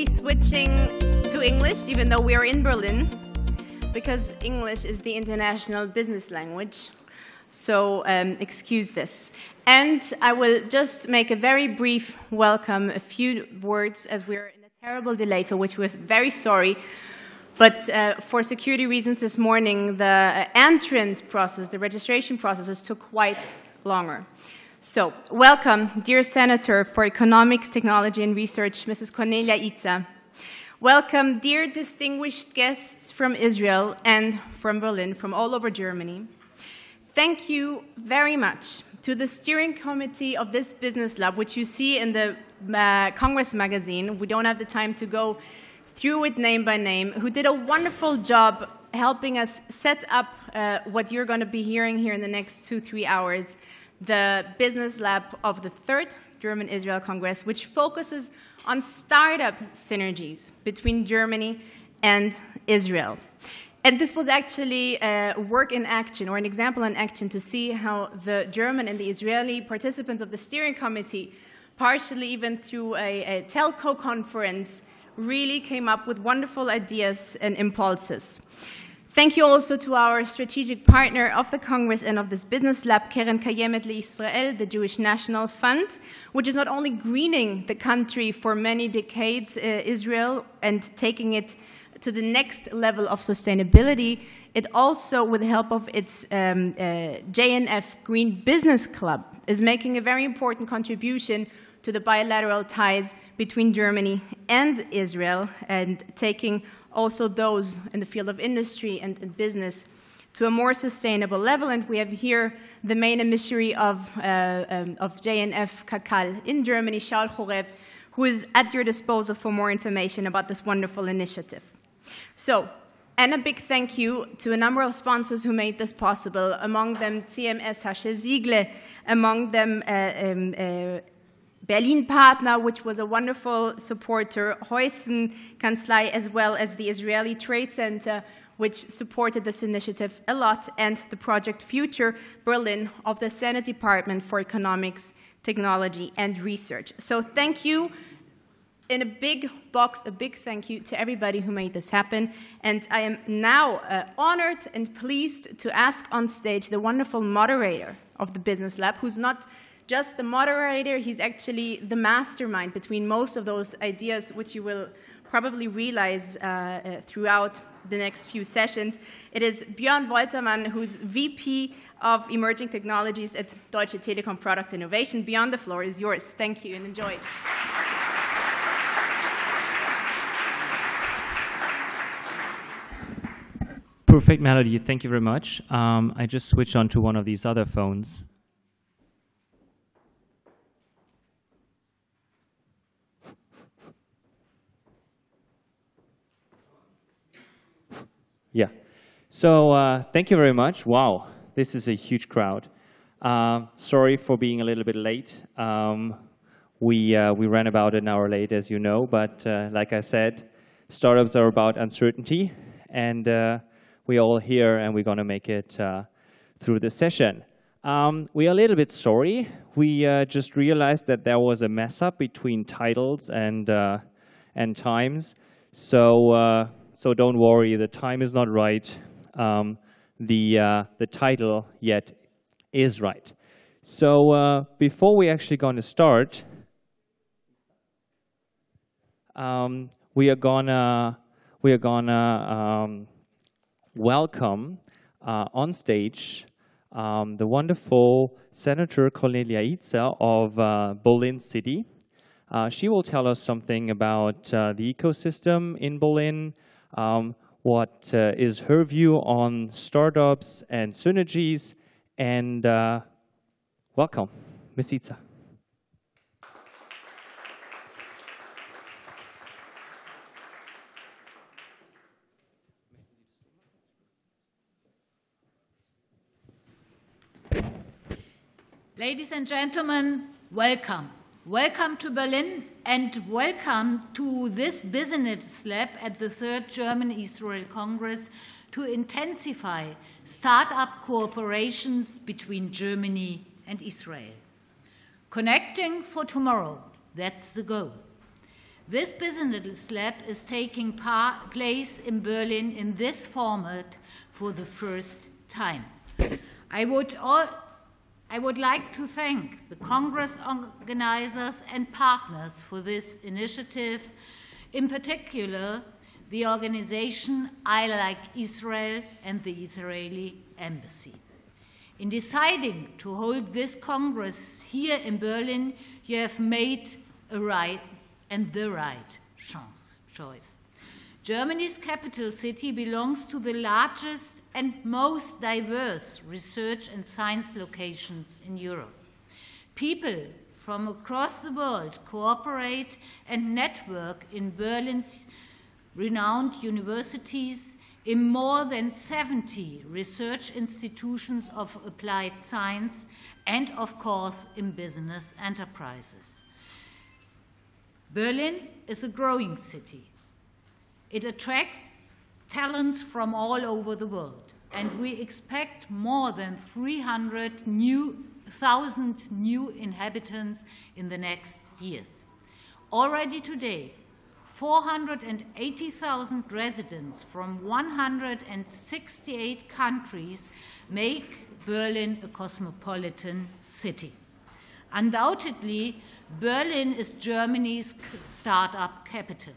be switching to English, even though we are in Berlin, because English is the international business language. So excuse this. And I will just make a very brief welcome, a few words, as we're in a terrible delay, for which we're very sorry. But for security reasons this morning, the entrance process, the registration processes took quite longer. So, welcome, dear Senator for Economics, Technology and Research, Mrs. Cornelia Itza. Welcome, dear distinguished guests from Israel and from Berlin, from all over Germany. Thank you very much to the steering committee of this business lab, which you see in the Congress magazine. We don't have the time to go through it name by name, who did a wonderful job helping us set up what you're going to be hearing here in the next 2-3 hours, the business lab of the 3rd German Israelkongress, which focuses on startup synergies between Germany and Israel. And this was actually a work in action, or an example in action, to see how the German and the Israeli participants of the steering committee, partially even through a telco conference, really came up with wonderful ideas and impulses. Thank you also to our strategic partner of the Congress and of this business lab, Keren Kayemet LeIsrael, the Jewish National Fund, which is not only greening the country for many decades, Israel, and taking it to the next level of sustainability, it also, with the help of its JNF Green Business Club, is making a very important contribution to the bilateral ties between Germany and Israel, and taking also those in the field of industry and business to a more sustainable level. And we have here the main emissary of JNF Kakal in Germany, Shaul Chorev, who is at your disposal for more information about this wonderful initiative. So, and a big thank you to a number of sponsors who made this possible, among them CMS Hasche Siegle, among them Berlin Partner, which was a wonderful supporter, Heusen Kanzlei, as well as the Israeli Trade Center, which supported this initiative a lot, and the Project Future Berlin of the Senate Department for Economics, Technology and Research. So thank you. In a big box, a big thank you to everybody who made this happen. And I am now honored and pleased to ask on stage the wonderful moderator of the Business Lab, who's not just the moderator, he's actually the mastermind between most of those ideas, which you will probably realize throughout the next few sessions. It is Björn Woltermann, who's VP of Emerging Technologies at Deutsche Telekom Product Innovation. Björn, the floor is yours. Thank you and enjoy. Perfect, Melody. Thank you very much. I just switched on to one of these other phones. Yeah. So thank you very much. Wow, this is a huge crowd. Sorry for being a little bit late. We ran about an hour late, as you know, but like I said, startups are about uncertainty, and we're all here, and we're going to make it through the session. We are a little bit sorry. We just realized that there was a mess up between titles and times. So don't worry, the time is not right. The title yet is right. So before we actually going to start, we are gonna welcome on stage the wonderful Senator Cornelia Itza of Berlin City. She will tell us something about the ecosystem in Berlin, what is her view on startups and synergies, and welcome, Ms. Itza. Ladies and gentlemen, welcome. Welcome to Berlin and welcome to this business lab at the 3rd German Israel Congress to intensify startup cooperations between Germany and Israel. Connecting for tomorrow, that's the goal. This business lab is taking place in Berlin in this format for the first time. I would like to thank the Congress organizers and partners for this initiative, in particular the organization I Like Israel and the Israeli Embassy. In deciding to hold this Congress here in Berlin, you have made the right choice. Germany's capital city belongs to the largest and most diverse research and science locations in Europe. People from across the world cooperate and network in Berlin's renowned universities, in more than 70 research institutions of applied science, and of course in business enterprises. Berlin is a growing city. It attracts talents from all over the world, and we expect more than 300,000 new inhabitants in the next years. Already today, 480,000 residents from 168 countries make Berlin a cosmopolitan city. Undoubtedly, Berlin is Germany's startup capital.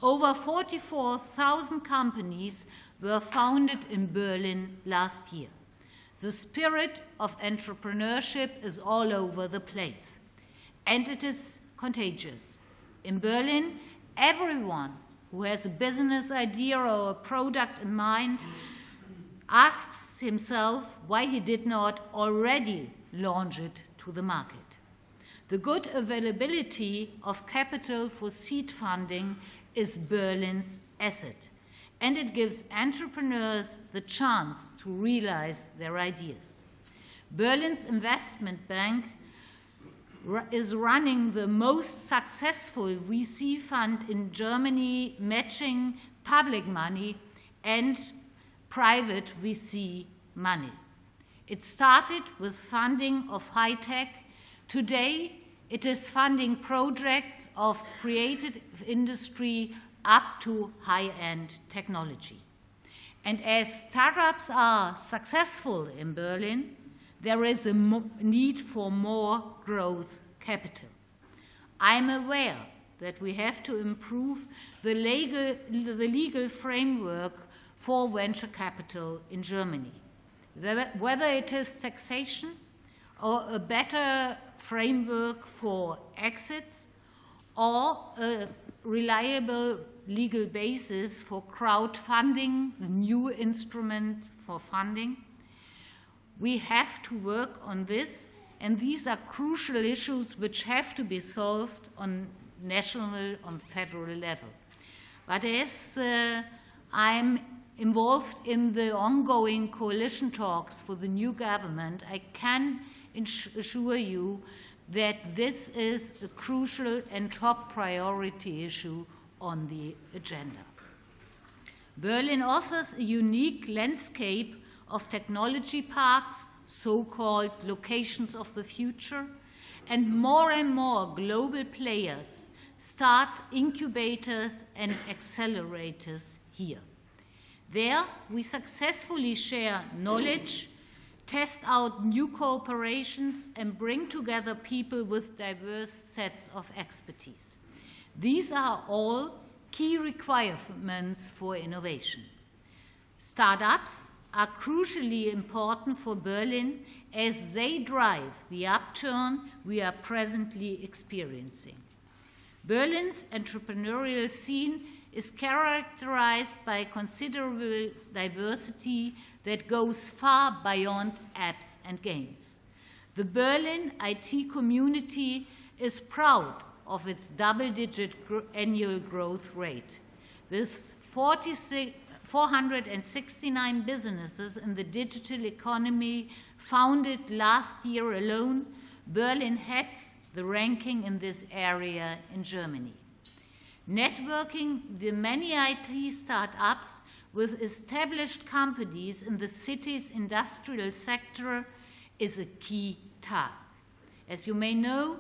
Over 44,000 companies were founded in Berlin last year. The spirit of entrepreneurship is all over the place, and it is contagious. In Berlin, everyone who has a business idea or a product in mind asks himself why he did not already launch it to the market. The good availability of capital for seed funding is Berlin's asset, and it gives entrepreneurs the chance to realize their ideas. Berlin's investment bank is running the most successful VC fund in Germany, matching public money and private VC money. It started with funding of high-tech. Today, it is funding projects of creative industry up to high-end technology. And as startups are successful in Berlin, there is a need for more growth capital. I'm aware that we have to improve the legal framework for venture capital in Germany, whether it is taxation or a better framework for exits or a reliable legal basis for crowdfunding, the new instrument for funding. We have to work on this, and these are crucial issues which have to be solved on national, on federal level. But as I'm involved in the ongoing coalition talks for the new government, I can assure you that this is a crucial and top priority issue on the agenda. Berlin offers a unique landscape of technology parks, so-called locations of the future, and more global players start incubators and accelerators here. There, we successfully share knowledge, test out new cooperations, and bring together people with diverse sets of expertise. These are all key requirements for innovation. Startups are crucially important for Berlin as they drive the upturn we are presently experiencing. Berlin's entrepreneurial scene is characterized by considerable diversity that goes far beyond apps and games. The Berlin IT community is proud of its double-digit annual growth rate. With 469 businesses in the digital economy founded last year alone, Berlin heads the ranking in this area in Germany. Networking the many IT startups with established companies in the city's industrial sector is a key task. As you may know,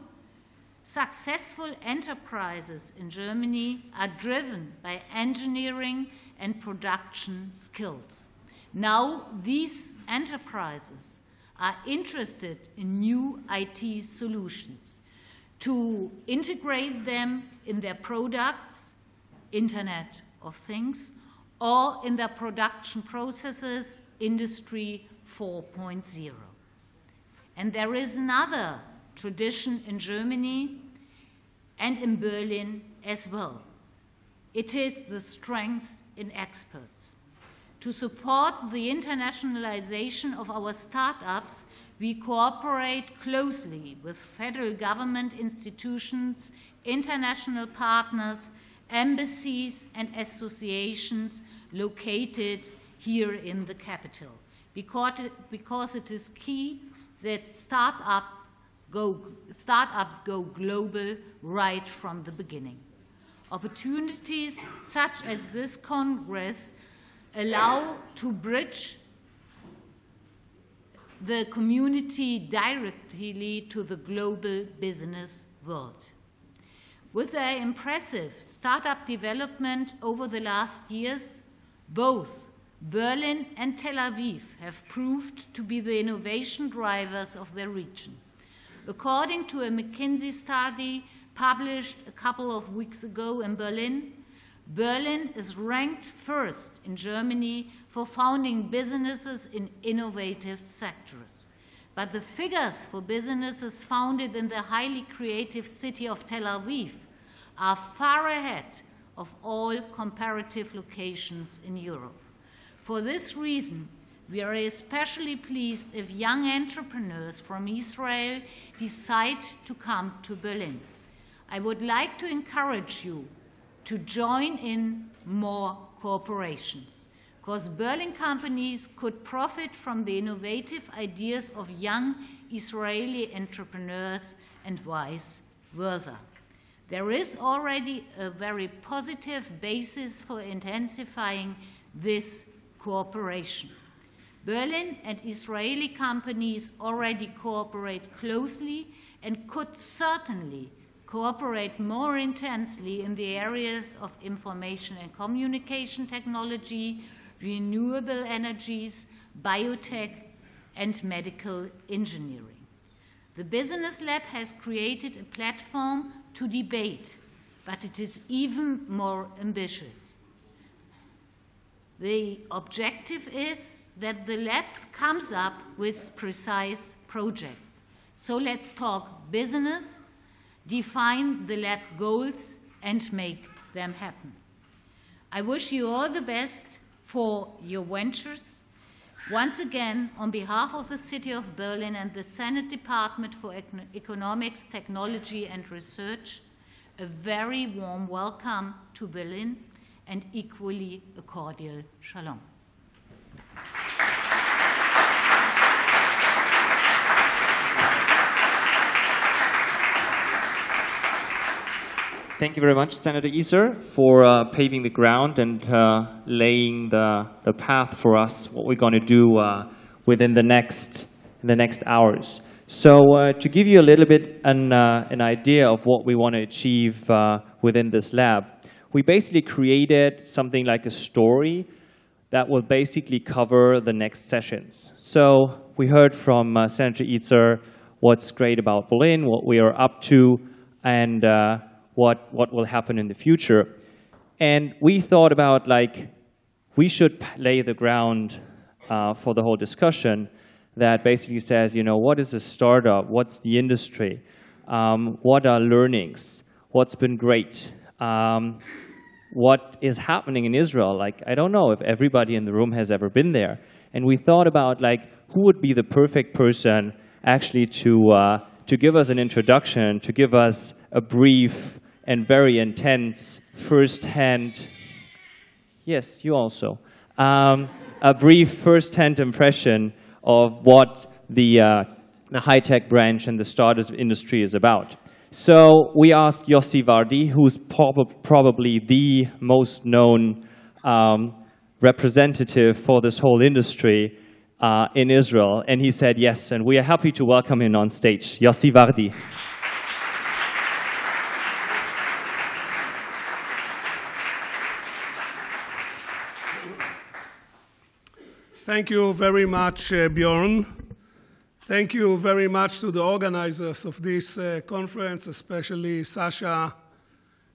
Successful enterprises in Germany are driven by engineering and production skills. Now, these enterprises are interested in new IT solutions to integrate them in their products, Internet of Things, or in their production processes, Industry 4.0. And there is another tradition in Germany and in Berlin as well. It is the strength in experts. To support the internationalization of our startups, we cooperate closely with federal government institutions, international partners, embassies, and associations located here in the capital, because it is key that startups go global right from the beginning. Opportunities such as this Congress allow to bridge the community directly to the global business world. With their impressive startup development over the last years, both Berlin and Tel Aviv have proved to be the innovation drivers of their region. According to a McKinsey study published a couple of weeks ago in Berlin, Berlin is ranked first in Germany for founding businesses in innovative sectors. But the figures for businesses founded in the highly creative city of Tel Aviv are far ahead of all comparative locations in Europe. For this reason, we are especially pleased if young entrepreneurs from Israel decide to come to Berlin. I would like to encourage you to join in more corporations, because Berlin companies could profit from the innovative ideas of young Israeli entrepreneurs and vice versa. There is already a very positive basis for intensifying this cooperation. Berlin and Israeli companies already cooperate closely and could certainly cooperate more intensely in the areas of information and communication technology, renewable energies, biotech, and medical engineering. The Business Lab has created a platform to debate, but it is even more ambitious. The objective is that the lab comes up with precise projects. So let's talk business, define the lab goals, and make them happen. I wish you all the best for your ventures. Once again, on behalf of the City of Berlin and the Senate Department for Economics, Technology and Research, a very warm welcome to Berlin and equally a cordial shalom. Thank you very much, Senator Iser, for paving the ground and laying the path for us, what we're going to do within the next hours. So to give you a little bit an idea of what we want to achieve within this lab, we basically created something like a story that will basically cover the next sessions. So we heard from Senator Iser what's great about Berlin, what we are up to, and what will happen in the future. And we thought about, like, we should lay the ground for the whole discussion that basically says, you know, what is a startup? What's the industry? What are learnings? What's been great? What is happening in Israel? Like, I don't know if everybody in the room has ever been there. And we thought about, like, who would be the perfect person actually to give us an introduction, to give us a brief and very intense first-hand, yes, you also, a brief first-hand impression of what the high-tech branch and the startup industry is about. So we asked Yossi Vardi, who's probably the most known representative for this whole industry in Israel, and he said yes, and we are happy to welcome him on stage. Yossi Vardi. Thank you very much, Bjorn. Thank you very much to the organizers of this conference, especially Sasha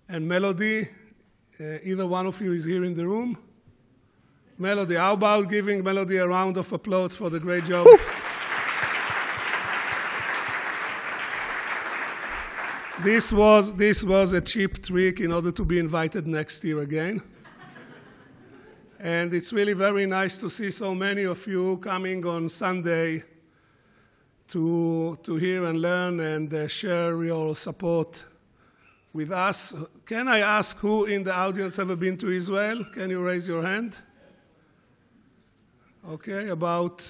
and Melody. Either one of you is here in the room? Melody, how about giving Melody a round of applause for the great job? This was a cheap trick in order to be invited next year again. And it's really very nice to see so many of you coming on Sunday to hear and learn and share your support with us. Can I ask who in the audience ever been to Israel? Can you raise your hand? Okay, about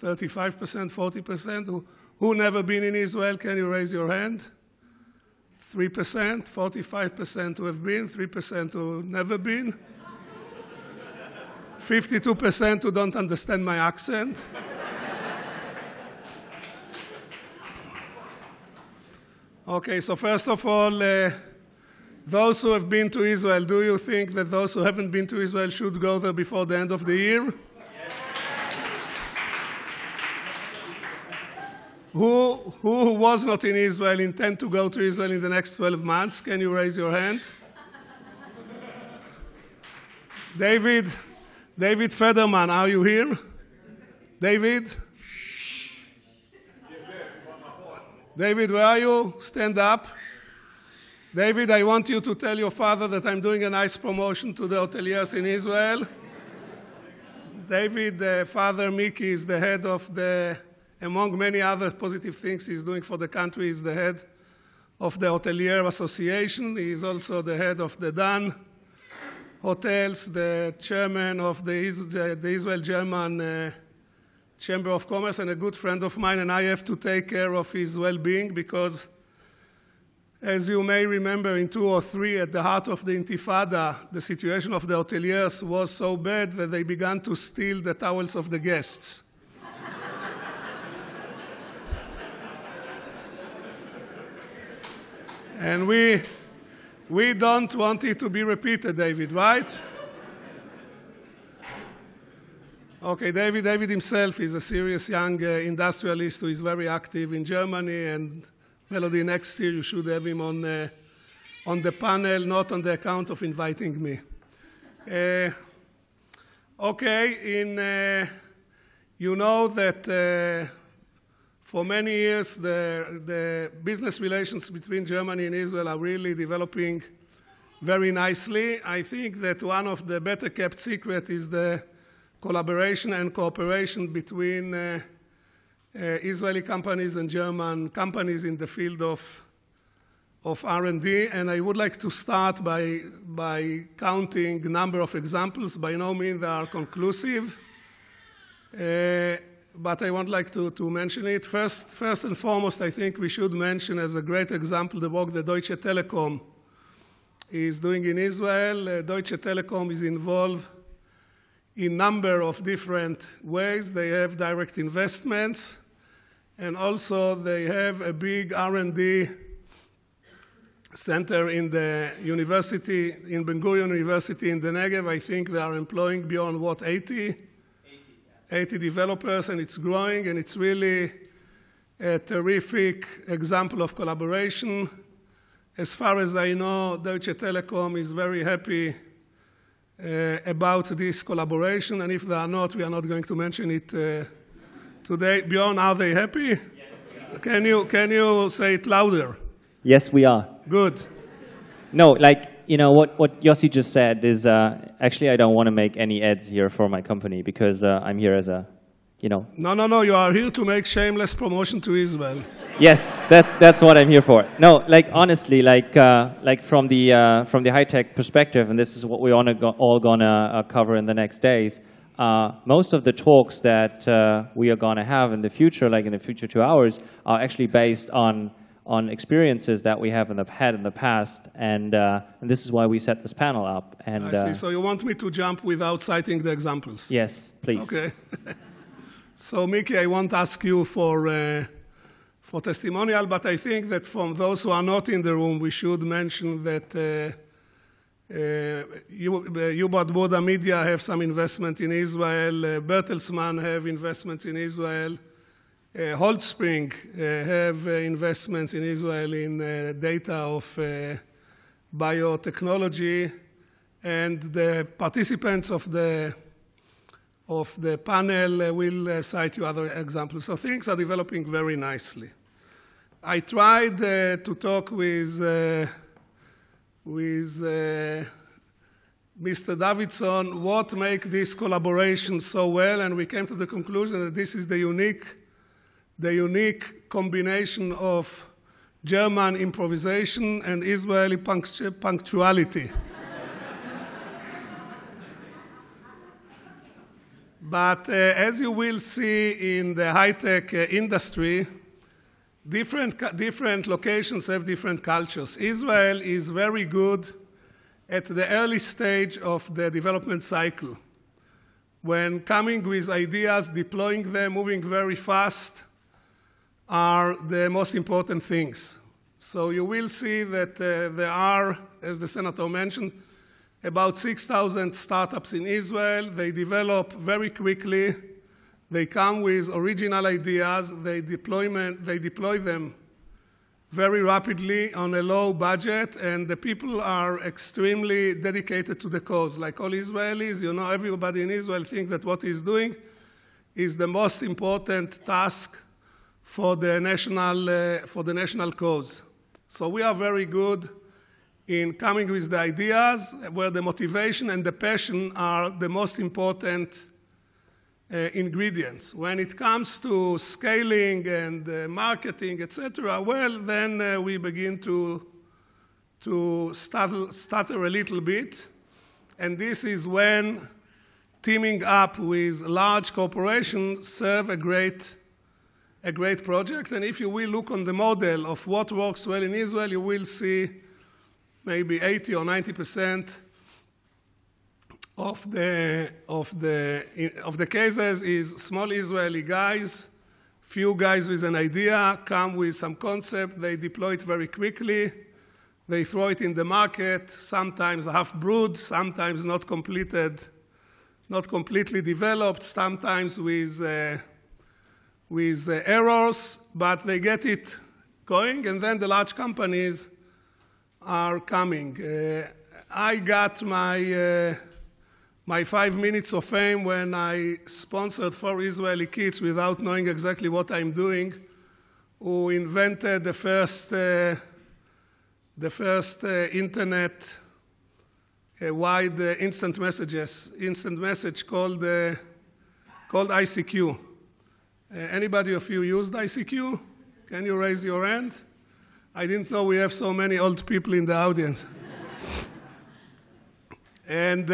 35%, 40%. Who never been in Israel? Can you raise your hand? 3%, 45% who have been, 3% who never been. 52% who don't understand my accent. Okay, so first of all, those who have been to Israel, do you think that those who haven't been to Israel should go there before the end of the year? Who was not in Israel intend to go to Israel in the next 12 months? Can you raise your hand? David Federman, are you here? David? David, where are you? Stand up. David, I want you to tell your father that I'm doing a nice promotion to the hoteliers in Israel. David, father Mickey is the head of the, among many other positive things he's doing for the country, is the head of the Hotelier Association. He is also the head of the Dan Hotels, the chairman of the Israel-German Chamber of Commerce, and a good friend of mine, and I have to take care of his well-being because, as you may remember, in 2003, at the heart of the Intifada, the situation of the hoteliers was so bad that they began to steal the towels of the guests. And we don't want it to be repeated, David, right? Okay, David himself is a serious young industrialist who is very active in Germany, and Melody, next year you should have him on the panel, not on the account of inviting me. Okay, you know that for many years the business relations between Germany and Israel are really developing very nicely. I think that one of the better kept secrets is the collaboration and cooperation between Israeli companies and German companies in the field of R&D, and I would like to start by counting a number of examples. By no means they are conclusive, but I would like to mention it. First and foremost, I think we should mention as a great example the work that Deutsche Telekom is doing in Israel. Deutsche Telekom is involved in a number of different ways. They have direct investments, and also they have a big R&D center in the university, in Ben Gurion University in the Negev. I think they are employing beyond, 80 developers, and it's growing, and it's really a terrific example of collaboration. As far as I know, Deutsche Telekom is very happy about this collaboration, and if they are not, we are not going to mention it today. Bjorn, are they happy? Yes, we are. Can you say it louder? Yes, we are. Good. No, what Yossi just said is actually I don't want to make any ads here for my company because I'm here as a, No, you are here to make shameless promotion to Israel. Yes, that's what I'm here for. No, honestly, from the high-tech perspective, and this is what we're all gonna cover in the next days. Most of the talks that we are gonna have in the future, in the future 2 hours, are actually based on experiences that we have had in the past, and this is why we set this panel up. And I see. So you want me to jump without citing the examples? Yes, please. Okay. So Mickey, I won't ask you for testimonial, but I think that from those who are not in the room, we should mention that Yubad Boda Media have some investment in Israel. Bertelsmann have investments in Israel. Holdspring have investments in Israel in data of biotechnology. And the participants of the panel will cite you other examples. So things are developing very nicely. I tried to talk with Mr. Davidson what makes this collaboration so well, and we came to the conclusion that this is the unique combination of German improvisation and Israeli punctuality. But as you will see in the high-tech industry, different locations have different cultures. Israel is very good at the early stage of the development cycle. When coming with ideas, deploying them, moving very fast are the most important things. So you will see that there are, as the senator mentioned, about 6,000 startups in Israel. They develop very quickly. They come with original ideas. They deploy them very rapidly on a low budget, and the people are extremely dedicated to the cause. Like all Israelis, you know, everybody in Israel thinks that what he's doing is the most important task for the national cause. So we are very good in coming with the ideas where the motivation and the passion are the most important ingredients. When it comes to scaling and marketing, etc., well, then we begin to stutter a little bit. And this is when teaming up with large corporations serve a great project. And if you will look on the model of what works well in Israel, you will see maybe 80 or 90% of the cases is small Israeli guys, few guys with an idea, come with some concept, they deploy it very quickly, they throw it in the market, sometimes half-brewed, sometimes not completely developed, sometimes with errors, but they get it going, and then the large companies are coming. I got my 5 minutes of fame when I sponsored 4 Israeli kids without knowing exactly what I'm doing, who invented the first internet wide instant message called ICQ. Anybody of you used ICQ? Can you raise your hand? I didn't know we have so many old people in the audience. And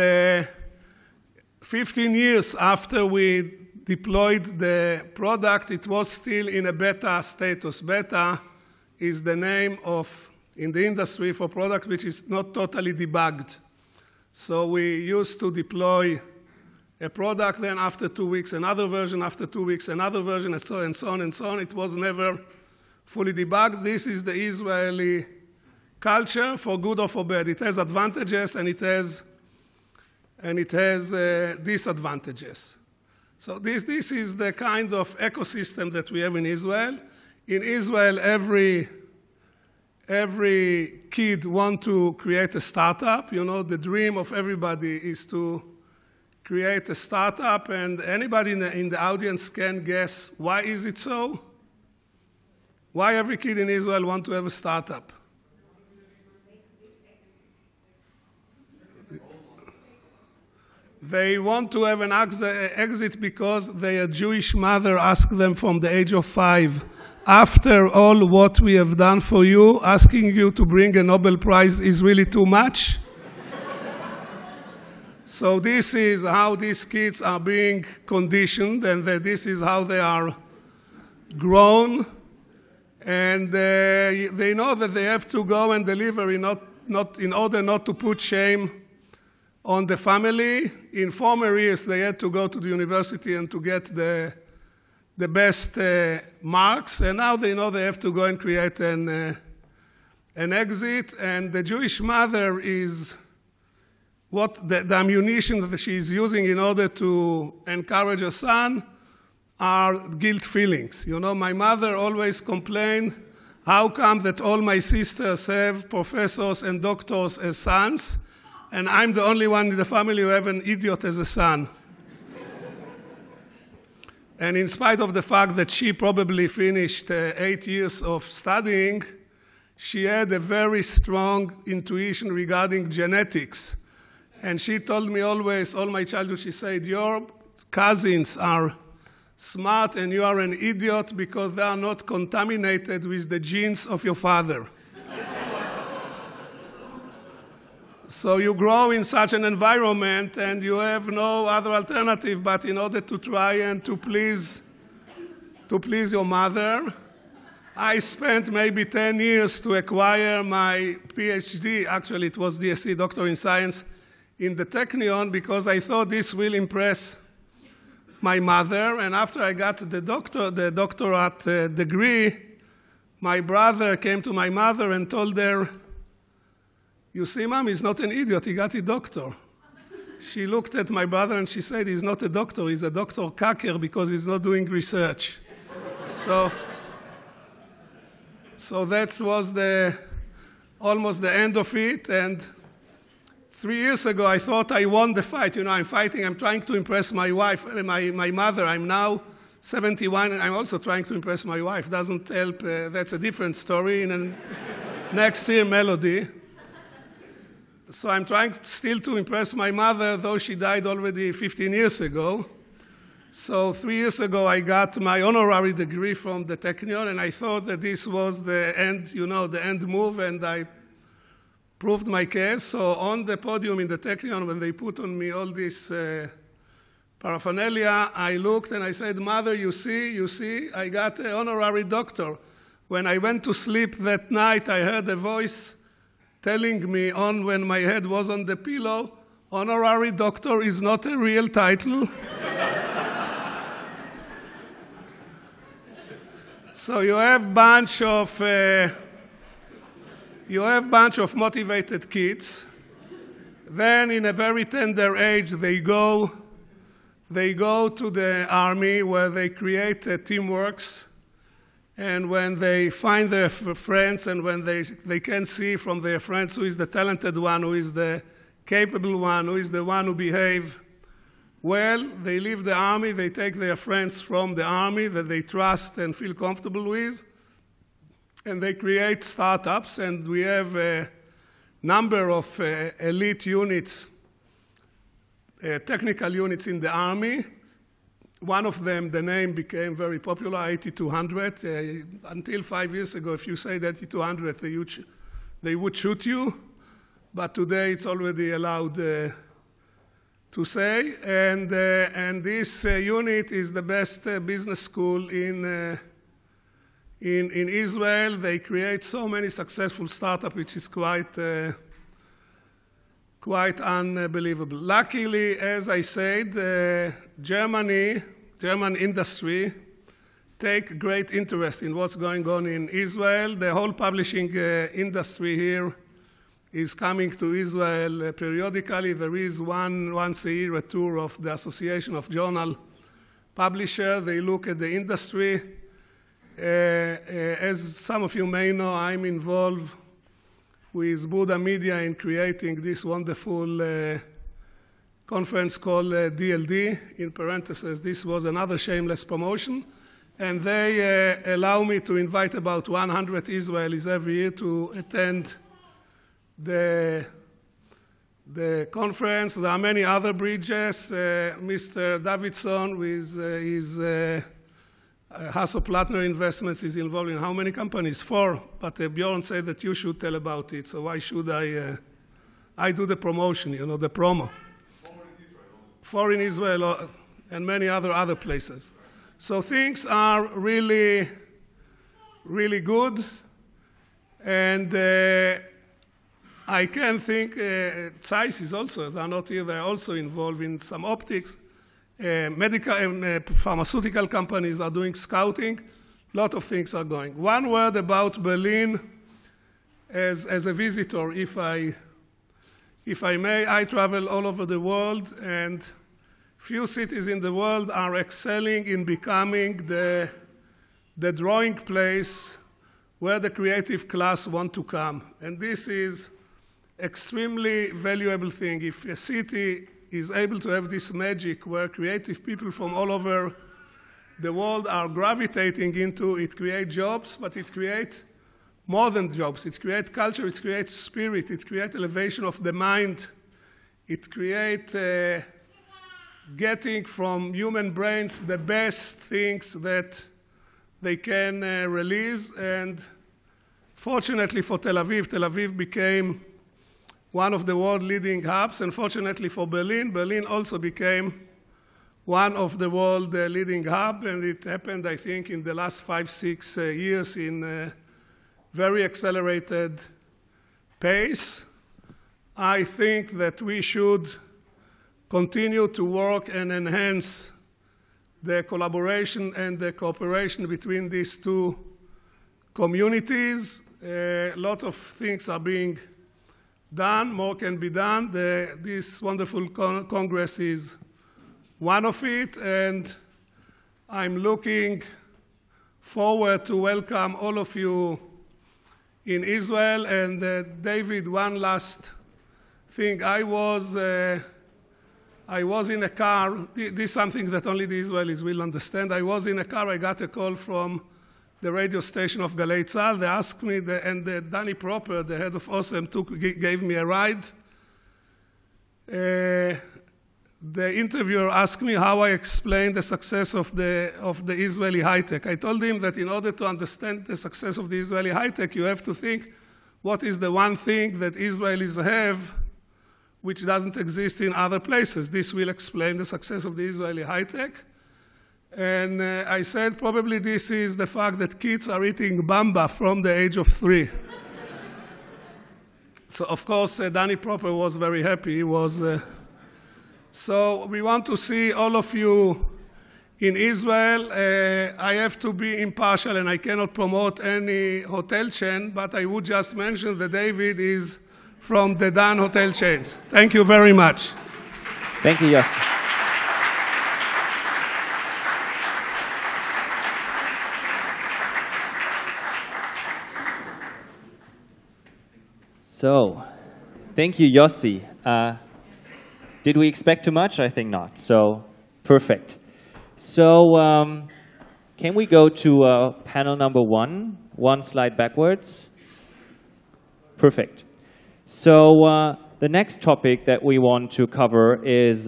15 years after we deployed the product, it was still in a beta status. Beta is the name in the industry for product which is not totally debugged. So we used to deploy a product, then after 2 weeks, another version, after 2 weeks, another version, and so on and so on. It was never fully debugged. This is the Israeli culture, for good or for bad. It has advantages and it has disadvantages. So this is the kind of ecosystem that we have in Israel. In Israel, every kid wants to create a startup. You know, the dream of everybody is to create a startup, and anybody in the audience can guess why is it so? Why every kid in Israel wants to have a startup? They want to have an exit because their Jewish mother asked them from the age of 5, after all what we have done for you, asking you to bring a Nobel Prize is really too much. So this is how these kids are being conditioned, and this is how they are grown. And they know that they have to go and deliver in order not to put shame on the family. In former years, they had to go to the university and to get the best marks, and now they know they have to go and create an exit. And the Jewish mother is what the ammunition that she is using in order to encourage her son are guilt feelings. You know, my mother always complained, how come that all my sisters have professors and doctors as sons, and I'm the only one in the family who have an idiot as a son? And in spite of the fact that she probably finished 8 years of studying, she had a very strong intuition regarding genetics. And she told me always, all my childhood, she said, your cousins are smart and you are an idiot because they are not contaminated with the genes of your father. So you grow in such an environment and you have no other alternative but in order to try and to please your mother. I spent maybe 10 years to acquire my PhD. Actually, it was DSc, Doctor in Science, in the Technion because I thought this will impress my mother. And after I got the doctorate degree, my brother came to my mother and told her, you see, Mom, he's not an idiot, he got a doctor. She looked at my brother and she said, he's not a doctor, he's a Dr. Kacker because he's not doing research. So that was almost the end of it. And 3 years ago, I thought I won the fight. You know, I'm fighting, I'm trying to impress my wife, my mother. I'm now 71, and I'm also trying to impress my wife. Doesn't help, that's a different story in a next year melody. So I'm trying still to impress my mother, though she died already 15 years ago. So 3 years ago, I got my honorary degree from the Technion, and I thought that this was the end, you know, the end move, and I proved my case. So on the podium in the Technion, when they put on me all this paraphernalia, I looked and I said, Mother, you see, I got an honorary doctor. When I went to sleep that night, I heard a voice telling me when my head was on the pillow, honorary doctor is not a real title. So you have bunch of motivated kids. Then in a very tender age, they go to the army where they create teamworks. And when they find their friends and when they can see from their friends who is the talented one, who is the capable one, who is the one who behaves well, they leave the army, they take their friends from the army that they trust and feel comfortable with, and they create startups. And we have a number of elite units, technical units in the army. One of them, the name became very popular, 8200. Until 5 years ago, if you say that 8200, they would shoot you. But today it's already allowed to say. And this unit is the best business school in Israel. They create so many successful startups, which is quite unbelievable. Luckily, as I said, German industry take great interest in what's going on in Israel. The whole publishing industry here is coming to Israel periodically. There is once a year a tour of the Association of Journal Publishers. They look at the industry. As some of you may know, I'm involved with Buddha Media in creating this wonderful conference called DLD. In parentheses, this was another shameless promotion. And they allow me to invite about 100 Israelis every year to attend the conference. There are many other bridges. Mr. Davidson with his Hasso-Plattner Investments is involved in how many companies? 4. But Bjorn said that you should tell about it, so why should I do the promotion, you know, the promo. 4 in Israel and many other places. So things are really, really good. And I can think Zeiss is also, they're not here, they're also involved in some optics. Medical and pharmaceutical companies are doing scouting. A lot of things are going. One word about Berlin as a visitor, if If I may, I travel all over the world, and few cities in the world are excelling in becoming the drawing place where the creative class want to come. And this is extremely valuable thing. If a city is able to have this magic where creative people from all over the world are gravitating into, it creates jobs, but it creates more than jobs. It creates culture, it creates spirit, it creates elevation of the mind. It creates getting from human brains the best things that they can release. And fortunately for Tel Aviv became one of the world leading hubs. And fortunately for Berlin also became one of the world leading hubs. And it happened, I think, in the last 5-6 years in very accelerated pace. I think that we should continue to work and enhance the collaboration and the cooperation between these two communities. A lot of things are being done, more can be done. This wonderful Congress is one of it, and I'm looking forward to welcome all of you in Israel. And David, one last thing. I was in a car. This is something that only the Israelis will understand. I was in a car. I got a call from the radio station of Galei Tzahal. They asked me, and Danny Proper, the head of OSEM, gave me a ride. The interviewer asked me how I explain the success of the Israeli high-tech. I told him that in order to understand the success of the Israeli high-tech, you have to think what is the one thing that Israelis have which doesn't exist in other places. This will explain the success of the Israeli high-tech. And I said probably this is the fact that kids are eating bamba from the age of 3. So of course, Danny Proper was very happy. He was. So we want to see all of you in Israel. I have to be impartial, and I cannot promote any hotel chain, but I would just mention that David is from the Dan hotel chains. Thank you very much. Thank you, Yossi. So, thank you, Yossi. Did we expect too much? I think not. So, perfect. So, can we go to panel number 1? One slide backwards. Perfect. So, the next topic that we want to cover is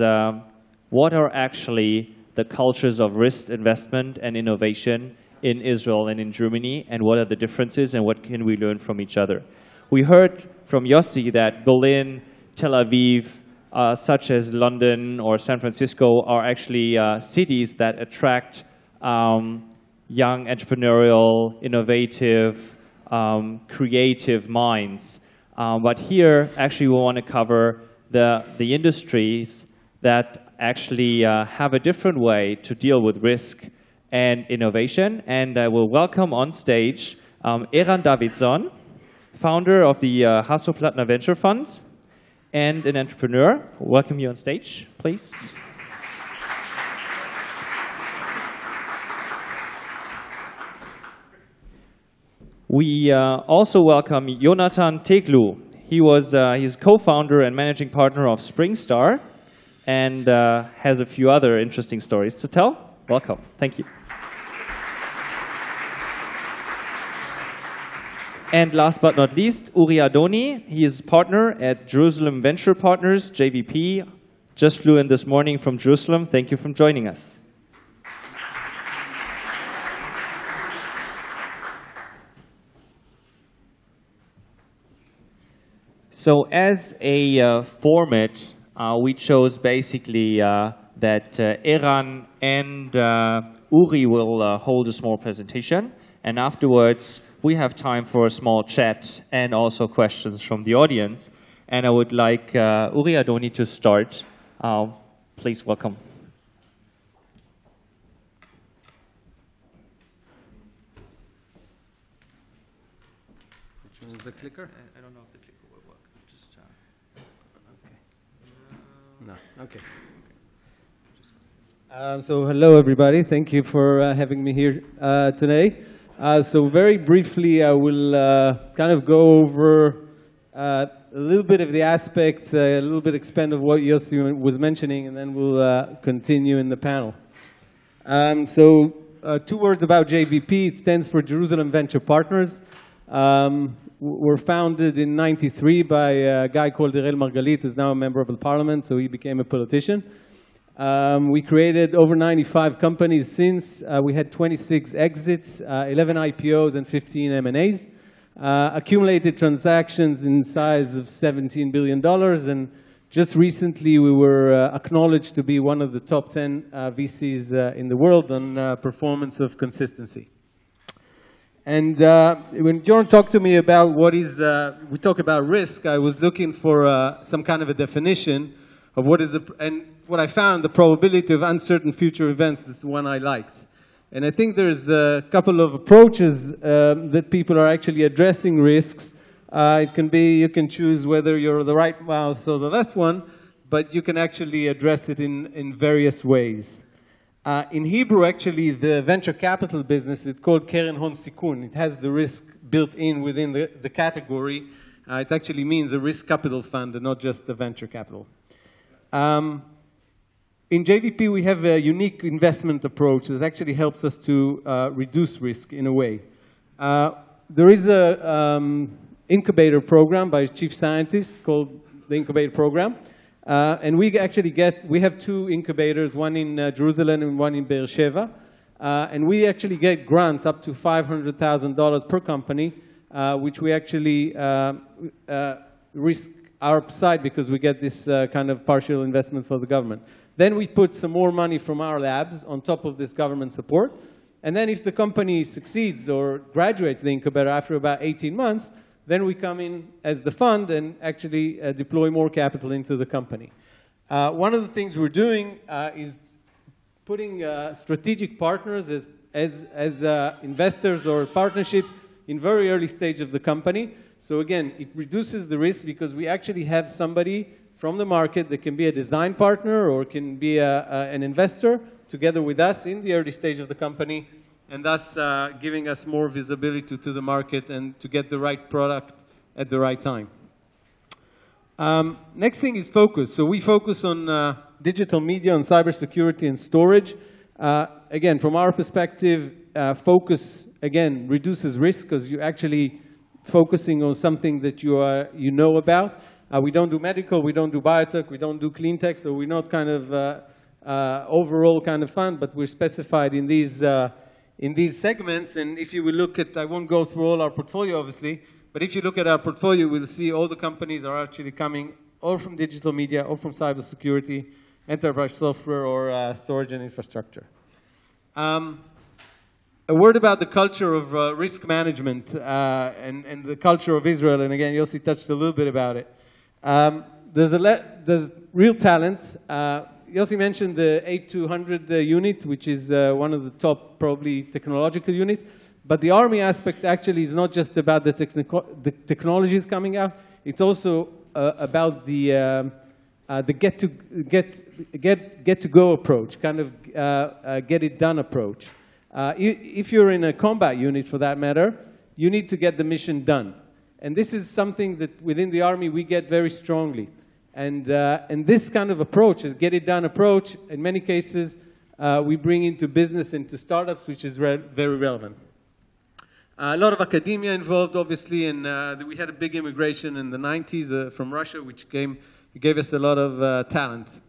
what are actually the cultures of risk investment and innovation in Israel and in Germany, and what are the differences, and what can we learn from each other? We heard from Yossi that Berlin, Tel Aviv, such as London or San Francisco are actually cities that attract young, entrepreneurial, innovative, creative minds. But here, actually, we want to cover the industries that actually have a different way to deal with risk and innovation. And I will welcome on stage Eran Davidson, founder of the Hasso-Plattner Venture Funds, and an entrepreneur. Welcome you on stage, please. We also welcome Jonathan Teglu. He's co-founder and managing partner of SpringStar, and has a few other interesting stories to tell. Welcome. Thank you. And last but not least, Uri Adoni. He is partner at Jerusalem Venture Partners, JVP. Just flew in this morning from Jerusalem. Thank you for joining us. So as a format, we chose basically that Eran and Uri will hold a small presentation, and afterwards we have time for a small chat and also questions from the audience. And I would like Uri Adoni to start. Please welcome. Which was the clicker? I don't know if the clicker will work. Just No, okay. So hello everybody, thank you for having me here today. So very briefly I will kind of go over a little bit of the aspects, a little bit expand of what Yossi was mentioning, and then we'll continue in the panel. So 2 words about JVP. It stands for Jerusalem Venture Partners. We're founded in '93 by a guy called Irel Margalit, who's now a member of the parliament, so he became a politician. We created over 95 companies since. We had 26 exits, 11 IPOs, and 15 M&As. Accumulated transactions in size of $17 billion, and just recently we were acknowledged to be one of the top 10 VCs in the world on performance of consistency. And when Jorn talked to me about what is, we talk about risk, I was looking for some kind of a definition of what is, and what I found, the probability of uncertain future events, this is one I liked. And I think there's a couple of approaches that people are actually addressing risks. It can be, you can choose whether you're the right mouse or the left one, but you can actually address it in various ways. In Hebrew, actually, the venture capital business is called Keren Hon Sikun. It has the risk built in within the category. It actually means a risk capital fund and not just a venture capital. In JVP, we have a unique investment approach that actually helps us to reduce risk in a way. There is an incubator program by a chief scientist called the Incubator Program. And we actually we have 2 incubators, one in Jerusalem and one in Be'er Sheva. And we actually get grants up to $500,000 per company, which we actually risk our side because we get this kind of partial investment for the government. Then we put some more money from our labs on top of this government support. And then if the company succeeds or graduates the incubator after about 18 months, then we come in as the fund and actually deploy more capital into the company. One of the things we're doing is putting strategic partners as investors or partnerships in very early stage of the company. So again, it reduces the risk because we actually have somebody from the market that can be a design partner or can be an investor together with us in the early stage of the company, and thus giving us more visibility to the market and to get the right product at the right time. Next thing is focus. So we focus on digital media, on cybersecurity and storage. Again, from our perspective, focus, again, reduces risk because you're actually focusing on something that you know about. We don't do medical, we don't do biotech, we don't do clean tech, so we're not kind of overall kind of fund, but we're specified in these segments. And if you will look at, I won't go through all our portfolio, obviously, but if you look at our portfolio, we'll see all the companies are actually coming or from digital media, or from cybersecurity, enterprise software, or storage and infrastructure. A word about the culture of risk management and the culture of Israel. And again, Yossi touched a little bit about it. There's real talent. Yossi mentioned the 8200 unit, which is one of the top, probably, technological units. But the Army aspect actually is not just about the technologies coming out. It's also about the get-to-go approach, kind of get-it-done approach. If you're in a combat unit, for that matter, you need to get the mission done. And this is something that within the Army we get very strongly. And this kind of approach, a get-it-done approach, in many cases, we bring into business, into startups, which is very relevant. A lot of academia involved, obviously, and we had a big immigration in the 90s from Russia, which gave us a lot of talent.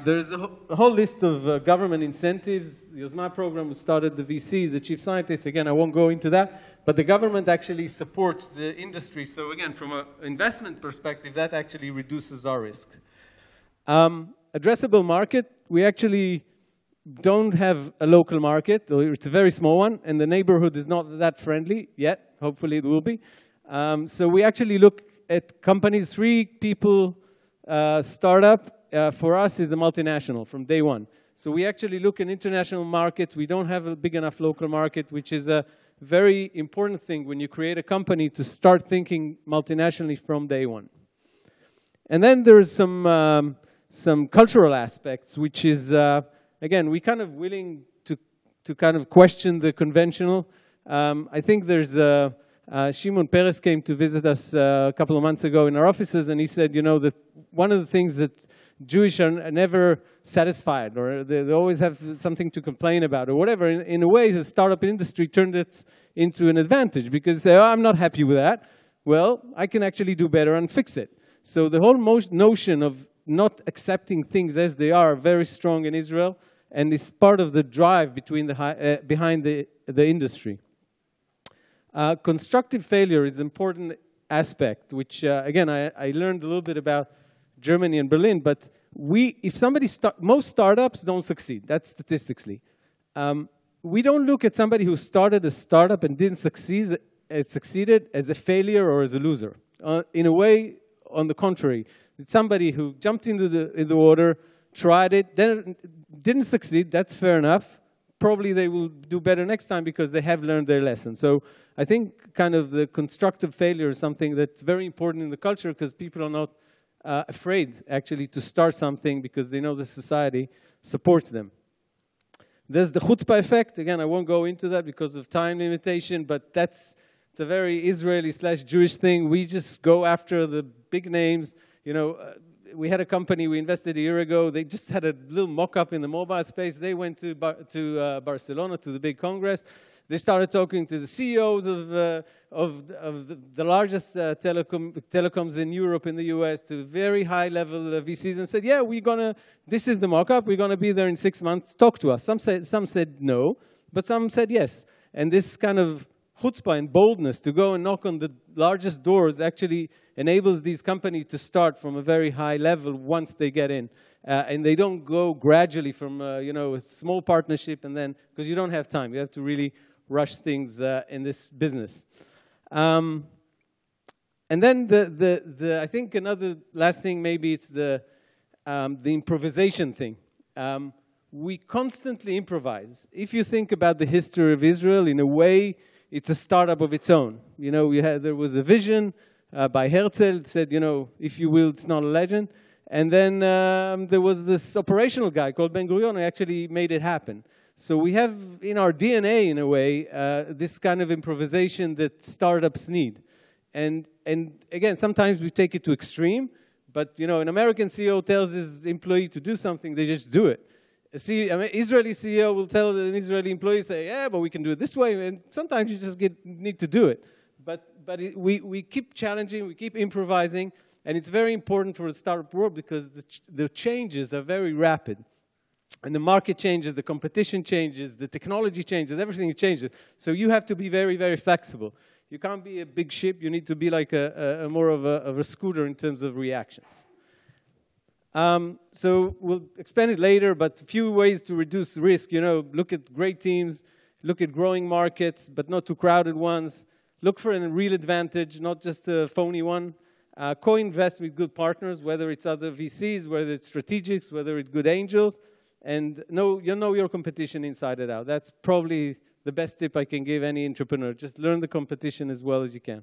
There's a whole list of government incentives. The Yozma program, who started the VCs, the chief scientists. Again, I won't go into that. But the government actually supports the industry. So again, from an investment perspective, that actually reduces our risk. Addressable market, we actually don't have a local market. Or it's a very small one. And the neighborhood is not that friendly yet. Hopefully it will be. So we actually look at companies, 3 people startup. For us is a multinational from day one. So we actually look at international markets. We don't have a big enough local market, which is a very important thing when you create a company to start thinking multinationally from day one. And then there's some some cultural aspects, which is, again, we kind of willing to kind of question the conventional. I think there's Shimon Peres came to visit us a couple of months ago in our offices, and he said, you know, that one of the things that Jewish are never satisfied, or they always have something to complain about, or whatever. In a way, the startup industry turned it into an advantage, because they say, oh, I'm not happy with that. Well, I can actually do better and fix it. So the whole notion of not accepting things as they are very strong in Israel, and is part of the drive between behind the industry. Constructive failure is an important aspect, which, again, I learned a little bit about Germany and Berlin, but if somebody most startups don't succeed, that's statistically. We don't look at somebody who started a startup and didn't succeeded as a failure or as a loser. In a way, on the contrary, it's somebody who jumped into the water, tried it, then didn't succeed. That's fair enough. Probably they will do better next time because they have learned their lesson. So I think kind of the constructive failure is something that's very important in the culture, because people are not afraid actually to start something because they know the society supports them. There's the chutzpah effect. Again, I won't go into that because of time limitation, but it's a very Israeli/Jewish thing. We just go after the big names. You know, we had a company we invested a year ago. They just had a little mock-up in the mobile space. They went to Barcelona, to the big congress. They started talking to the CEOs of the largest telecoms in Europe, in the US, to very high-level VCs, and said, yeah, this is the mock-up. We're going to be there in 6 months. Talk to us. Some said no, but some said yes. And this kind of chutzpah and boldness to go and knock on the largest doors actually enables these companies to start from a very high level once they get in. And they don't go gradually from a small partnership, and then, because you don't have time. You have to really rush things in this business. And then I think another last thing, maybe it's the improvisation thing. We constantly improvise. If you think about the history of Israel, in a way, it's a startup of its own. You know, there was a vision by Herzl, said, you know, if you will, it's not a legend. And then there was this operational guy called Ben Gurion who actually made it happen. So we have in our DNA, in a way, this kind of improvisation that startups need. And again, sometimes we take it to extreme, but you know, an American CEO tells his employee to do something, they just do it. Israeli CEO will tell an Israeli employee, say, yeah, but we can do it this way, and sometimes you just need to do it. But we keep challenging, we keep improvising, and it's very important for the startup world because the changes are very rapid. And the market changes, the competition changes, the technology changes, everything changes. So you have to be very, very flexible. You can't be a big ship, you need to be like more of a scooter in terms of reactions. So we'll expand it later, but a few ways to reduce risk. You know, look at great teams, look at growing markets, but not too crowded ones. Look for a real advantage, not just a phony one. Co-invest with good partners, whether it's other VCs, whether it's strategics, whether it's good angels. And you know your competition inside and out. That's probably the best tip I can give any entrepreneur. Just learn the competition as well as you can.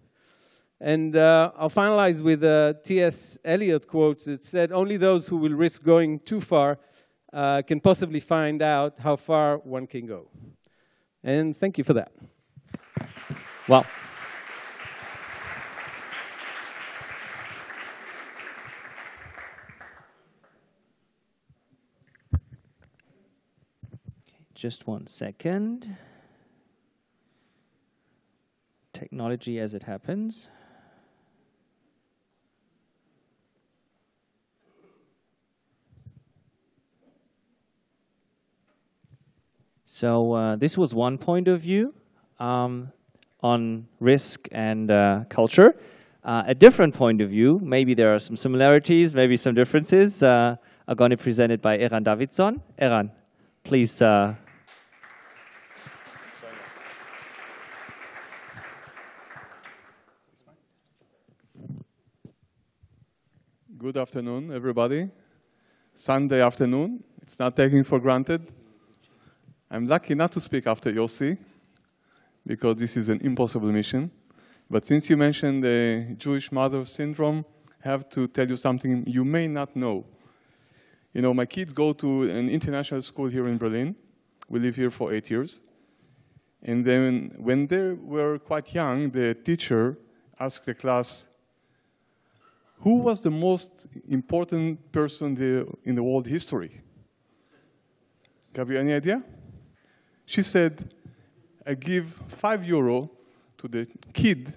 And I'll finalize with T.S. Eliot quotes. It said, only those who will risk going too far can possibly find out how far one can go. And thank you for that. Wow. Just 1 second. Technology as it happens. So this was one point of view on risk and culture. A different point of view, maybe there are some similarities, maybe some differences, are going to be presented by Eran Davidson. Eran, please. Good afternoon, everybody. Sunday afternoon. It's not taken for granted. I'm lucky not to speak after Yossi, because this is an impossible mission. But since you mentioned the Jewish mother syndrome, I have to tell you something you may not know. You know, my kids go to an international school here in Berlin. We live here for 8 years. And then when they were quite young, the teacher asked the class, who was the most important person in the world history? Have you any idea? She said, I give €5 to the kid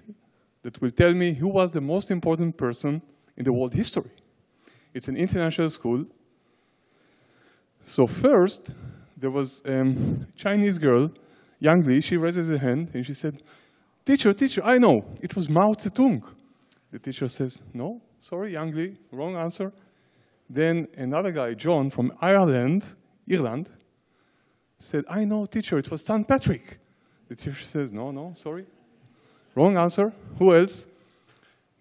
that will tell me who was the most important person in the world history. It's an international school. So first, there was a Chinese girl, Yang Li. She raises her hand and she said, teacher, I know, it was Mao Zedong. The teacher says, no, sorry, Yang Li, wrong answer. Then another guy, John, from Ireland, said, I know, teacher, it was St. Patrick. The teacher says, no, sorry. Wrong answer. Who else?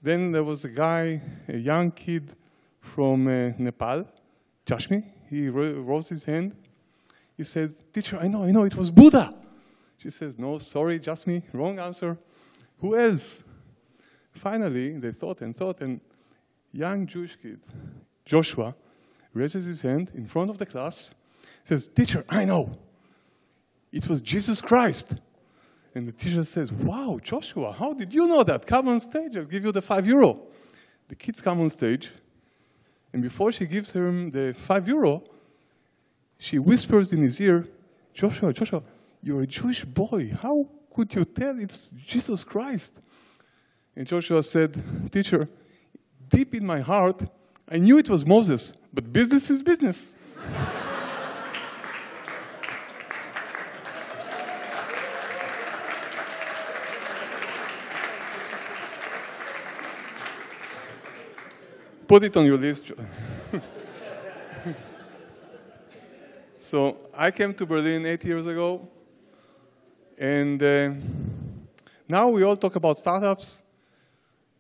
Then there was a guy, a young kid from Nepal, Jashmi. He rose his hand. He said, teacher, I know, it was Buddha. She says, no, sorry, Jashmi, wrong answer. Who else? Finally, they thought, and young Jewish kid, Joshua, raises his hand in front of the class, says, teacher, I know. It was Jesus Christ. And the teacher says, wow, Joshua, how did you know that? Come on stage, I'll give you the €5. The kids come on stage, and before she gives him the €5, she whispers in his ear, Joshua, you're a Jewish boy. How could you tell it's Jesus Christ? And Joshua said, teacher, deep in my heart, I knew it was Moses, but business is business. Put it on your list. So I came to Berlin 8 years ago, and now we all talk about startups,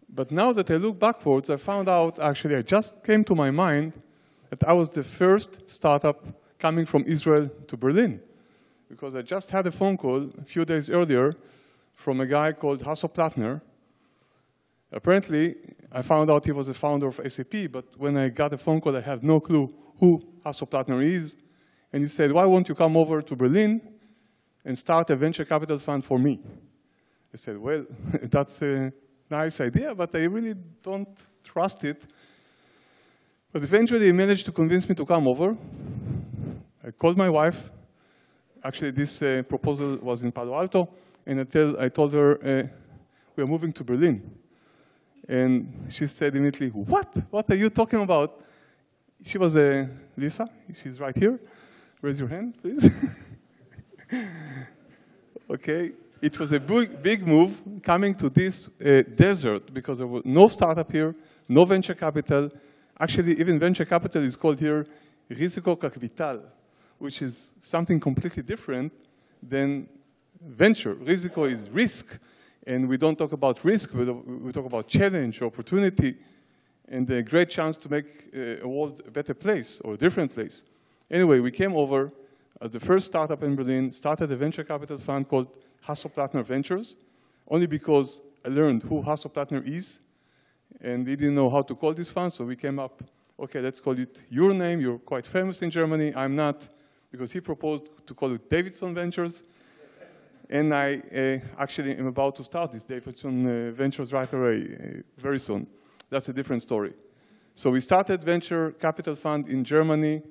but now that I look backwards, I found out, actually, I just came to my mind that I was the first startup coming from Israel to Berlin, because I just had a phone call a few days earlier from a guy called Hasso Plattner. Apparently, I found out he was a founder of SAP, but when I got the phone call, I had no clue who Hasso Plattner is. And he said, why won't you come over to Berlin and start a venture capital fund for me? I said, well, that's a nice idea, but I really don't trust it. But eventually, he managed to convince me to come over. I called my wife. Actually, this proposal was in Palo Alto, and I told her, we are moving to Berlin. And she said immediately, what? What are you talking about? She was Lisa. She's right here. Raise your hand, please. Okay. It was a big move coming to this desert because there was no startup here, no venture capital. Actually, even venture capital is called here Risikokapital, which is something completely different than venture. Risiko is risk. And we don't talk about risk, we talk about challenge, opportunity, and a great chance to make a world a better place or a different place. Anyway, we came over as the first startup in Berlin, started a venture capital fund called Hasso Plattner Ventures, only because I learned who Hasso Plattner is, and we didn't know how to call this fund, so we came up, okay, let's call it your name, you're quite famous in Germany, I'm not, because he proposed to call it Davidson Ventures. And I actually am about to start this Davidson Ventures right away, very soon. That's a different story. So we started venture capital fund in Germany.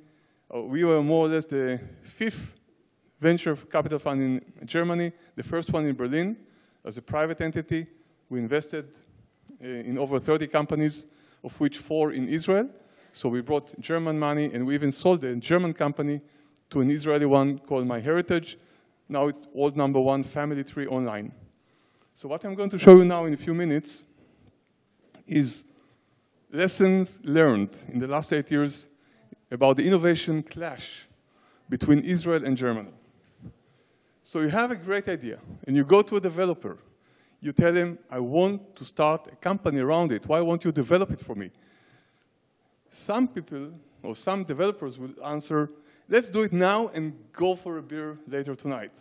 We were more or less the 5th venture capital fund in Germany, the first one in Berlin as a private entity. We invested in over 30 companies, of which 4 in Israel. So we brought German money, and we even sold a German company to an Israeli one called MyHeritage. Now it's old #1 family tree online. So what I'm going to show you now in a few minutes is lessons learned in the last 8 years about the innovation clash between Israel and Germany. So you have a great idea, and you go to a developer. You tell him, I want to start a company around it. Why won't you develop it for me? Some people, or some developers will answer, let's do it now and go for a beer later tonight.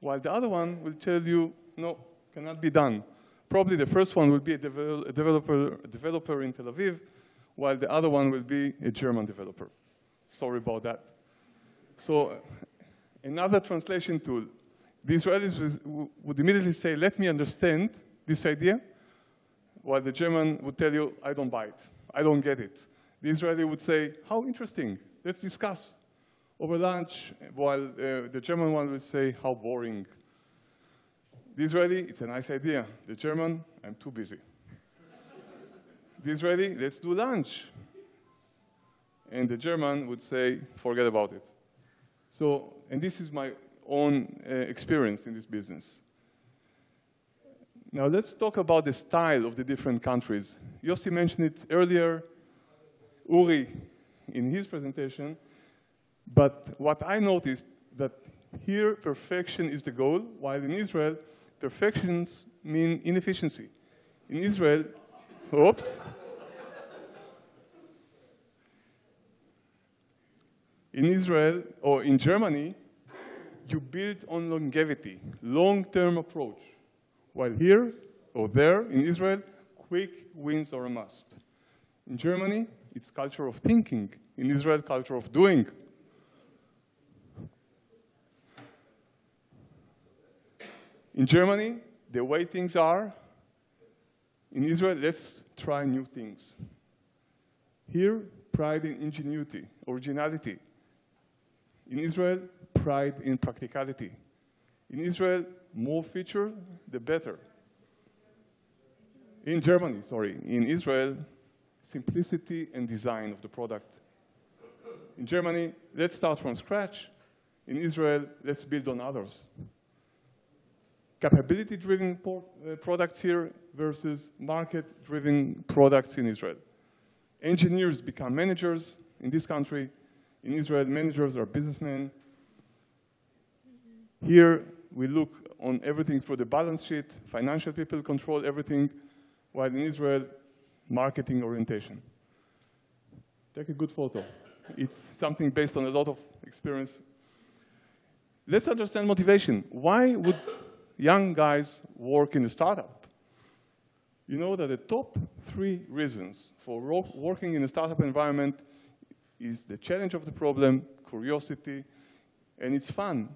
While the other one will tell you, no, cannot be done. Probably the first one will be a developer in Tel Aviv, while the other one will be a German developer. Sorry about that. So another translation tool. The Israelis would immediately say, let me understand this idea, while the German would tell you, I don't buy it. I don't get it. The Israeli would say, how interesting. Let's discuss over lunch, while the German one would say, how boring. The Israeli, it's a nice idea. The German, I'm too busy. The Israeli, let's do lunch. And the German would say, forget about it. So, and this is my own experience in this business. Now let's talk about the style of the different countries. Yossi mentioned it earlier, Uri in his presentation, but what I noticed that here perfection is the goal, while in Israel, perfections mean inefficiency. In Israel, oops. In Israel, or in Germany, you build on longevity, long-term approach. While here, or there, in Israel, quick wins are a must. In Germany, it's culture of thinking. In Israel, culture of doing. In Germany, the way things are. In Israel, let's try new things. Here, pride in ingenuity, originality. In Israel, pride in practicality. In Israel, more feature, the better. In Germany, sorry. In Israel, simplicity and design of the product. In Germany, let's start from scratch. In Israel, let's build on others. Capability-driven products here versus market-driven products in Israel. Engineers become managers in this country. In Israel, managers are businessmen. Here, we look on everything through the balance sheet. Financial people control everything, while in Israel, marketing orientation. Take a good photo. It's something based on a lot of experience. Let's understand motivation. Why would young guys work in a startup? You know that the top 3 reasons for working in a startup environment is the challenge of the problem, curiosity, and it's fun.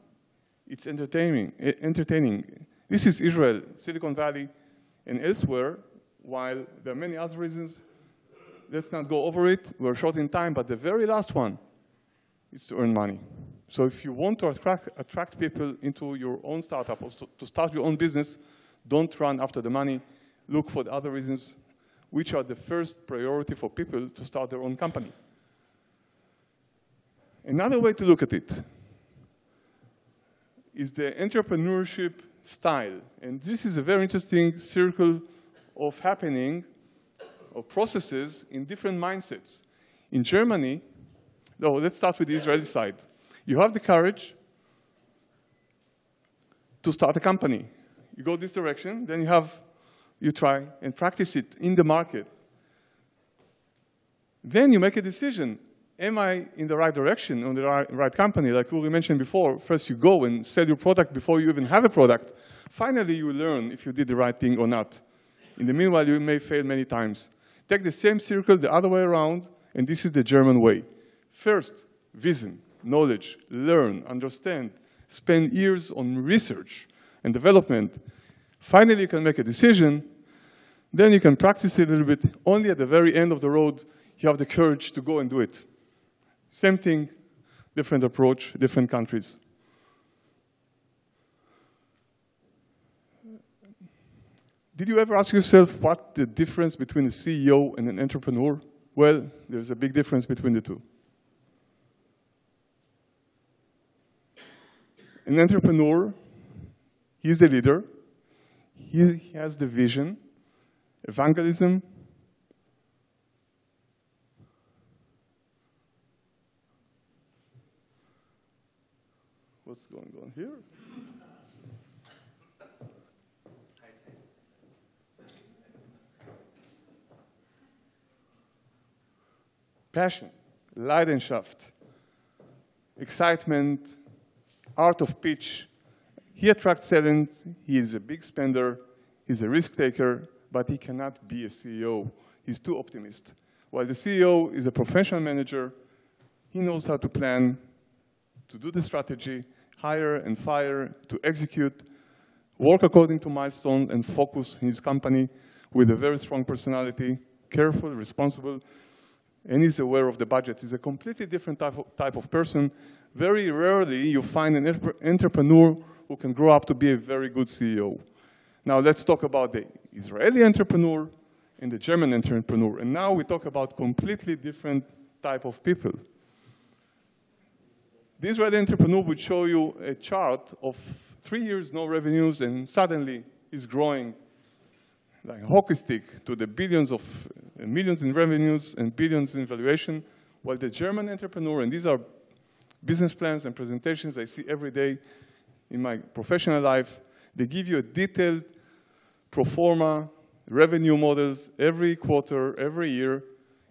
It's entertaining. This is Israel, Silicon Valley, and elsewhere, while there are many other reasons. Let's not go over it. We're short in time, but the very last one is to earn money. So if you want to attract people into your own startup or to start your own business, don't run after the money. Look for the other reasons, which are the first priority for people to start their own company. Another way to look at it is the entrepreneurship style. And this is a very interesting circle of happening, of processes in different mindsets. In Germany, no, let's start with the Israeli side. You have the courage to start a company. You go this direction, then you try and practice it in the market. Then you make a decision. Am I in the right direction, on the right company? Like Uri mentioned before, first you go and sell your product before you even have a product. Finally, you learn if you did the right thing or not. In the meanwhile, you may fail many times. Take the same circle the other way around, and this is the German way. First, vision, knowledge, learn, understand, spend years on research and development. Finally, you can make a decision. Then you can practice it a little bit. Only at the very end of the road, you have the courage to go and do it. Same thing, different approach, different countries. Did you ever ask yourself what the difference between a CEO and an entrepreneur? Well, there's a big difference between the two. An entrepreneur, he's the leader. He has the vision, evangelism. What's going on here? Passion, Leidenschaft, excitement, art of pitch. He attracts talent. He is a big spender. He's a risk taker, but he cannot be a CEO. He's too optimist. While the CEO is a professional manager, He knows how to plan, to do the strategy, hire and fire, to execute, work according to milestones, and focus his company with a very strong personality, careful, responsible, and he's aware of the budget. He's a completely different type of person. Very rarely you find an entrepreneur who can grow up to be a very good CEO. Now let's talk about the Israeli entrepreneur and the German entrepreneur. And now we talk about completely different type of people. The Israeli entrepreneur would show you a chart of 3 years, no revenues, and suddenly he's growing like a hockey stick to the billions of millions in revenues and billions in valuation, while the German entrepreneur, and these are business plans and presentations I see every day in my professional life, they give you a detailed pro forma revenue models every quarter, every year,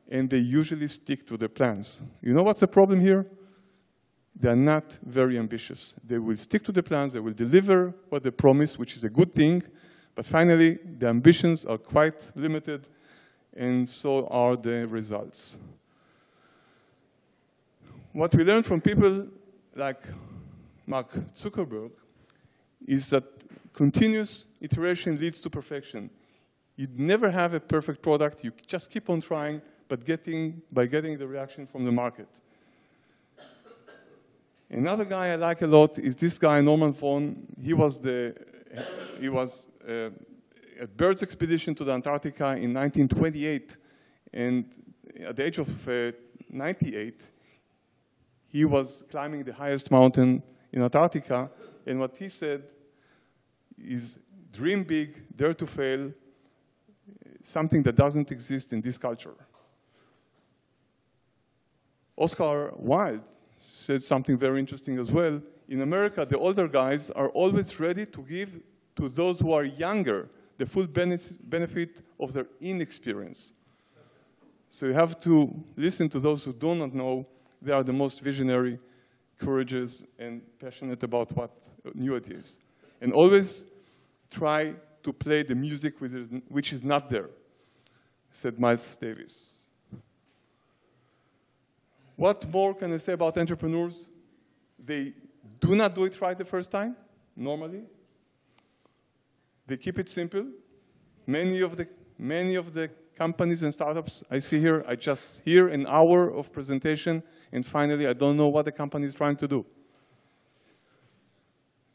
and they usually stick to the plans. You know what's the problem here? They are not very ambitious. They will stick to the plans, they will deliver what they promise, which is a good thing, but finally, the ambitions are quite limited, and so are the results. What we learn from people like Mark Zuckerberg is that continuous iteration leads to perfection. You never have a perfect product, you just keep on trying, but by getting the reaction from the market. Another guy I like a lot is this guy, Norman Vaughan. He was a bird's expedition to the Antarctica in 1928, and at the age of 98, he was climbing the highest mountain in Antarctica, and what he said is, dream big, dare to fail, something that doesn't exist in this culture. Oscar Wilde said something very interesting as well. In America, the older guys are always ready to give to those who are younger the full benefit of their inexperience. So you have to listen to those who do not know. They are the most visionary, courageous, and passionate about what new it is. And always try to play the music which is not there, said Miles Davis. What more can I say about entrepreneurs? They do not do it right the first time, normally. They keep it simple. Many of the companies and startups I see here, I just hear an hour of presentation, and finally I don't know what the company is trying to do.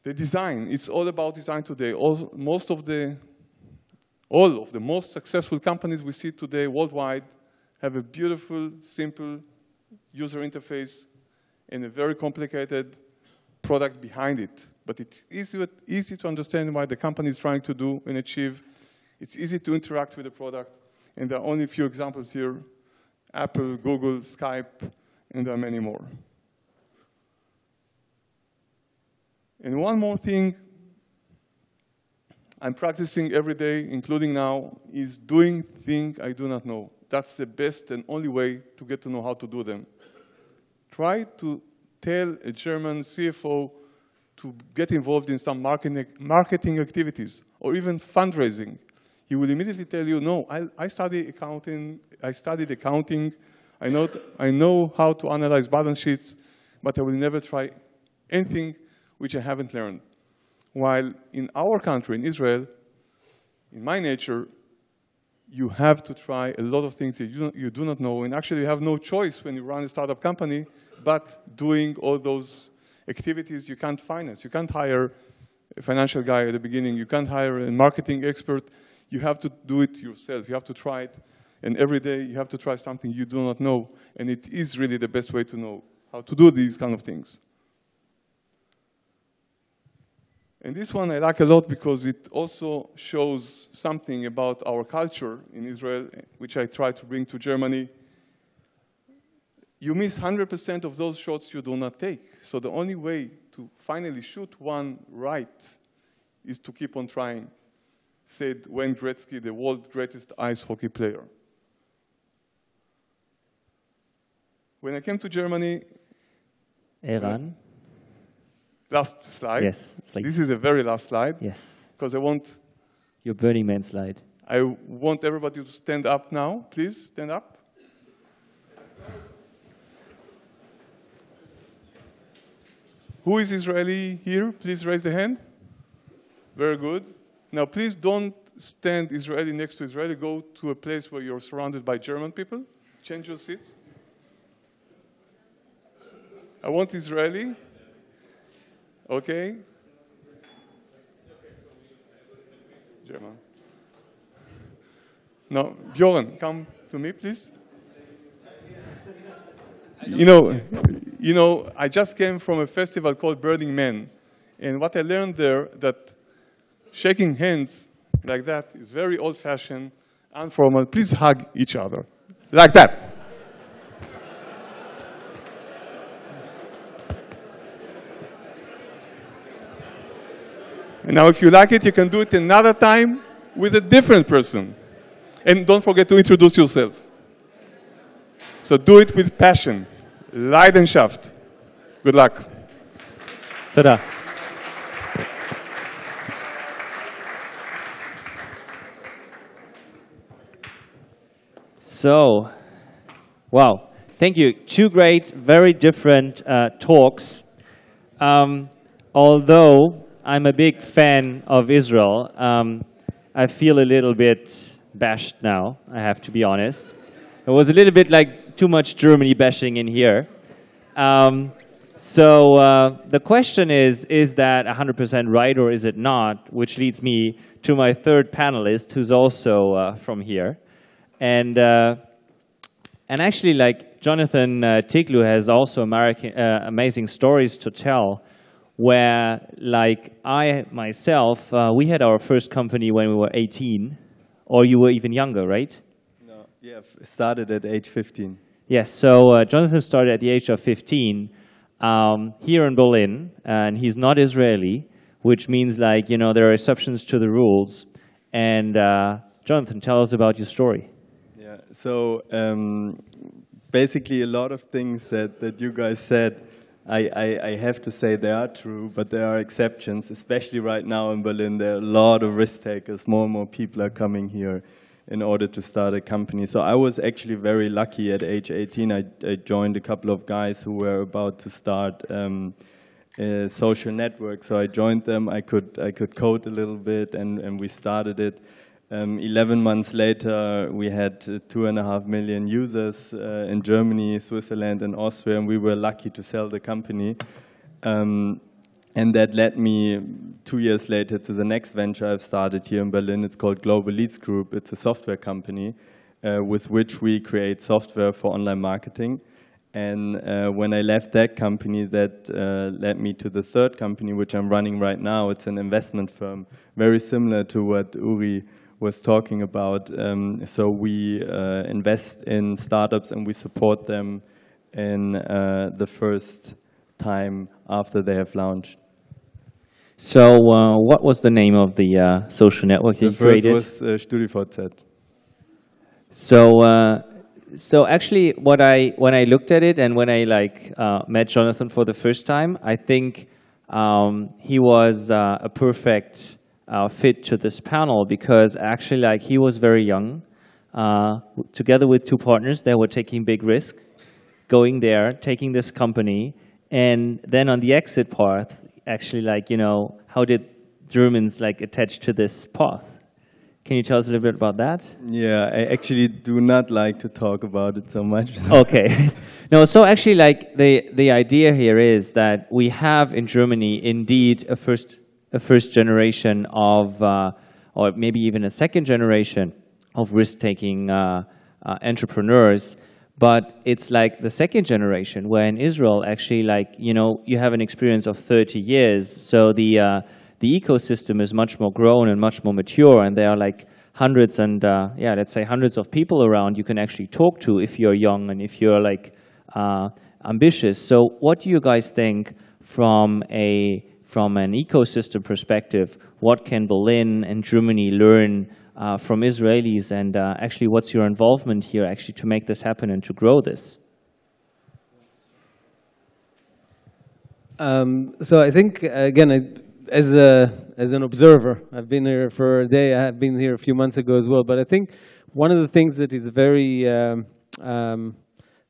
The design, it's all about design today. All of the most successful companies we see today worldwide have a beautiful, simple user interface and a very complicated product behind it. But it's easy to understand what the company is trying to do and achieve. It's easy to interact with the product. And there are only a few examples here: Apple, Google, Skype, and there are many more. And one more thing I'm practicing every day, including now, is doing things I do not know. That's the best and only way to get to know how to do them. Try to tell a German CFO to get involved in some marketing activities or even fundraising. He will immediately tell you, no, I studied accounting, I know how to analyze balance sheets, but I will never try anything which I haven't learned. While in our country, in Israel, in my nature, you have to try a lot of things that you do not know, and actually you have no choice when you run a startup company, but doing all those activities you can't finance. You can't hire a financial guy at the beginning. You can't hire a marketing expert. You have to do it yourself. You have to try it. And every day you have to try something you do not know. And it is really the best way to know how to do these kind of things. And this one I like a lot because it also shows something about our culture in Israel, which I try to bring to Germany. You miss 100% of those shots you do not take. So the only way to finally shoot one right is to keep on trying, said Wayne Gretzky, the world's greatest ice hockey player. When I came to Germany, Eran. Last slide. Yes, please. This is the very last slide. Yes. Because I want your Burning Man slide. I want everybody to stand up now. Please stand up. Who is Israeli here? Please raise the hand. Very good. Now, please don't stand Israeli next to Israeli. Go to a place where you're surrounded by German people. Change your seats. I want Israeli. Okay. German. Now, Bjorn, come to me, please. You know, I just came from a festival called Burning Man, and what I learned there that shaking hands like that is very old-fashioned, informal. Please hug each other like that. And now, if you like it, you can do it another time with a different person. And don't forget to introduce yourself. So do it with passion, Leidenschaft. Good luck. Ta-da. So, wow, thank you. Two great, very different talks. Although I'm a big fan of Israel, I feel a little bit bashed now, I have to be honest. It was a little bit like too much Germany bashing in here. So the question is that 100% right or is it not? Which leads me to my third panelist, who's also from here. And actually, like Jonathan Tiglu has also amazing stories to tell, where, like I myself, we had our first company when we were 18, or you were even younger, right? No, yeah, started at age 15. Yes, so Jonathan started at the age of 15 here in Berlin, and he's not Israeli, which means, like, you know, there are exceptions to the rules. And Jonathan, tell us about your story. Yeah, so basically a lot of things that you guys said, I have to say they are true, but there are exceptions, especially right now in Berlin. There are a lot of risk takers. More and more people are coming here in order to start a company. So I was actually very lucky at age 18. I joined a couple of guys who were about to start a social network. So I joined them. I could code a little bit, and we started it. 11 months later, we had 2.5 million users in Germany, Switzerland, and Austria, and we were lucky to sell the company. And that led me 2 years later to the next venture I've started here in Berlin. It's called Global Leads Group. It's a software company with which we create software for online marketing. And when I left that company, that led me to the third company, which I'm running right now. It's an investment firm, very similar to what Uri was talking about. So we invest in startups and we support them in the first time after they have launched. So what was the name of the social network you created? The first was StudiVZ. So actually, when I looked at it and when I met Jonathan for the first time, I think he was a perfect fit to this panel, because actually, he was very young, together with two partners. They were taking big risk, going there, taking this company, and then on the exit path, actually, how did Germans attach to this path? Can you tell us a little bit about that? Yeah, I actually do not like to talk about it so much. Okay. No, so actually, the idea here is that we have in Germany indeed a first generation of, or maybe even a second generation of risk-taking entrepreneurs. But it's like the second generation, where in Israel, actually, you have an experience of 30 years. So the ecosystem is much more grown and much more mature, and there are hundreds and, let's say hundreds of people around you can actually talk to if you're young and if you're ambitious. So what do you guys think from an ecosystem perspective? What can Berlin and Germany learn from Israelis, and actually what's your involvement here actually to make this happen and to grow this? So I think, again, as an observer, I've been here for a day. I have been here a few months ago as well. But I think one of the things that is very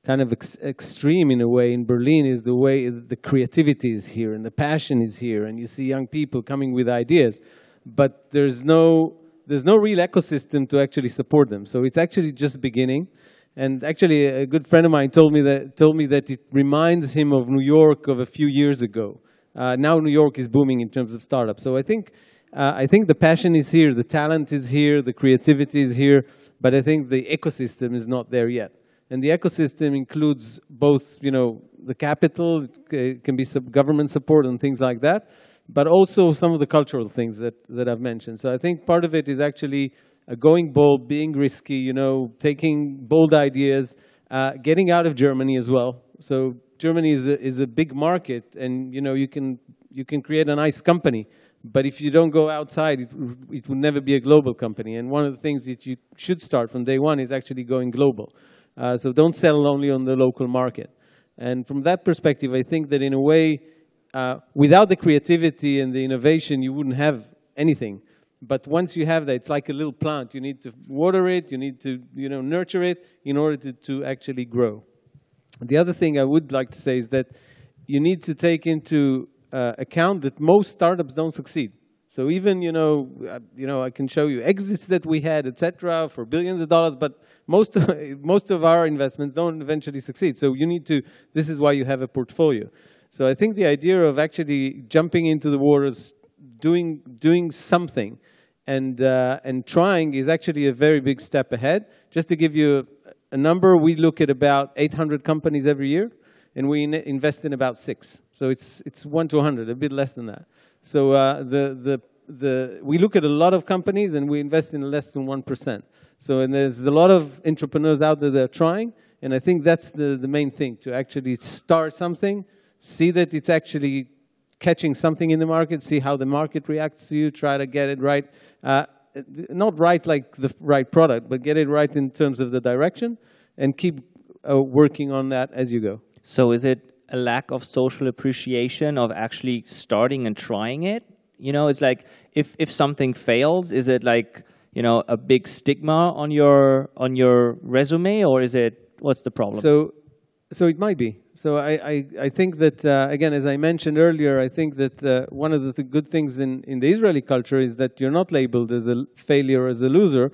kind of extreme in a way in Berlin is the way the creativity is here and the passion is here, and you see young people coming with ideas, but there's no real ecosystem to actually support them. So it's actually just beginning. And actually, a good friend of mine told me that it reminds him of New York of a few years ago. Now New York is booming in terms of startups. So I think the passion is here, the talent is here, the creativity is here, but I think the ecosystem is not there yet. And the ecosystem includes both, the capital, it can be government support and things like that, but also some of the cultural things that I've mentioned. So I think part of it is actually going bold, being risky, taking bold ideas, getting out of Germany as well. So Germany is a big market, and you can create a nice company, but if you don't go outside, it will never be a global company. And one of the things that you should start from day one is actually going global. So don't settle only on the local market. And from that perspective, I think that in a way, without the creativity and the innovation, you wouldn't have anything. But once you have that, it's like a little plant. You need to water it, you need to nurture it in order to actually grow. The other thing I would like to say is that you need to take into account that most startups don't succeed. So even, I can show you exits that we had, etc., for billions of dollars, but most of our investments don't eventually succeed. So this is why you have a portfolio. So I think the idea of actually jumping into the waters, doing something, and trying is actually a very big step ahead. Just to give you a number, we look at about 800 companies every year, and we invest in about 6. So it's 1 to 100, a bit less than that. So we look at a lot of companies, and we invest in less than 1%. So and there's a lot of entrepreneurs out there that are trying, and I think that's the main thing, to actually start something, see that it's actually catching something in the market, see how the market reacts to you, try to get it right. Not right like the right product, but get it right in terms of the direction, and keep working on that as you go. So is it a lack of social appreciation of actually starting and trying it? It's like if something fails, is it like, a big stigma on your resume, or what's the problem? So it might be. So I think that, again, as I mentioned earlier, I think that one of the good things in the Israeli culture is that you're not labeled as a failure, as a loser.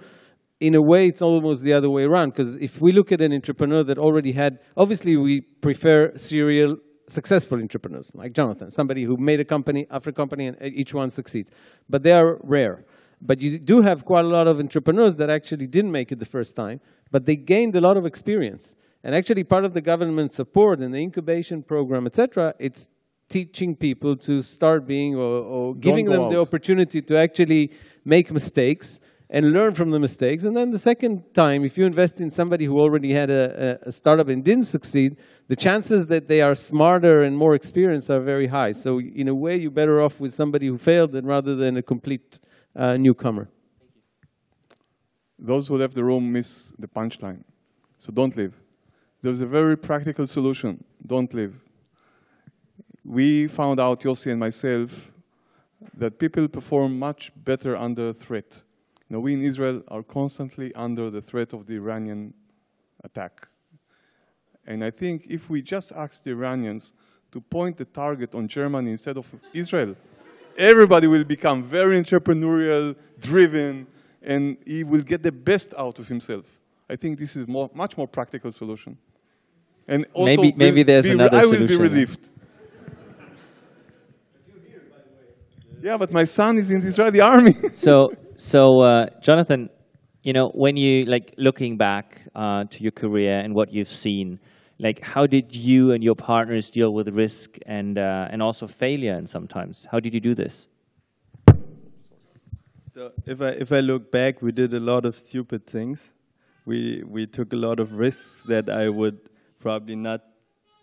In a way, it's almost the other way around, because if we look at an entrepreneur that already had, obviously we prefer serial successful entrepreneurs, like Jonathan, somebody who made a company after company and each one succeeds. But they are rare. But you do have quite a lot of entrepreneurs that actually didn't make it the first time, but they gained a lot of experience. And actually part of the government support and the incubation program, etc., it's teaching people to start being or giving them the opportunity to actually make mistakes and learn from the mistakes. And then the second time, if you invest in somebody who already had a startup and didn't succeed, the chances that they are smarter and more experienced are very high. So in a way, you're better off with somebody who failed rather than a complete newcomer. Those who left the room miss the punchline. So don't leave. There's a very practical solution. Don't leave. We found out, Yossi and myself, that people perform much better under threat. We in Israel are constantly under the threat of the Iranian attack. And I think if we just ask the Iranians to point the target on Germany instead of Israel, everybody will become very entrepreneurial, driven, and he will get the best out of himself. I think this is much more practical solution. And also maybe there's another solution. I will be relieved. Yeah, but my son is in the Israeli army. So Jonathan, when you looking back to your career and what you've seen, how did you and your partners deal with risk and also failure? And sometimes, how did you do this? So if I look back, we did a lot of stupid things. We took a lot of risks that I would probably not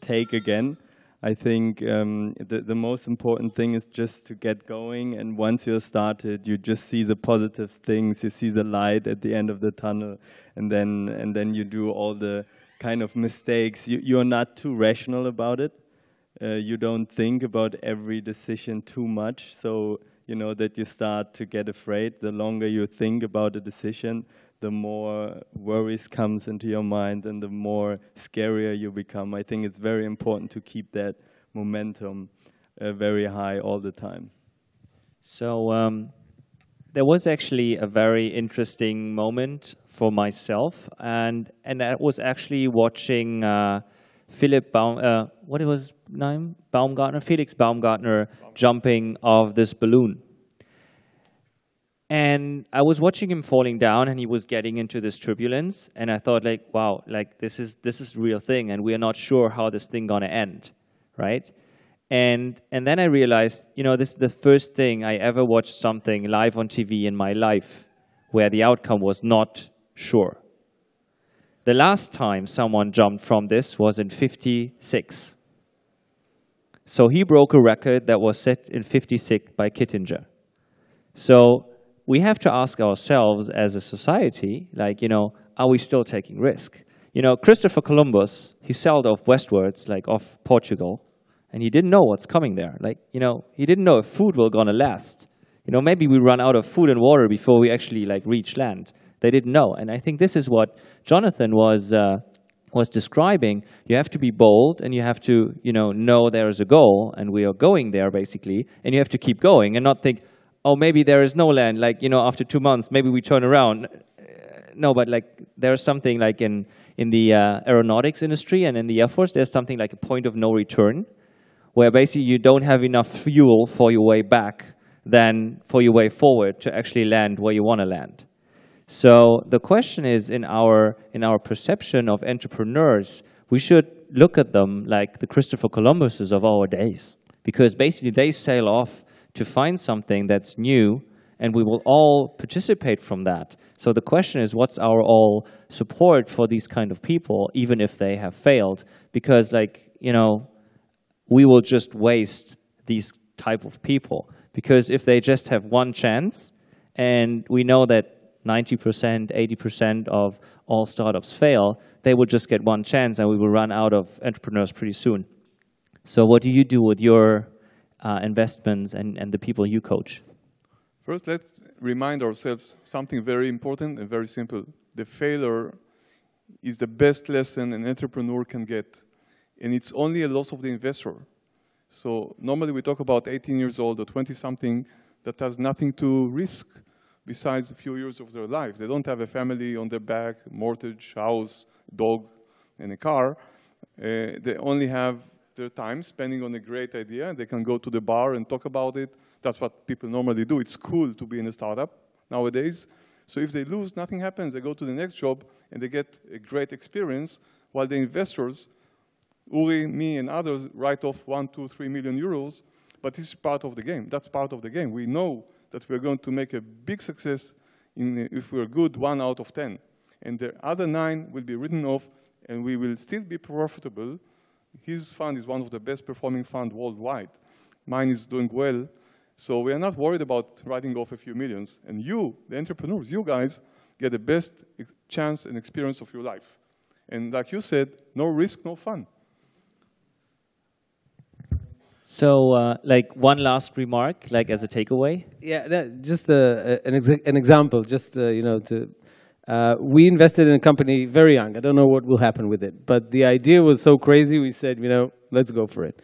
take again. I think the most important thing is just to get going, and once you're started, you just see the positive things, you see the light at the end of the tunnel, and then you do all the kind of mistakes. You're not too rational about it. You don't think about every decision too much, so that you start to get afraid. The longer you think about a decision, the more worries comes into your mind and the more scarier you become. I think it's very important to keep that momentum very high all the time. So there was actually a very interesting moment for myself, and that was actually watching Felix Baumgartner jumping off this balloon. And I was watching him falling down, and he was getting into this turbulence, and I thought, like, wow, like this is real thing, and we are not sure how this thing gonna end, right? And then I realized, you know, this is the first thing I ever watched something live on TV in my life where the outcome was not sure. The last time someone jumped from this was in '56. So he broke a record that was set in '56 by Kittinger. So we have to ask ourselves as a society, like, you know, are we still taking risk? You know, Christopher Columbus, he sailed off westwards, like off Portugal, and he didn't know what's coming there. Like, you know, he didn't know if food will gonna last. You know, maybe we run out of food and water before we actually like reach land. They didn't know. And I think this is what Jonathan was describing. You have to be bold, and you have to, you know there is a goal, and we are going there basically, and you have to keep going and not think, oh, maybe there is no land, like, you know, after 2 months, maybe we turn around. No, but like there's something like in the aeronautics industry and in the Air Force, there's something like a point of no return, where basically you don't have enough fuel for your way back than for your way forward to actually land where you want to land. So the question is, in our perception of entrepreneurs, we should look at them like the Christopher Columbuses of our days, because basically they sail off to find something that's new, and we will all participate from that. So the question is, what's our all support for these kind of people, even if they have failed? Because, like, you know, we will just waste these type of people. Because if they just have one chance, and we know that 90%, 80% of all startups fail, they will just get one chance, and we will run out of entrepreneurs pretty soon. So what do you do with your investments and the people you coach? First, let's remind ourselves something very important and very simple. The failure is the best lesson an entrepreneur can get, and it's only a loss of the investor. So normally we talk about 18 years old or 20-something that has nothing to risk besides a few years of their life. They don't have a family on their back, mortgage, house, dog, and a car. They only have their time spending on a great idea. They can go to the bar and talk about it. That's what people normally do. It's cool to be in a startup nowadays. So if they lose, nothing happens. They go to the next job and they get a great experience, while the investors, Uri, me, and others, write off 1, 2, 3 million euros. But this is part of the game. That's part of the game. We know that we're going to make a big success if we're good 1 out of 10. And the other 9 will be written off, and we will still be profitable. His fund is one of the best performing funds worldwide. Mine is doing well. So we are not worried about writing off a few millions. And you, the entrepreneurs, you guys, get the best chance and experience of your life. And like you said, no risk, no fun. So, like, one last remark, like, as a takeaway? Yeah, just an example, just, you know, we invested in a company very young. I don't know what will happen with it, but the idea was so crazy, we said, you know, let's go for it.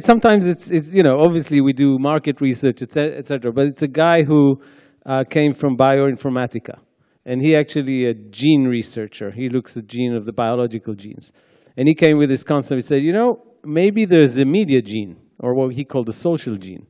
Sometimes it's, you know, obviously we do market research, et cetera, but it's a guy who came from bioinformatica, and he actually a gene researcher. He looks at gene of the biological genes. And he came with this concept. He said, you know, maybe there's a media gene, or what he called a social gene.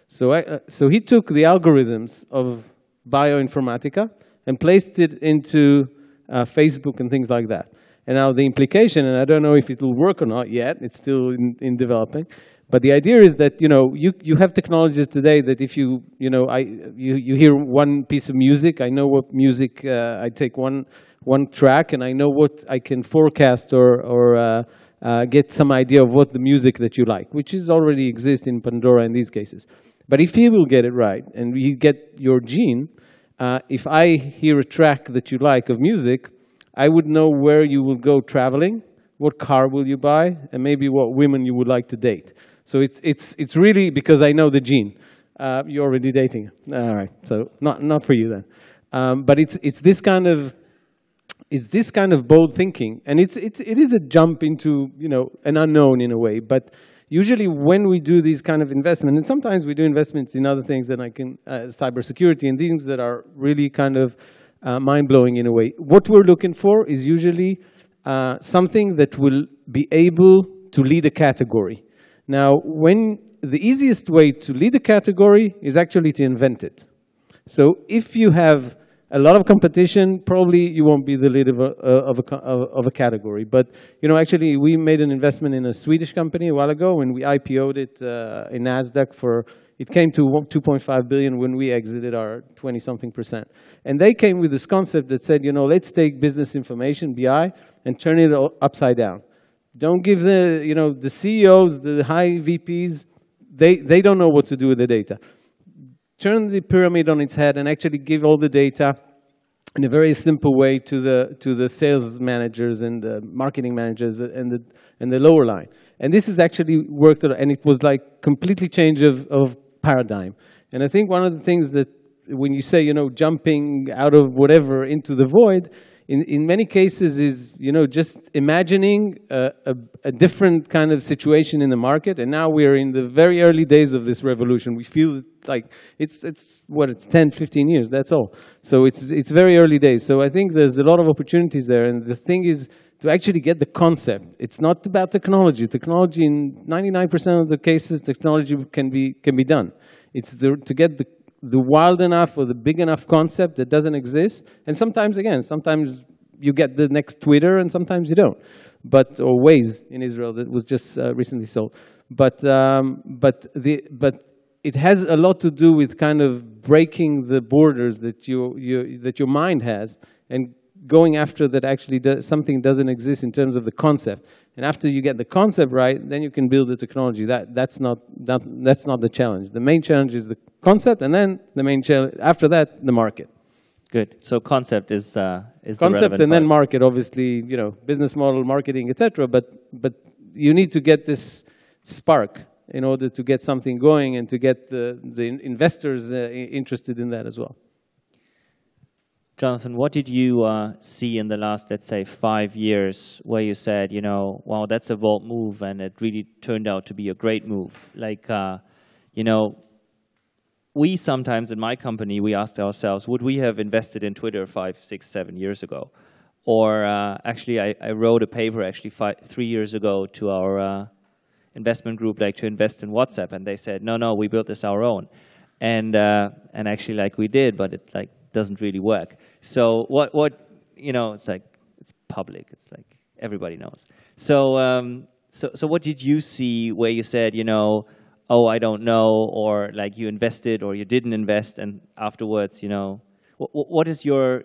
So he took the algorithms of bioinformatica and placed it into Facebook and things like that. And now the implication, and I don't know if it will work or not yet, it's still in developing, but the idea is that, you know, you have technologies today that if you hear one piece of music, I know what music, I take one track and I know what I can forecast or get some idea of what the music that you like, which is already exists in Pandora in these cases. But if he will get it right and you get your gene, if I hear a track that you like of music, I would know where you will go traveling, what car will you buy, and maybe what women you would like to date. So it's really because I know the gene. You're already dating. All right, so not for you then. But it's this kind of bold thinking, and it is a jump into an unknown in a way. But usually when we do these kind of investments, and sometimes we do investments in other things that cybersecurity and things that are really kind of mind-blowing in a way. What we're looking for is usually something that will be able to lead a category. Now, the easiest way to lead a category is actually to invent it. So if you have a lot of competition, probably you won't be the lead of a category. But actually, we made an investment in a Swedish company a while ago, and we IPO'd it in NASDAQ it came to 2.5 billion when we exited our 20-something%. And they came with this concept that said, let's take business information, BI, and turn it upside down. Don't give the CEOs, the high VPs, they don't know what to do with the data. Turn the pyramid on its head and actually give all the data in a very simple way to the sales managers and the marketing managers and the lower line. And this has actually worked, and it was like completely change of paradigm. And I think one of the things that when you say, jumping out of whatever into the void, in many cases is, just imagining a different kind of situation in the market. And now we're in the very early days of this revolution. We feel like it's 10, 15 years, that's all. So it's very early days. So I think there's a lot of opportunities there. And the thing is to actually get the concept. It's not about technology. Technology, in 99% of the cases, technology can be done. It's to get the wild enough or the big enough concept that doesn't exist. And sometimes you get the next Twitter and sometimes you don't. Or Waze in Israel that was just recently sold. But it has a lot to do with kind of breaking the borders that your mind has and going after that actually something doesn't exist in terms of the concept. And after you get the concept right, then you can build the technology. That's not the challenge. The main challenge is the concept, and then the main challenge after that, the market. Good. So concept is concept, and then market. Obviously, business model, marketing, etc. But you need to get this spark in order to get something going and to get the investors interested in that as well. Jonathan, what did you see in the last, let's say, 5 years where you said, wow, that's a bold move and it really turned out to be a great move? Like, we sometimes in my company, we asked ourselves, would we have invested in Twitter 5, 6, 7 years ago? Or actually, I wrote a paper actually 3 years ago to our investment group, like to invest in WhatsApp. And they said, no, we built this our own. And actually like we did, but it doesn't really work. So it's like, it's public. It's like everybody knows. So what did you see where you said, oh, I don't know, or like you invested or you didn't invest, and afterwards, what is your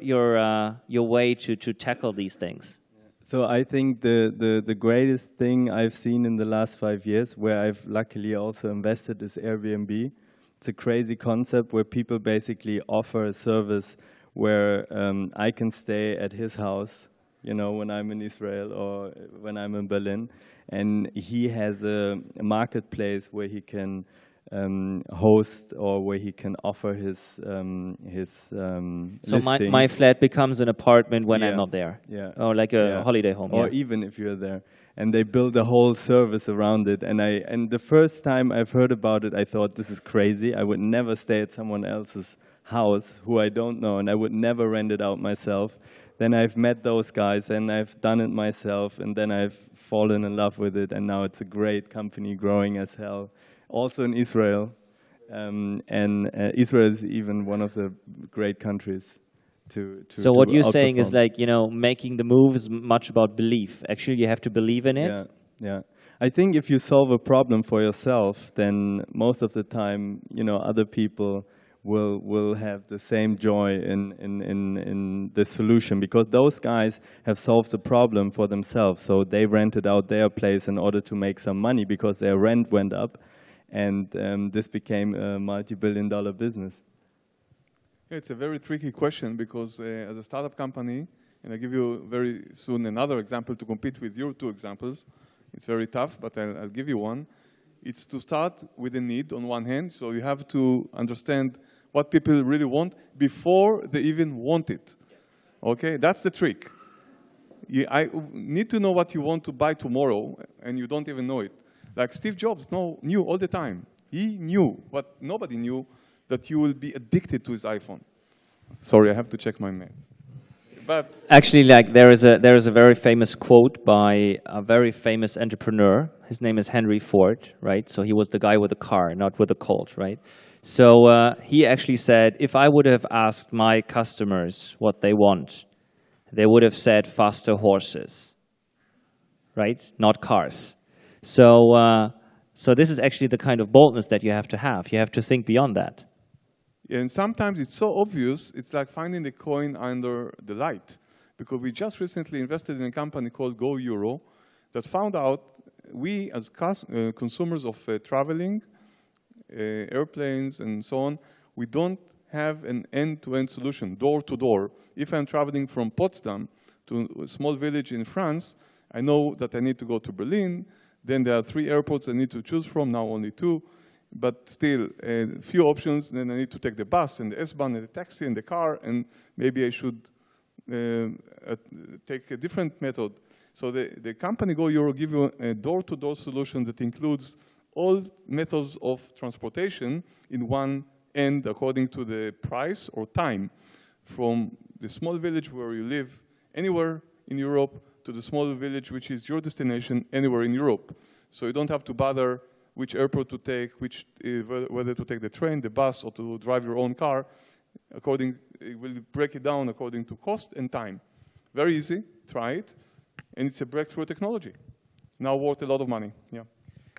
way to tackle these things? So I think the greatest thing I've seen in the last 5 years, where I've luckily also invested, is Airbnb. It's a crazy concept where people basically offer a service where I can stay at his house, when I'm in Israel or when I'm in Berlin, and he has a marketplace where he can host or where he can offer his so my flat becomes an apartment when I'm not there, or like a holiday home, or even if you're there. And they build a whole service around it. And the first time I've heard about it, I thought, this is crazy. I would never stay at someone else's house who I don't know, and I would never rent it out myself. Then I've met those guys, and I've done it myself, and then I've fallen in love with it, and now it's a great company, growing as hell. Also in Israel, and Israel is even one of the great countries. So what you're saying is like, making the move is much about belief. Actually, you have to believe in it. Yeah. I think if you solve a problem for yourself, then most of the time, other people will have the same joy in the solution, because those guys have solved the problem for themselves. So they rented out their place in order to make some money because their rent went up, and this became a multi-billion-dollar business. It's a very tricky question because as a startup company, and I'll give you very soon another example to compete with your two examples. It's very tough, but I'll give you one. It's to start with a need on one hand. So you have to understand what people really want before they even want it. Okay, that's the trick. I need to know what you want to buy tomorrow, and you don't even know it. Like Steve Jobs knew all the time. He knew what nobody knew, that you will be addicted to his iPhone. Sorry, I have to check my mail. But actually, like there is a very famous quote by a very famous entrepreneur. His name is Henry Ford, right? So he was the guy with the car, not with the Colt, right? So he actually said, if I would have asked my customers what they want, they would have said faster horses, right? Not cars. So this is actually the kind of boldness that you have to have. You have to think beyond that. And sometimes it's so obvious, it's like finding the coin under the light. Because we just recently invested in a company called Go Euro that found out we as consumers of traveling, airplanes and so on, we don't have an end-to-end solution, door-to-door. If I'm traveling from Potsdam to a small village in France, I know that I need to go to Berlin. Then there are 3 airports I need to choose from, now only 2. But still, a few options. Then I need to take the bus and the S-Bahn and the taxi and the car, and maybe I should take a different method. So the company Go Euro give you a door-to-door solution that includes all methods of transportation in one end according to the price or time, from the small village where you live anywhere in Europe to the small village which is your destination anywhere in Europe. So you don't have to bother which airport to take, whether to take the train, the bus, or to drive your own car. It will break it down according to cost and time. Very easy, try it, and it's a breakthrough technology. Now worth a lot of money, yeah.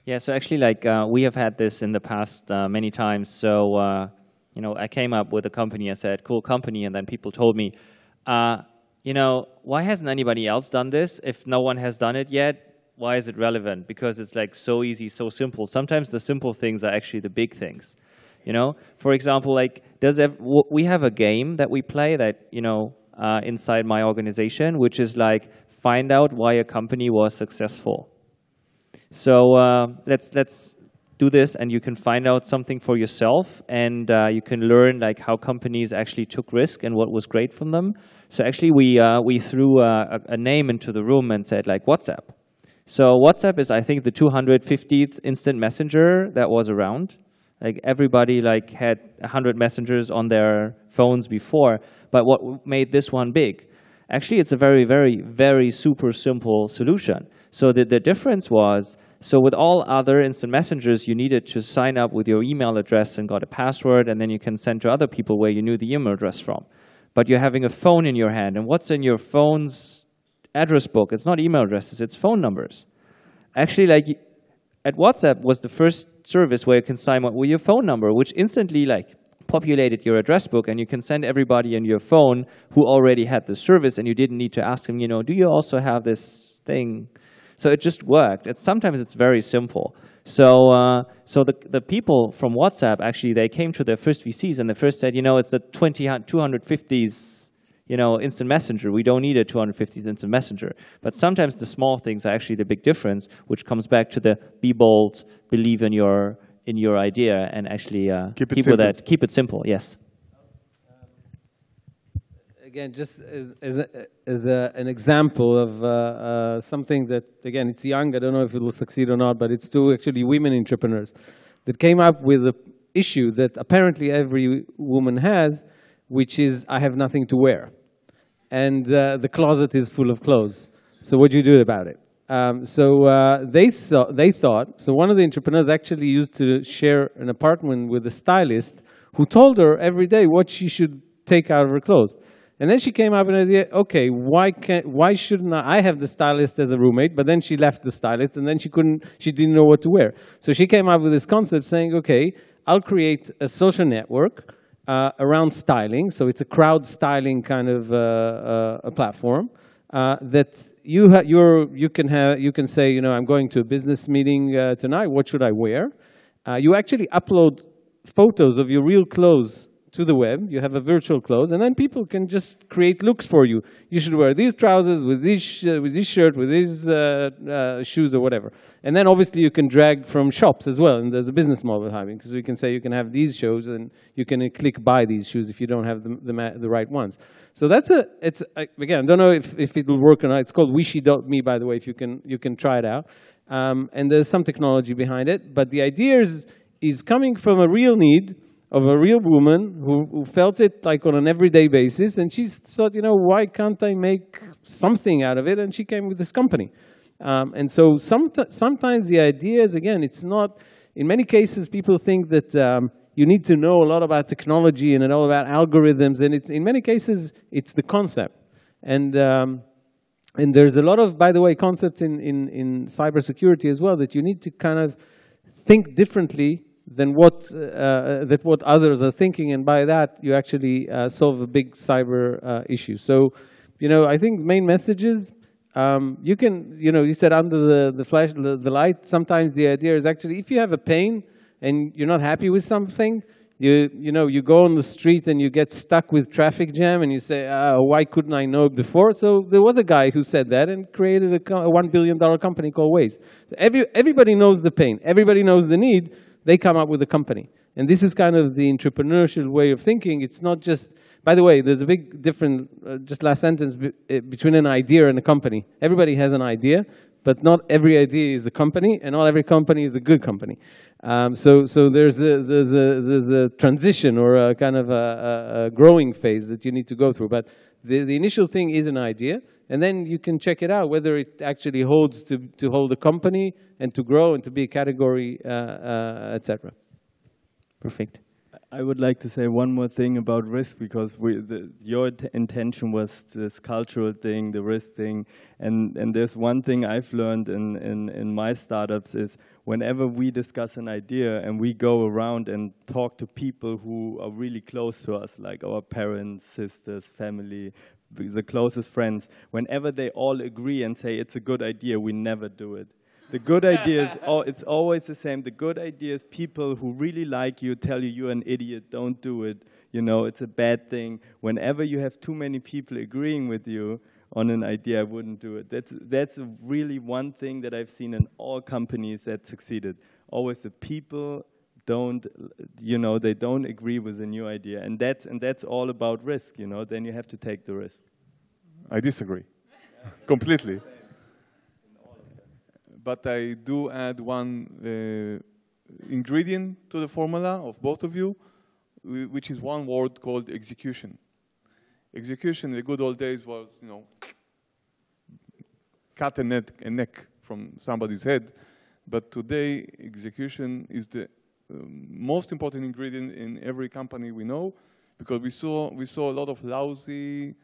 Yeah, so actually, like, we have had this in the past many times. So, you know, I came up with a company, I said, cool company, and then people told me, you know, why hasn't anybody else done this? If no one has done it yet, why is it relevant? Because it's like so easy, so simple. Sometimes the simple things are actually the big things, you know? For example, like, we have a game that we play that, you know, inside my organization, which is like, find out why a company was successful. So let's do this, and you can find out something for yourself, and you can learn like how companies actually took risk and what was great from them. So actually, we threw a name into the room and said like WhatsApp. So WhatsApp is, I think, the 250th instant messenger that was around. Like everybody like had 100 messengers on their phones before, but what made this one big? Actually, it's a very, very, very super simple solution. So the difference was, so with all other instant messengers, you needed to sign up with your email address and got a password, and then you can send to other people where you knew the email address from. But you're having a phone in your hand, and what's in your phone's address book? It's not email addresses, it's phone numbers. Actually, like, at WhatsApp was the first service where you can sign up with your phone number, which instantly, like, populated your address book, and you can send everybody on your phone who already had the service, and you didn't need to ask them, you know, do you also have this thing? So it just worked. Sometimes it's very simple. So the people from WhatsApp, actually, they came to their first VCs, and they first said, you know, it's the 250s, you know, instant messenger. We don't need a 250s instant messenger. But sometimes the small things are actually the big difference, which comes back to the be bold, believe in your idea, and actually keep with that. Keep it simple. Yes. Again, just as an example of something that, again, it's young. I don't know if it will succeed or not, but it's two actually women entrepreneurs that came up with an issue that apparently every woman has, which is, I have nothing to wear. And the closet is full of clothes. So what do you do about it? They thought, so one of the entrepreneurs actually used to share an apartment with a stylist who told her every day what she should take out of her clothes. And then she came up with an idea, okay, why shouldn't I have the stylist as a roommate? But then she left the stylist, and then she didn't know what to wear. So she came up with this concept saying, okay, I'll create a social network around styling. So it's a crowd styling kind of a platform that you can say, you know, I'm going to a business meeting tonight. What should I wear? You actually upload photos of your real clothes to the web. You have a virtual clothes, and then people can just create looks for you. You should wear these trousers with this shirt, with these shoes or whatever. And then obviously you can drag from shops as well, and there's a business model behind it, because we can say you can have these shoes and you can click buy these shoes if you don't have the right ones. So again, I don't know if it will work or not. It's called Wishy.me, by the way, if you can try it out. And there's some technology behind it, but the idea is coming from a real need of a real woman who felt it like on an everyday basis, and she thought, why can't I make something out of it? And she came with this company. And so sometimes the idea is, again, it's not, in many cases people think that you need to know a lot about technology and all about algorithms, and in many cases it's the concept. And there's a lot of, by the way, concepts in cybersecurity as well, that you need to kind of think differently than what others are thinking, and by that you actually solve a big cyber issue. So, I think the main message is you can, you said under the light. Sometimes the idea is actually, if you have a pain and you're not happy with something, you go on the street and you get stuck with traffic jam, and you say, why couldn't I know before? So there was a guy who said that and created a $1 billion company called Waze. So everybody knows the pain. Everybody knows the need. They come up with a company. And this is kind of the entrepreneurial way of thinking. It's not just, by the way, there's a big difference, just last sentence, between an idea and a company. Everybody has an idea, but not every idea is a company, and not every company is a good company. So there's a transition, or a kind of a growing phase that you need to go through. But the initial thing is an idea, and then you can check it out, whether it actually holds to hold a company and to grow and to be a category, etc. Perfect. I would like to say one more thing about risk, because your intention was this cultural thing, the risk thing, and there's one thing I've learned in my startups is, whenever we discuss an idea and we go around and talk to people who are really close to us, like our parents, sisters, family, the closest friends, whenever they all agree and say it's a good idea, we never do it. The good ideas, it's always the same. The good ideas, people who really like you tell you you're an idiot, don't do it. It's a bad thing. Whenever you have too many people agreeing with you on an idea, I wouldn't do it. That's really one thing that I've seen in all companies that succeeded. Always the people don't, they don't agree with a new idea. And that's all about risk, Then you have to take the risk. I disagree completely. But I do add one ingredient to the formula of both of you, which is one word called execution. Execution in the good old days was, cut a neck from somebody's head. But today, execution is the most important ingredient in every company we know, because we saw a lot of lousy,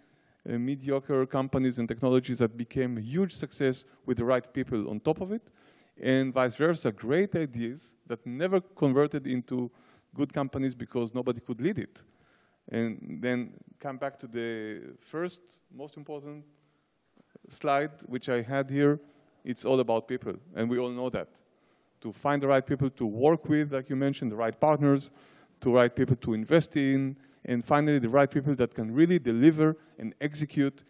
mediocre companies and technologies that became a huge success with the right people on top of it, and vice versa, great ideas that never converted into good companies because nobody could lead it. And then come back to the first most important slide, which I had here. It's all about people, and we all know that. To find the right people to work with, like you mentioned, the right partners, the right people to invest in, and finally the right people that can really deliver and execute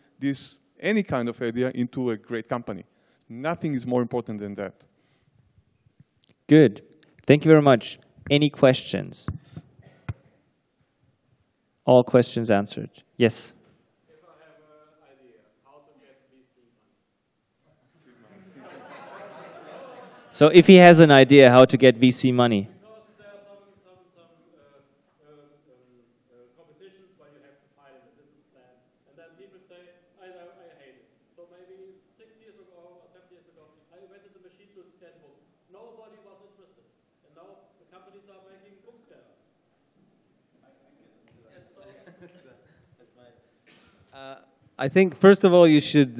any kind of idea into a great company. Nothing is more important than that. Good. Thank you very much. Any questions? All questions answered. Yes? If I have an idea, how to get VC money? So if he has an idea how to get VC money. I think, first of all, you should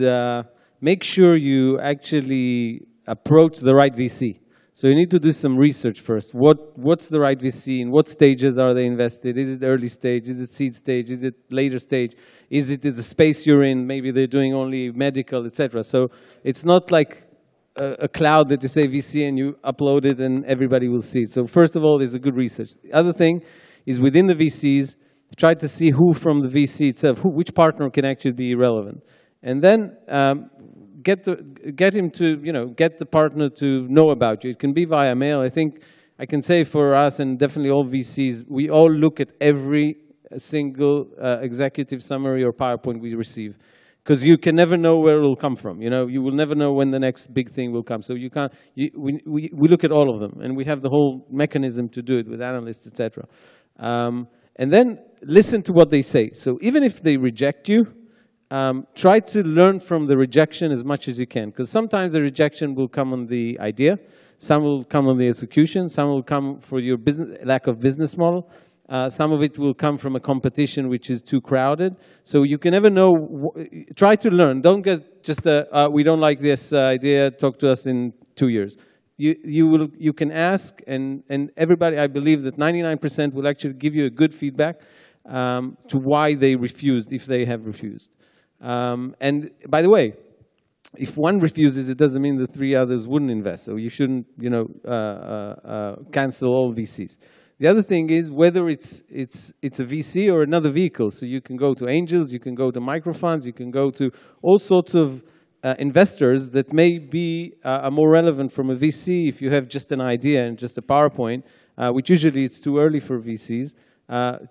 make sure you actually approach the right VC. So you need to do some research first. What's the right VC? In what stages are they invested? Is it early stage? Is it seed stage? Is it later stage? Is it in the space you're in? Maybe they're doing only medical, etc. So it's not like a cloud that you say VC and you upload it and everybody will see it. So first of all, there's a good research. The other thing is, within the VCs, try to see who from the VC itself, which partner can actually be relevant. And then get the partner to know about you. It can be via mail. I think I can say for us and definitely all VCs, we all look at every single executive summary or PowerPoint we receive. Because you can never know where it will come from. You will never know when the next big thing will come. So you can't. We look at all of them, and we have the whole mechanism to do it with analysts, etc. And then listen to what they say. So even if they reject you, try to learn from the rejection as much as you can. Because sometimes the rejection will come on the idea, some will come on the execution, some will come for your lack of business model. Some of it will come from a competition which is too crowded. So you can never know. Try to learn. Don't get just we don't like this idea, talk to us in 2 years. You can ask, and everybody, I believe that 99% will actually give you a good feedback to why they refused, if they have refused. And by the way, if one refuses, it doesn't mean the 3 others wouldn't invest. So you shouldn't, cancel all VCs. The other thing is whether it's a VC or another vehicle. So you can go to angels, you can go to microfunds, you can go to all sorts of investors that may be more relevant from a VC if you have just an idea and just a PowerPoint, which usually it's too early for VCs,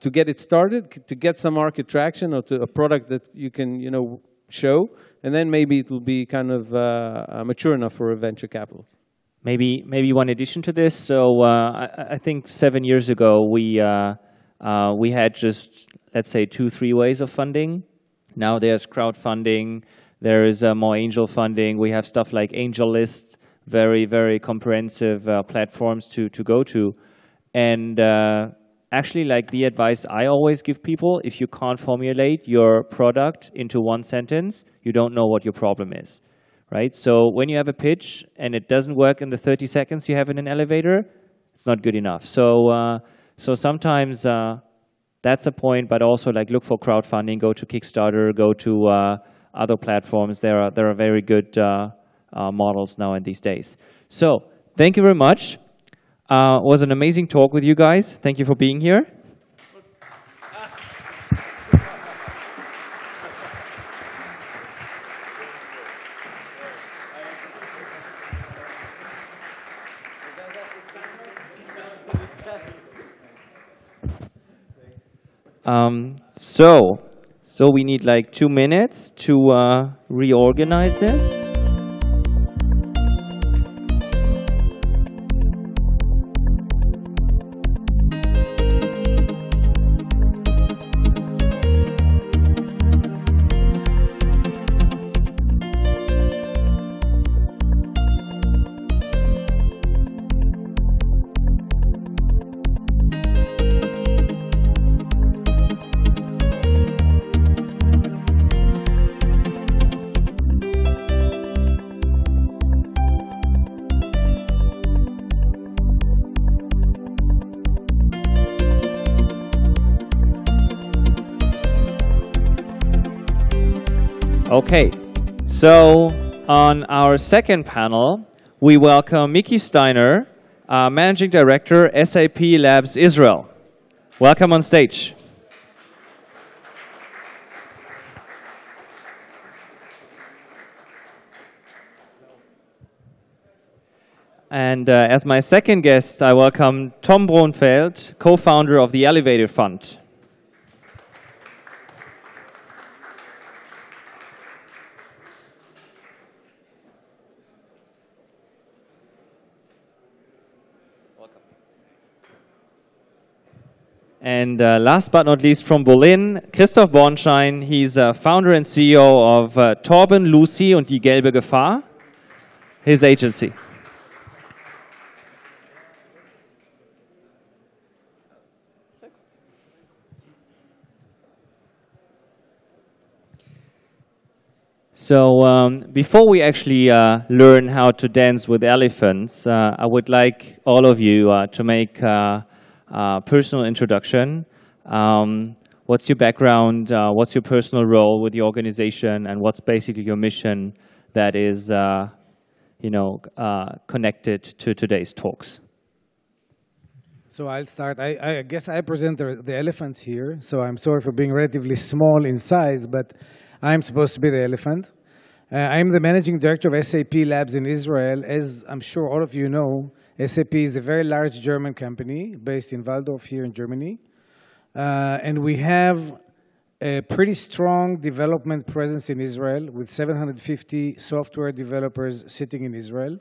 to get it started, to get some market traction or to a product that you can show, and then maybe it will be kind of mature enough for a venture capital. Maybe one addition to this. So I think 7 years ago we had just, let's say, 2-3 ways of funding. Now there's crowdfunding, there is more angel funding. We have stuff like AngelList, very comprehensive platforms to go to. And actually, like the advice I always give people, if you can't formulate your product into one sentence, you don't know what your problem is. Right? So when you have a pitch and it doesn't work in the 30 seconds you have in an elevator, it's not good enough. So sometimes that's a point, but also like look for crowdfunding, go to Kickstarter, go to other platforms. There are very good models now in these days. So thank you very much. It was an amazing talk with you guys. Thank you for being here. So we need like 2 minutes to reorganize this. Okay, so on our second panel, we welcome Miki Steiner, Managing Director, SAP Labs Israel. Welcome on stage. And as my second guest, I welcome Tom Bronfeld, co-founder of the Elevator Fund. And last but not least from Berlin, Christoph Bornschein. He's founder and CEO of Torben, Lucy und die gelbe Gefahr, his agency. So before we actually learn how to dance with elephants, I would like all of you to make personal introduction. What's your background? What's your personal role with the organization? And what's basically your mission that is, connected to today's talks? So I'll start. I guess I present the elephants here, so I'm sorry for being relatively small in size, but I'm supposed to be the elephant. I'm the managing director of SAP Labs in Israel. As I'm sure all of you know, SAP is a very large German company based in Waldorf here in Germany. And we have a pretty strong development presence in Israel with 750 software developers sitting in Israel.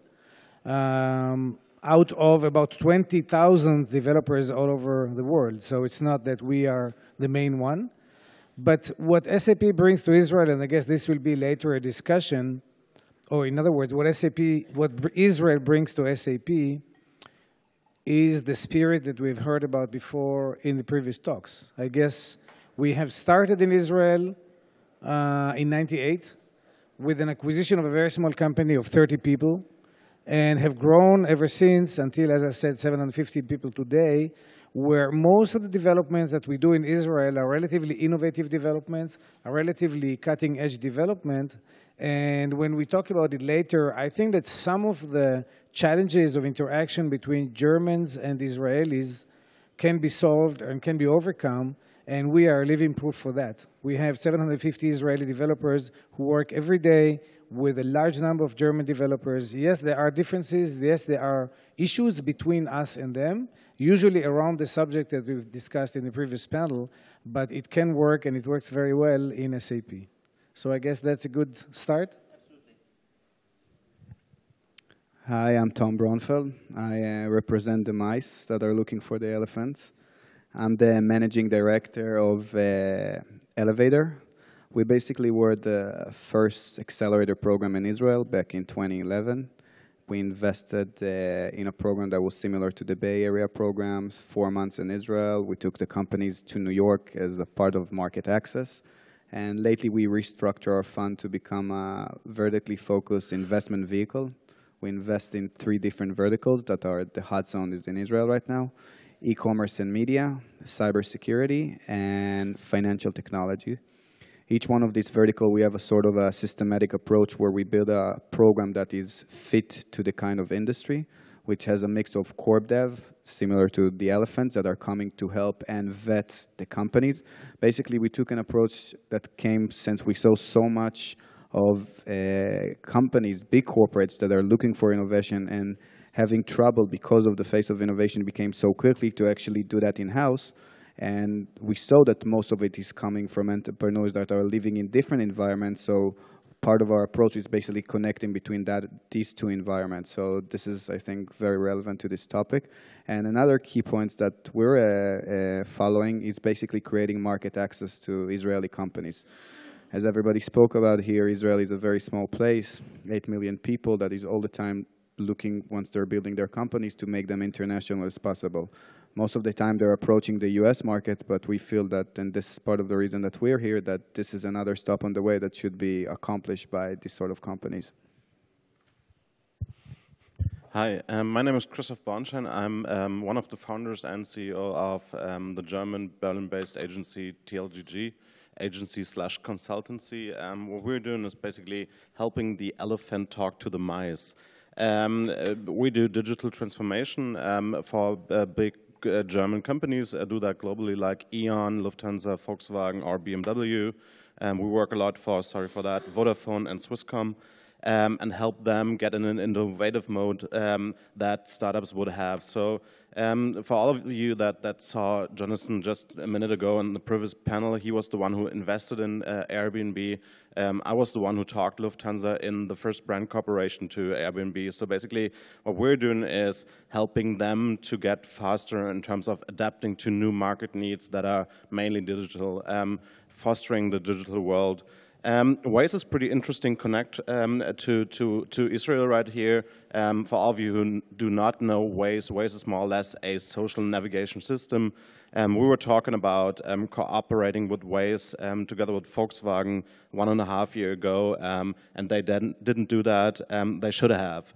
Out of about 20,000 developers all over the world. So it's not that we are the main one. But what SAP brings to Israel, and I guess this will be later a discussion, or in other words, what Israel brings to SAP is the spirit that we've heard about before in the previous talks. I guess we have started in Israel in '98 with an acquisition of a very small company of 30 people, and have grown ever since until, as I said, 750 people today, where most of the developments that we do in Israel are relatively innovative developments, are relatively cutting-edge development. And when we talk about it later, I think that some of the challenges of interaction between Germans and Israelis can be solved and can be overcome, and we are living proof for that. We have 750 Israeli developers who work every day with a large number of German developers. Yes, there are differences. Yes, there are issues between us and them, usually around the subject that we've discussed in the previous panel, but it can work, and it works very well in SAP. So I guess that's a good start. Absolutely. Hi, I'm Tom Braunfeld. I represent the mice that are looking for the elephants. I'm the managing director of Elevator. We basically were the first accelerator program in Israel back in 2011. We invested in a program that was similar to the Bay Area programs, 4 months in Israel. We took the companies to New York as a part of market access. And lately we restructured our fund to become a vertically focused investment vehicle. We invest in 3 different verticals that are the hot zone is in Israel right now: e-commerce and media, cybersecurity, and financial technology. Each one of these verticals, we have a sort of a systematic approach where we build a program that is fit to the kind of industry, which has a mix of corp dev, similar to the elephants that are coming to help and vet the companies. Basically, we took an approach that came since we saw so much of companies, big corporates that are looking for innovation and having trouble because of the face of innovation became so quickly to actually do that in-house. And we saw that most of it is coming from entrepreneurs that are living in different environments. So part of our approach is basically connecting between these 2 environments. So this is, I think, very relevant to this topic. And another key point that we're following is basically creating market access to Israeli companies. As everybody spoke about here, Israel is a very small place, 8 million people that is all the time looking, once they're building their companies, to make them international as possible. Most of the time they're approaching the US market, but we feel that, and this is part of the reason that we're here, that this is another stop on the way that should be accomplished by these sort of companies. Hi, my name is Christoph Bornstein. I'm one of the founders and CEO of the German Berlin-based agency TLGG, agency/consultancy. What we're doing is basically helping the elephant talk to the mice. We do digital transformation for big German companies, do that globally, like E.ON, Lufthansa, Volkswagen, or BMW. We work a lot for, Vodafone and Swisscom, and help them get in an innovative mode that startups would have. So for all of you that saw Jonathan just a minute ago in the previous panel, he was the one who invested in Airbnb. I was the one who talked Lufthansa in the first brand cooperation to Airbnb. So basically what we're doing is helping them to get faster in terms of adapting to new market needs that are mainly digital, fostering the digital world. Waze is pretty interesting connect to Israel right here. For all of you who do not know Waze, Waze is more or less a social navigation system. We were talking about cooperating with Waze together with Volkswagen 1.5 years ago, and they didn't do that. They should have.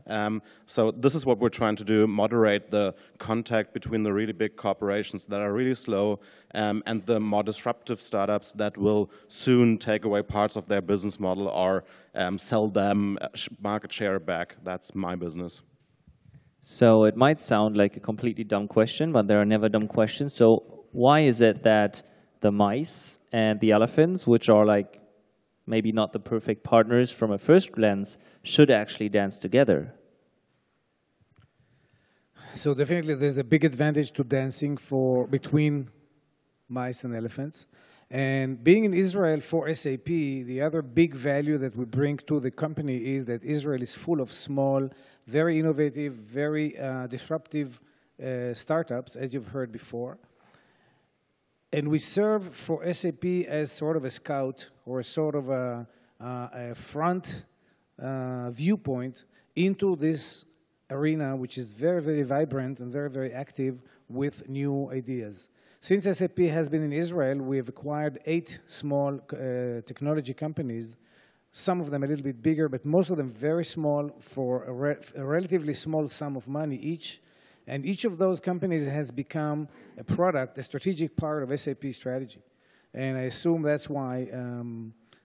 So this is what we're trying to do, moderate the contact between the really big corporations that are really slow and the more disruptive startups that will soon take away parts of their business model or sell them market share back. That's my business. So it might sound like a completely dumb question, but there are never dumb questions. So why is it that the mice and the elephants, which are like maybe not the perfect partners from a first glance, should actually dance together? So definitely there's a big advantage to dancing between mice and elephants. And being in Israel for SAP, the other big value that we bring to the company is that Israel is full of small, very innovative, very disruptive startups, as you've heard before. And we serve for SAP as sort of a scout or a sort of a front viewpoint into this arena, which is very, very vibrant and very, very active with new ideas. Since SAP has been in Israel, we have acquired 8 small technology companies, some of them a little bit bigger, but most of them very small for a relatively small sum of money each. And each of those companies has become a product, a strategic part of SAP strategy. And I assume that's why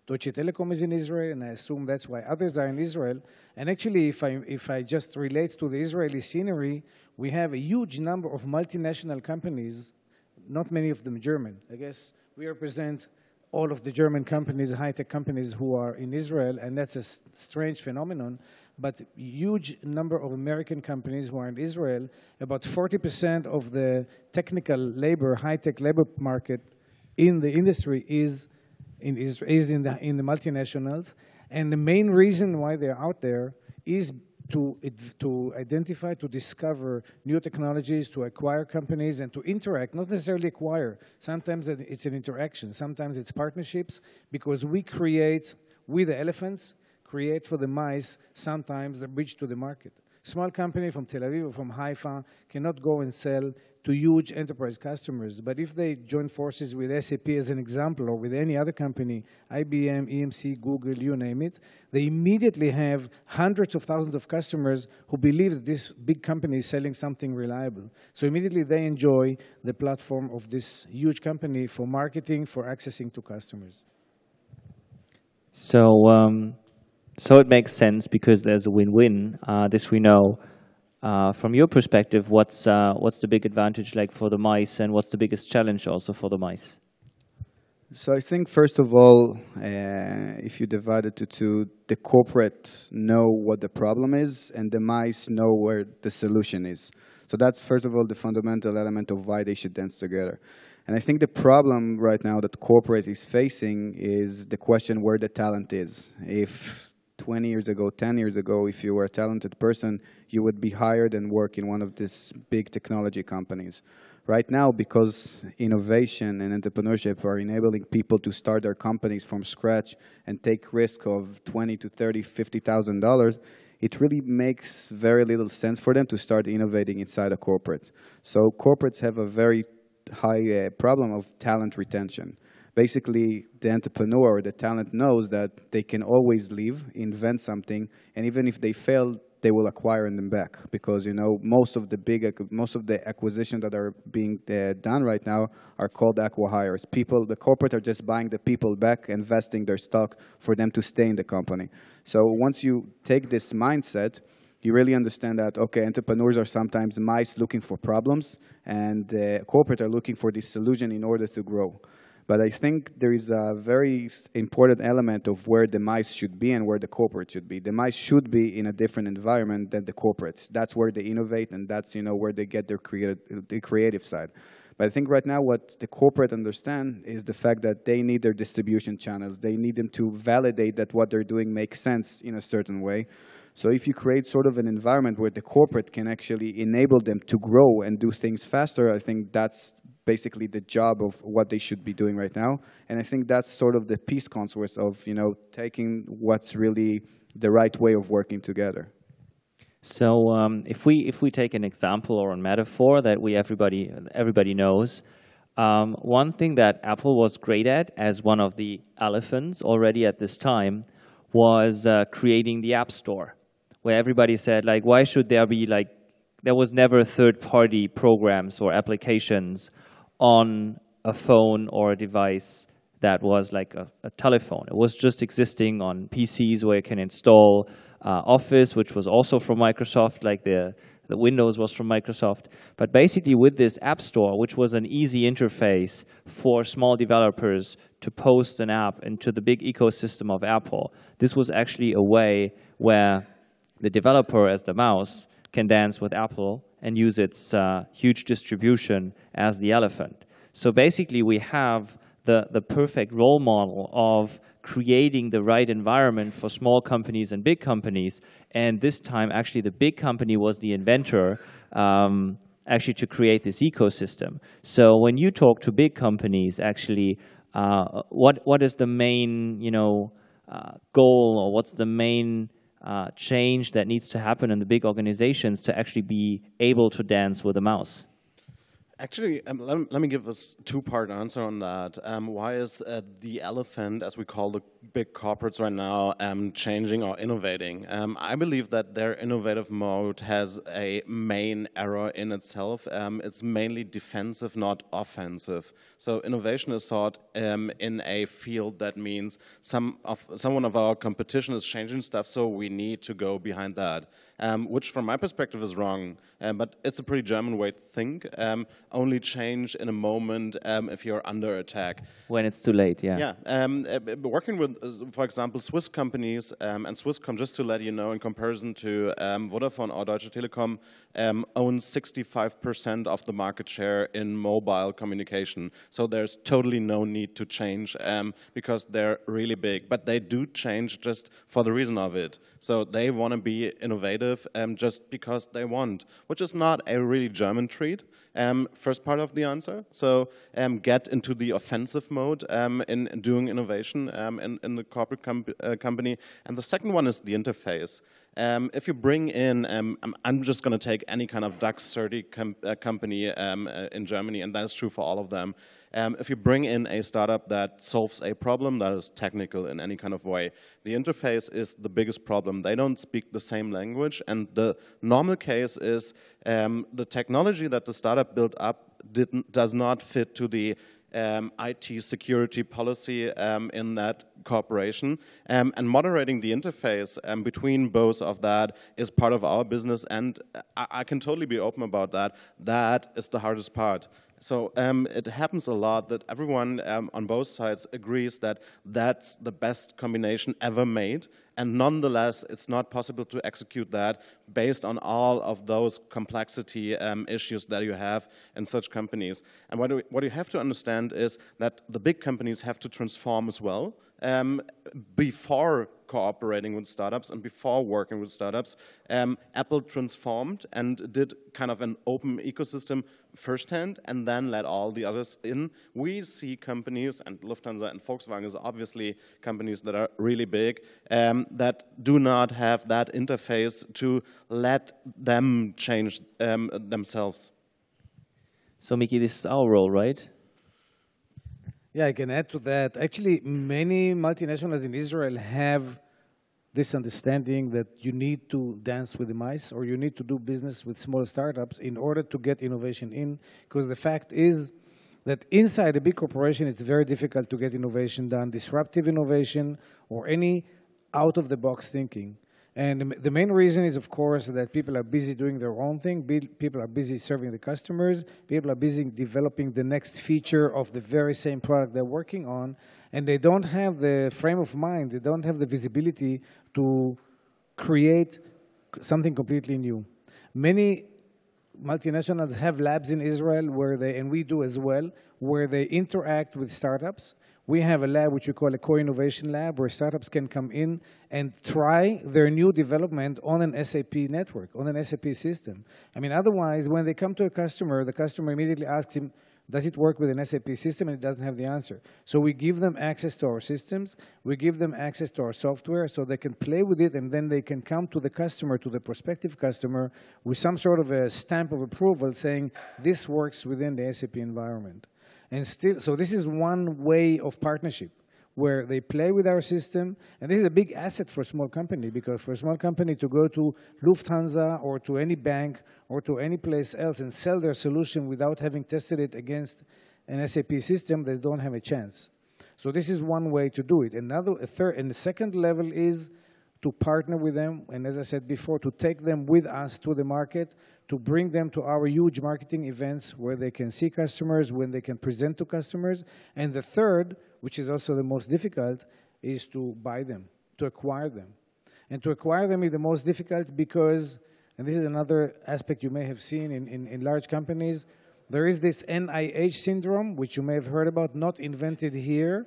Deutsche Telekom is in Israel, and I assume that's why others are in Israel. And actually, if I just relate to the Israeli scenery, we have a huge number of multinational companies, not many of them German. I guess we represent all of the German companies, high-tech companies who are in Israel, and that's a strange phenomenon. But huge number of American companies who are in Israel, about 40% of the technical labor, high-tech labor market in the industry is in the multinationals. And the main reason why they're out there is to identify, to discover new technologies, to acquire companies, and to interact, not necessarily acquire. Sometimes it's an interaction. Sometimes it's partnerships, because we create, with the elephants, create for the mice sometimes the bridge to the market. Small company from Tel Aviv or from Haifa cannot go and sell to huge enterprise customers. But if they join forces with SAP as an example, or with any other company, IBM, EMC, Google, you name it, they immediately have hundreds of thousands of customers who believe that this big company is selling something reliable. So immediately they enjoy the platform of this huge company for marketing, for accessing to customers. So it makes sense because there's a win-win. This we know. From your perspective, what's the big advantage like for the mice, and what's the biggest challenge also for the mice? So I think, first of all, if you divide it to two, the corporate know what the problem is, and the mice know where the solution is. So that's, first of all, the fundamental element of why they should dance together. And I think the problem right now that corporate is facing is the question where the talent is. If 20 years ago, 10 years ago, if you were a talented person, you would be hired and work in one of these big technology companies. Right now, because innovation and entrepreneurship are enabling people to start their companies from scratch and take risk of $20,000 to $30,000, $50,000, it really makes very little sense for them to start innovating inside a corporate. So corporates have a very high problem of talent retention. Basically, the entrepreneur or the talent knows that they can always leave, invent something, and even if they fail, they will acquire them back. Because, you know, most of the acquisitions that are being done right now are called acqui-hires. The corporate are just buying the people back, investing their stock for them to stay in the company. So once you take this mindset, you really understand that, okay, entrepreneurs are sometimes mice looking for problems, and corporate are looking for this solution in order to grow. But I think there is a very important element of where the mice should be and where the corporate should be. The mice should be in a different environment than the corporates. That's where they innovate, and that's, you know, where they get their creative side. But I think right now what the corporate understand is the fact that they need their distribution channels. They need them to validate that what they're doing makes sense in a certain way. So if you create sort of an environment where the corporate can actually enable them to grow and do things faster, I think that's basically the job of what they should be doing right now. And I think that's sort of the peace consource of, you know, taking what's really the right way of working together. So if we take an example or a metaphor that everybody knows, one thing that Apple was great at as one of the elephants already at this time was creating the App Store, where everybody said, like, why should there be, like, there was never third-party programs or applications on a phone or a device that was like a telephone. It was just existing on PCs where you can install Office, which was also from Microsoft, like the The Windows was from Microsoft. But basically with this App Store, which was an easy interface for small developers to post an app into the big ecosystem of Apple, this was actually a way where the developer as the mouse can dance with Apple and use its huge distribution as the elephant. So basically we have the perfect role model of creating the right environment for small companies and big companies. And this time, actually, the big company was the inventor actually to create this ecosystem. So when you talk to big companies, actually, what is the main goal, or what's the main change that needs to happen in the big organizations to actually be able to dance with a mouse? Actually, let me give a two-part answer on that. Why is the elephant, as we call the big corporates right now, changing or innovating? I believe that their innovative mode has a main error in itself. It's mainly defensive, not offensive. So innovation is sought in a field that means someone of our competition is changing stuff, so we need to go behind that. Which from my perspective is wrong, but it's a pretty German way to think. Only change in a moment if you're under attack. When it's too late, yeah. Yeah, working with, for example, Swiss companies, and Swisscom, just to let you know, in comparison to Vodafone or Deutsche Telekom, owns 65% of the market share in mobile communication. So there's totally no need to change because they're really big. But they do change just for the reason of it. So they want to be innovative just because they want, which is not a really German trait. First part of the answer. So get into the offensive mode in doing innovation in the corporate company. And the second one is the interface. If you bring in, I'm just going to take any kind of DAX 30 company in Germany, and that's true for all of them. If you bring in a startup that solves a problem that is technical in any kind of way, the interface is the biggest problem. They don't speak the same language, and the normal case is the technology that the startup built up does not fit to the IT security policy in that corporation. And moderating the interface between both of that is part of our business, and I can totally be open about that. That is the hardest part. So it happens a lot that everyone on both sides agrees that that's the best combination ever made, and nonetheless, it's not possible to execute that based on all of those complexity issues that you have in such companies. And what you have to understand is that the big companies have to transform as well. Before cooperating with startups and before working with startups, Apple transformed and did kind of an open ecosystem firsthand and then let all the others in. We see companies, and Lufthansa and Volkswagen is obviously companies that are really big, that do not have that interface to let them change themselves. So Miki, this is our role, right? Yeah, I can add to that. Actually, many multinationals in Israel have this understanding that you need to dance with the mice, or you need to do business with small startups in order to get innovation in. Because the fact is that inside a big corporation, it's very difficult to get innovation done, disruptive innovation, or any out-of-the-box thinking. And the main reason is, of course, that people are busy doing their own thing. People are busy serving the customers. People are busy developing the next feature of the very same product they're working on. And they don't have the frame of mind. They don't have the visibility to create something completely new. Many multinationals have labs in Israel where they, and we do as well, where they interact with startups. We have a lab which we call a co-innovation lab, where startups can come in and try their new development on an SAP network, on an SAP system. I mean, otherwise, when they come to a customer, the customer immediately asks him, does it work with an SAP system? And it doesn't have the answer. So we give them access to our systems. We give them access to our software so they can play with it, and then they can come to the customer, to the prospective customer, with some sort of a stamp of approval saying, this works within the SAP environment. And still, so this is one way of partnership where they play with our system. And this is a big asset for a small company, because for a small company to go to Lufthansa or to any bank or to any place else and sell their solution without having tested it against an SAP system, they don't have a chance. So this is one way to do it. And the second level is to partner with them, and as I said before, to take them with us to the market, to bring them to our huge marketing events where they can see customers, when they can present to customers. And the third, which is also the most difficult, is to buy them, to acquire them. And to acquire them is the most difficult because, and this is another aspect you may have seen in large companies, there is this NIH syndrome, which you may have heard about, not invented here,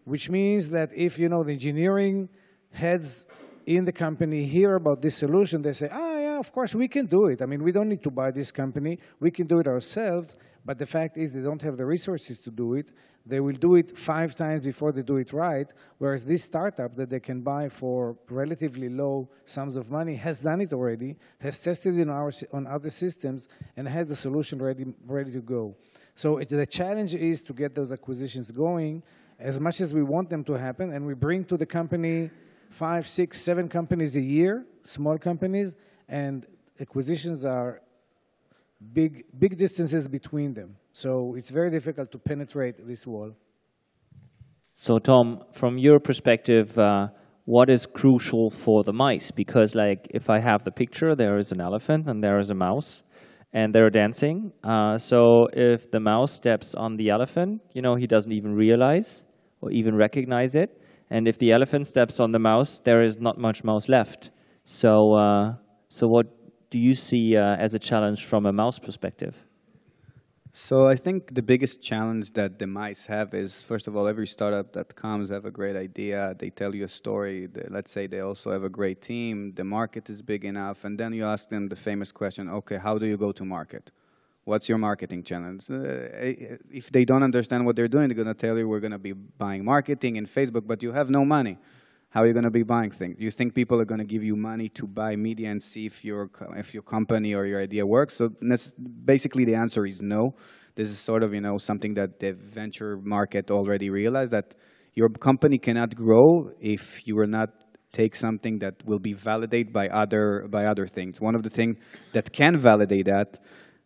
which means that if, you know, the engineering heads in the company hear about this solution, they say, yeah, of course, we can do it. I mean, we don't need to buy this company. We can do it ourselves. But the fact is they don't have the resources to do it. They will do it 5 times before they do it right, whereas this startup that they can buy for relatively low sums of money has done it already, has tested it on other systems, and has the solution ready to go. So the challenge is to get those acquisitions going as much as we want them to happen, and we bring to the company 5, 6, 7 companies a year, small companies, and acquisitions are big distances between them. So it's very difficult to penetrate this wall. So Tom, from your perspective, what is crucial for the mice? Because like if I have the picture, there is an elephant and there is a mouse and they're dancing. So if the mouse steps on the elephant, you know, he doesn't even realize or even recognize it. And if the elephant steps on the mouse, there is not much mouse left. So, so what do you see as a challenge from a mouse perspective? So I think the biggest challenge that the mice have is, first of all, every startup that comes have a great idea. They tell you a story. Let's say they also have a great team. The market is big enough. And then you ask them the famous question, okay, how do you go to market? What's your marketing challenge? If they don't understand what they're doing, they're going to tell you we're going to be buying marketing in Facebook, but you have no money. How are you going to be buying things? Do you think people are going to give you money to buy media and see if your company or your idea works? So basically the answer is no. This is sort of, you know, something that the venture market already realized, that your company cannot grow if you will not take something that will be validated by other things. One of the things that can validate that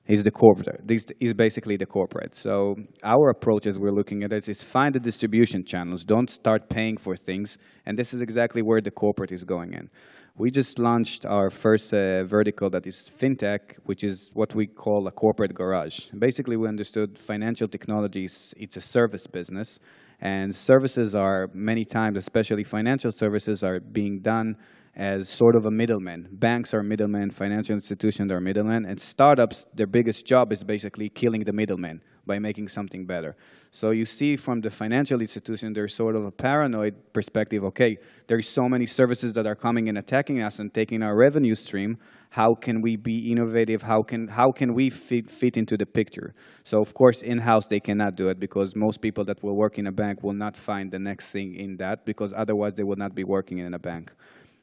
is the corporate. This is basically the corporate. So our approach as we're looking at this is find the distribution channels. Don't start paying for things. And this is exactly where the corporate is going in. We just launched our first vertical that is fintech, which is what we call a corporate garage. Basically, we understood financial technologies, it's a service business. And services are many times, especially financial services, are being done as sort of a middleman. Banks are middlemen, financial institutions are middlemen, and startups, their biggest job is basically killing the middleman by making something better. So you see from the financial institution, there's sort of a paranoid perspective, okay, there's so many services that are coming and attacking us and taking our revenue stream. How can we be innovative? How can we fit into the picture? So of course, in-house they cannot do it because most people that will work in a bank will not find the next thing in that because otherwise they would not be working in a bank.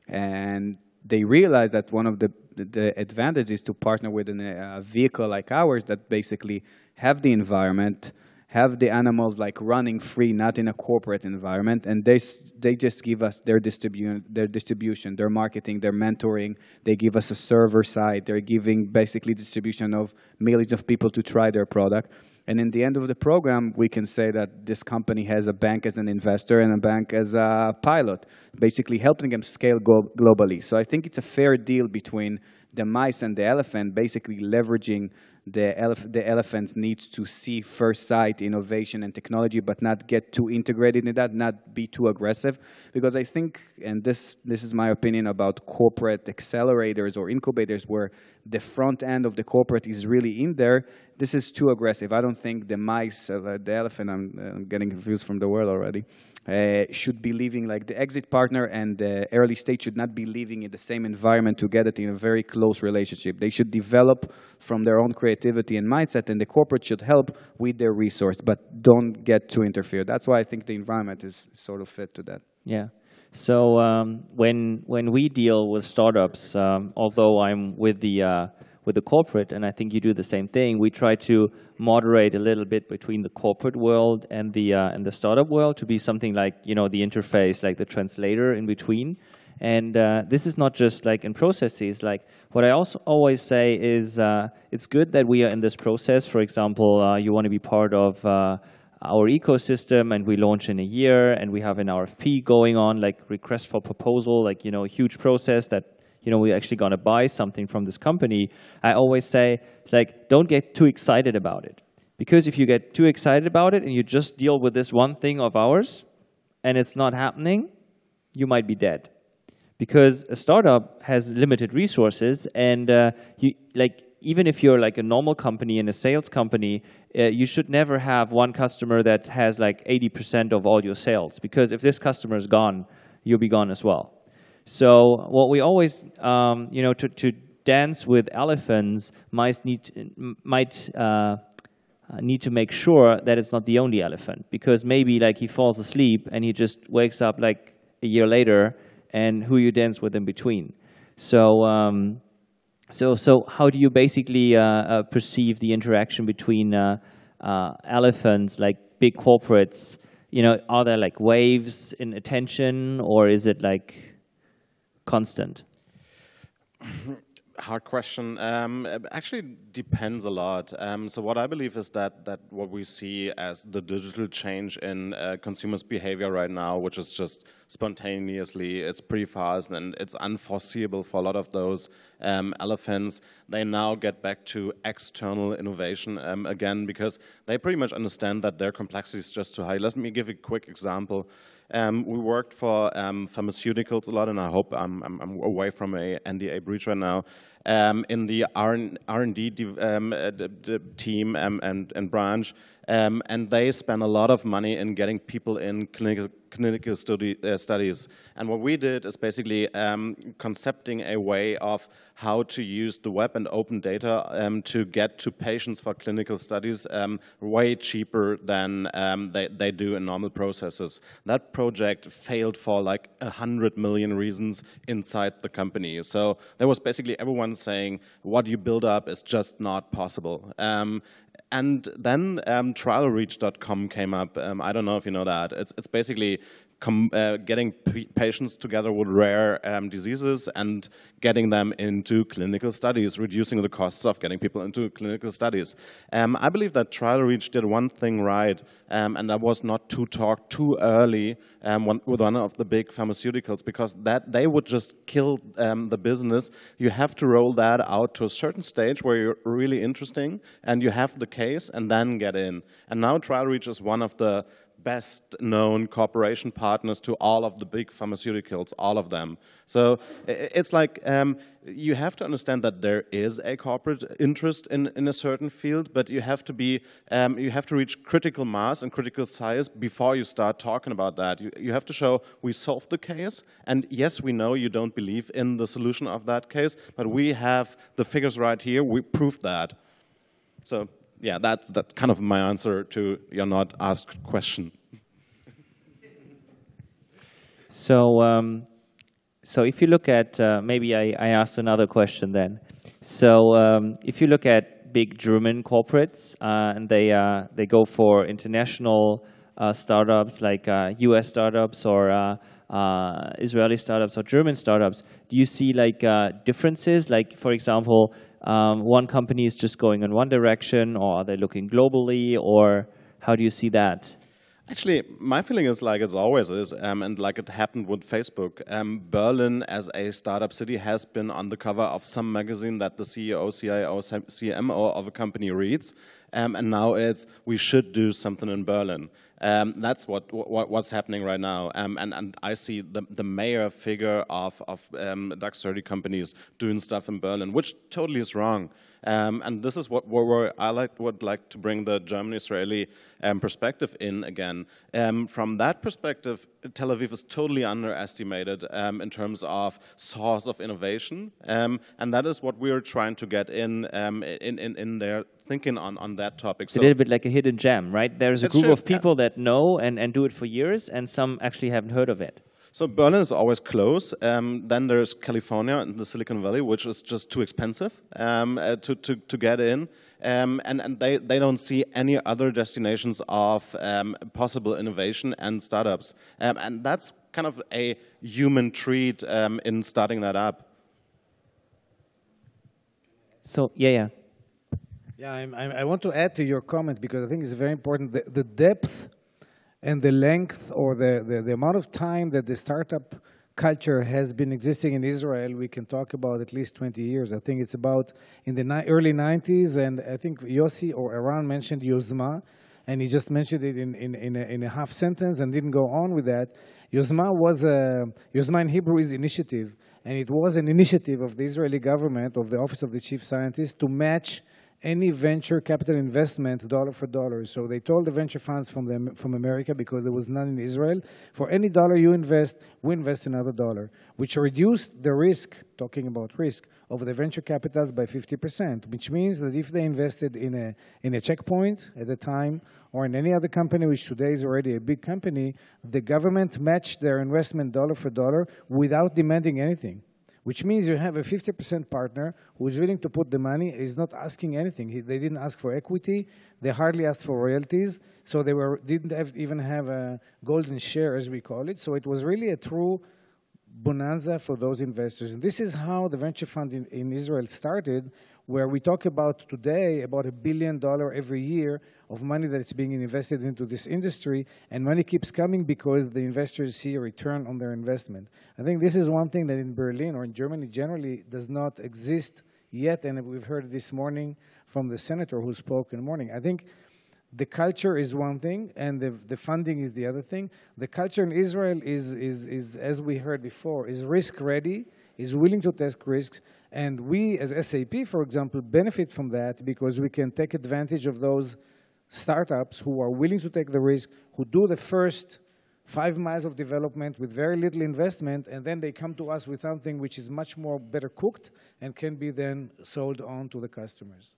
And they realize that one of the advantages is to partner with a vehicle like ours that basically have the environment, have the animals like running free, not in a corporate environment, and they just give us their distribution, their marketing, their mentoring. They give us a server side. They're giving basically distribution of millions of people to try their product. And in the end of the program, we can say that this company has a bank as an investor and a bank as a pilot, basically helping them scale globally. So I think it's a fair deal between the mice and the elephant, basically leveraging the elephant's needs to see first sight innovation and technology, but not get too integrated in that, not be too aggressive. Because I think, and this is my opinion about corporate accelerators or incubators where the front end of the corporate is really in there, this is too aggressive. I don't think the mice, the elephant, I'm getting confused from the word already, should be living like the exit partner and the early stage should not be living in the same environment to get it in a very close relationship. They should develop from their own creativity and mindset, and the corporate should help with their resource, but don't get too interfered. That's why I think the environment is sort of fit to that. Yeah. So when we deal with startups, although I'm with the corporate, and I think you do the same thing, we try to moderate a little bit between the corporate world and the startup world to be something like, you know, the interface, like the translator in between. And this is not just like in processes. Like what I also always say is it's good that we are in this process. For example, you want to be part of our ecosystem, and we launch in a year, and we have an RFP going on, like request for proposal, like, a huge process that, we're actually going to buy something from this company. I always say, it's like, don't get too excited about it. Because if you get too excited about it and you just deal with this one thing of ours and it's not happening, you might be dead. Because a startup has limited resources, and even if you're like a normal company and a sales company, you should never have one customer that has like 80% of all your sales. Because if this customer is gone, you'll be gone as well. So what we always, to dance with elephants, might need to make sure that it's not the only elephant, because maybe like he falls asleep and he just wakes up like a year later, and who you dance with in between. So so how do you basically perceive the interaction between elephants, like big corporates? Are there like waves in attention, or is it like constant? Hard question. Actually depends a lot. So what I believe is that what we see as the digital change in consumers' behavior right now, which is just spontaneously, it's pretty fast and it's unforeseeable for a lot of those elephants. They now get back to external innovation again, because they pretty much understand that their complexity is just too high. Let me give a quick example. We worked for pharmaceuticals a lot, and I hope I'm away from a NDA breach right now, in the R&D team and branch, and they spend a lot of money in getting people in clinical studies. And what we did is basically concepting a way of how to use the web and open data to get to patients for clinical studies way cheaper than they do in normal processes. That project failed for like 100 million reasons inside the company. So there was basically everyone saying, what you build up is just not possible. And then trialreach.com came up. I don't know if you know that. It's basically getting patients together with rare diseases and getting them into clinical studies, reducing the costs of getting people into clinical studies. I believe that TrialReach did one thing right, and that was not to talk too early with one of the big pharmaceuticals, because that they would just kill the business. You have to roll that out to a certain stage where you're really interesting and you have the case, and then get in. And now TrialReach is one of the best known cooperation partners to all of the big pharmaceuticals, all of them. So it's like you have to understand that there is a corporate interest in a certain field, but you have to be you have to reach critical mass and critical size before you start talking about that. You have to show we solved the case, and yes, we know you don't believe in the solution of that case, but we have the figures right here. We proved that. So yeah, that's kind of my answer to your not asked question. So, so if you look at, maybe I asked another question then. So if you look at big German corporates, and they go for international startups like US startups or Israeli startups or German startups, do you see like differences? Like, for example, one company is just going in one direction, or are they looking globally, or how do you see that? Actually, my feeling is like it always is, and like it happened with Facebook. Berlin, as a startup city, has been on the cover of some magazine that the CEO, CIO, CMO of a company reads, and now it's, we should do something in Berlin. That's what's happening right now, and I see the mayor figure of DAX 30 companies doing stuff in Berlin, which totally is wrong. And this is where I would like to bring the German-Israeli perspective in again. From that perspective, Tel Aviv is totally underestimated in terms of source of innovation, and that is what we are trying to get in their thinking on that topic. It's a little bit like a hidden gem, right? There's a group of people that know and do it for years, and some actually haven't heard of it. So Berlin is always close. Then there's California and the Silicon Valley, which is just too expensive to get in. And they don't see any other destinations of possible innovation and startups. And that's kind of a human treat in starting that up. So, yeah. Yeah, I want to add to your comment because I think it's very important. The depth and the length or the amount of time that the startup culture has been existing in Israel, we can talk about at least 20 years. I think it's about in the early 90s, and I think Yossi or Eran mentioned Yozma, and he just mentioned it in a half sentence and didn't go on with that. Yozma in Hebrew is initiative, and it was an initiative of the Israeli government, of the Office of the Chief Scientist, to match any venture capital investment dollar for dollar. So they told the venture funds from America, because there was none in Israel, for any dollar you invest, we invest another dollar, which reduced the risk, talking about risk, of the venture capitals by 50%, which means that if they invested in a Checkpoint at the time, or in any other company, which today is already a big company, the government matched their investment dollar for dollar without demanding anything. Which means you have a 50% partner who is willing to put the money, is not asking anything. They didn't ask for equity, they hardly asked for royalties, so they didn't even have a golden share, as we call it. So it was really a true bonanza for those investors. And this is how the venture fund in Israel started, where we talk about today about $1 billion every year of money that is being invested into this industry, and money keeps coming because the investors see a return on their investment. I think this is one thing that in Berlin or in Germany generally does not exist yet, and we've heard this morning from the senator who spoke in the morning. I think the culture is one thing, and the funding is the other thing. The culture in Israel is, as we heard before, is risk-ready, is willing to take risks, and we, as SAP, for example, benefit from that because we can take advantage of those startups who are willing to take the risk, who do the first 5 miles of development with very little investment, and then they come to us with something which is much more better cooked and can be then sold on to the customers.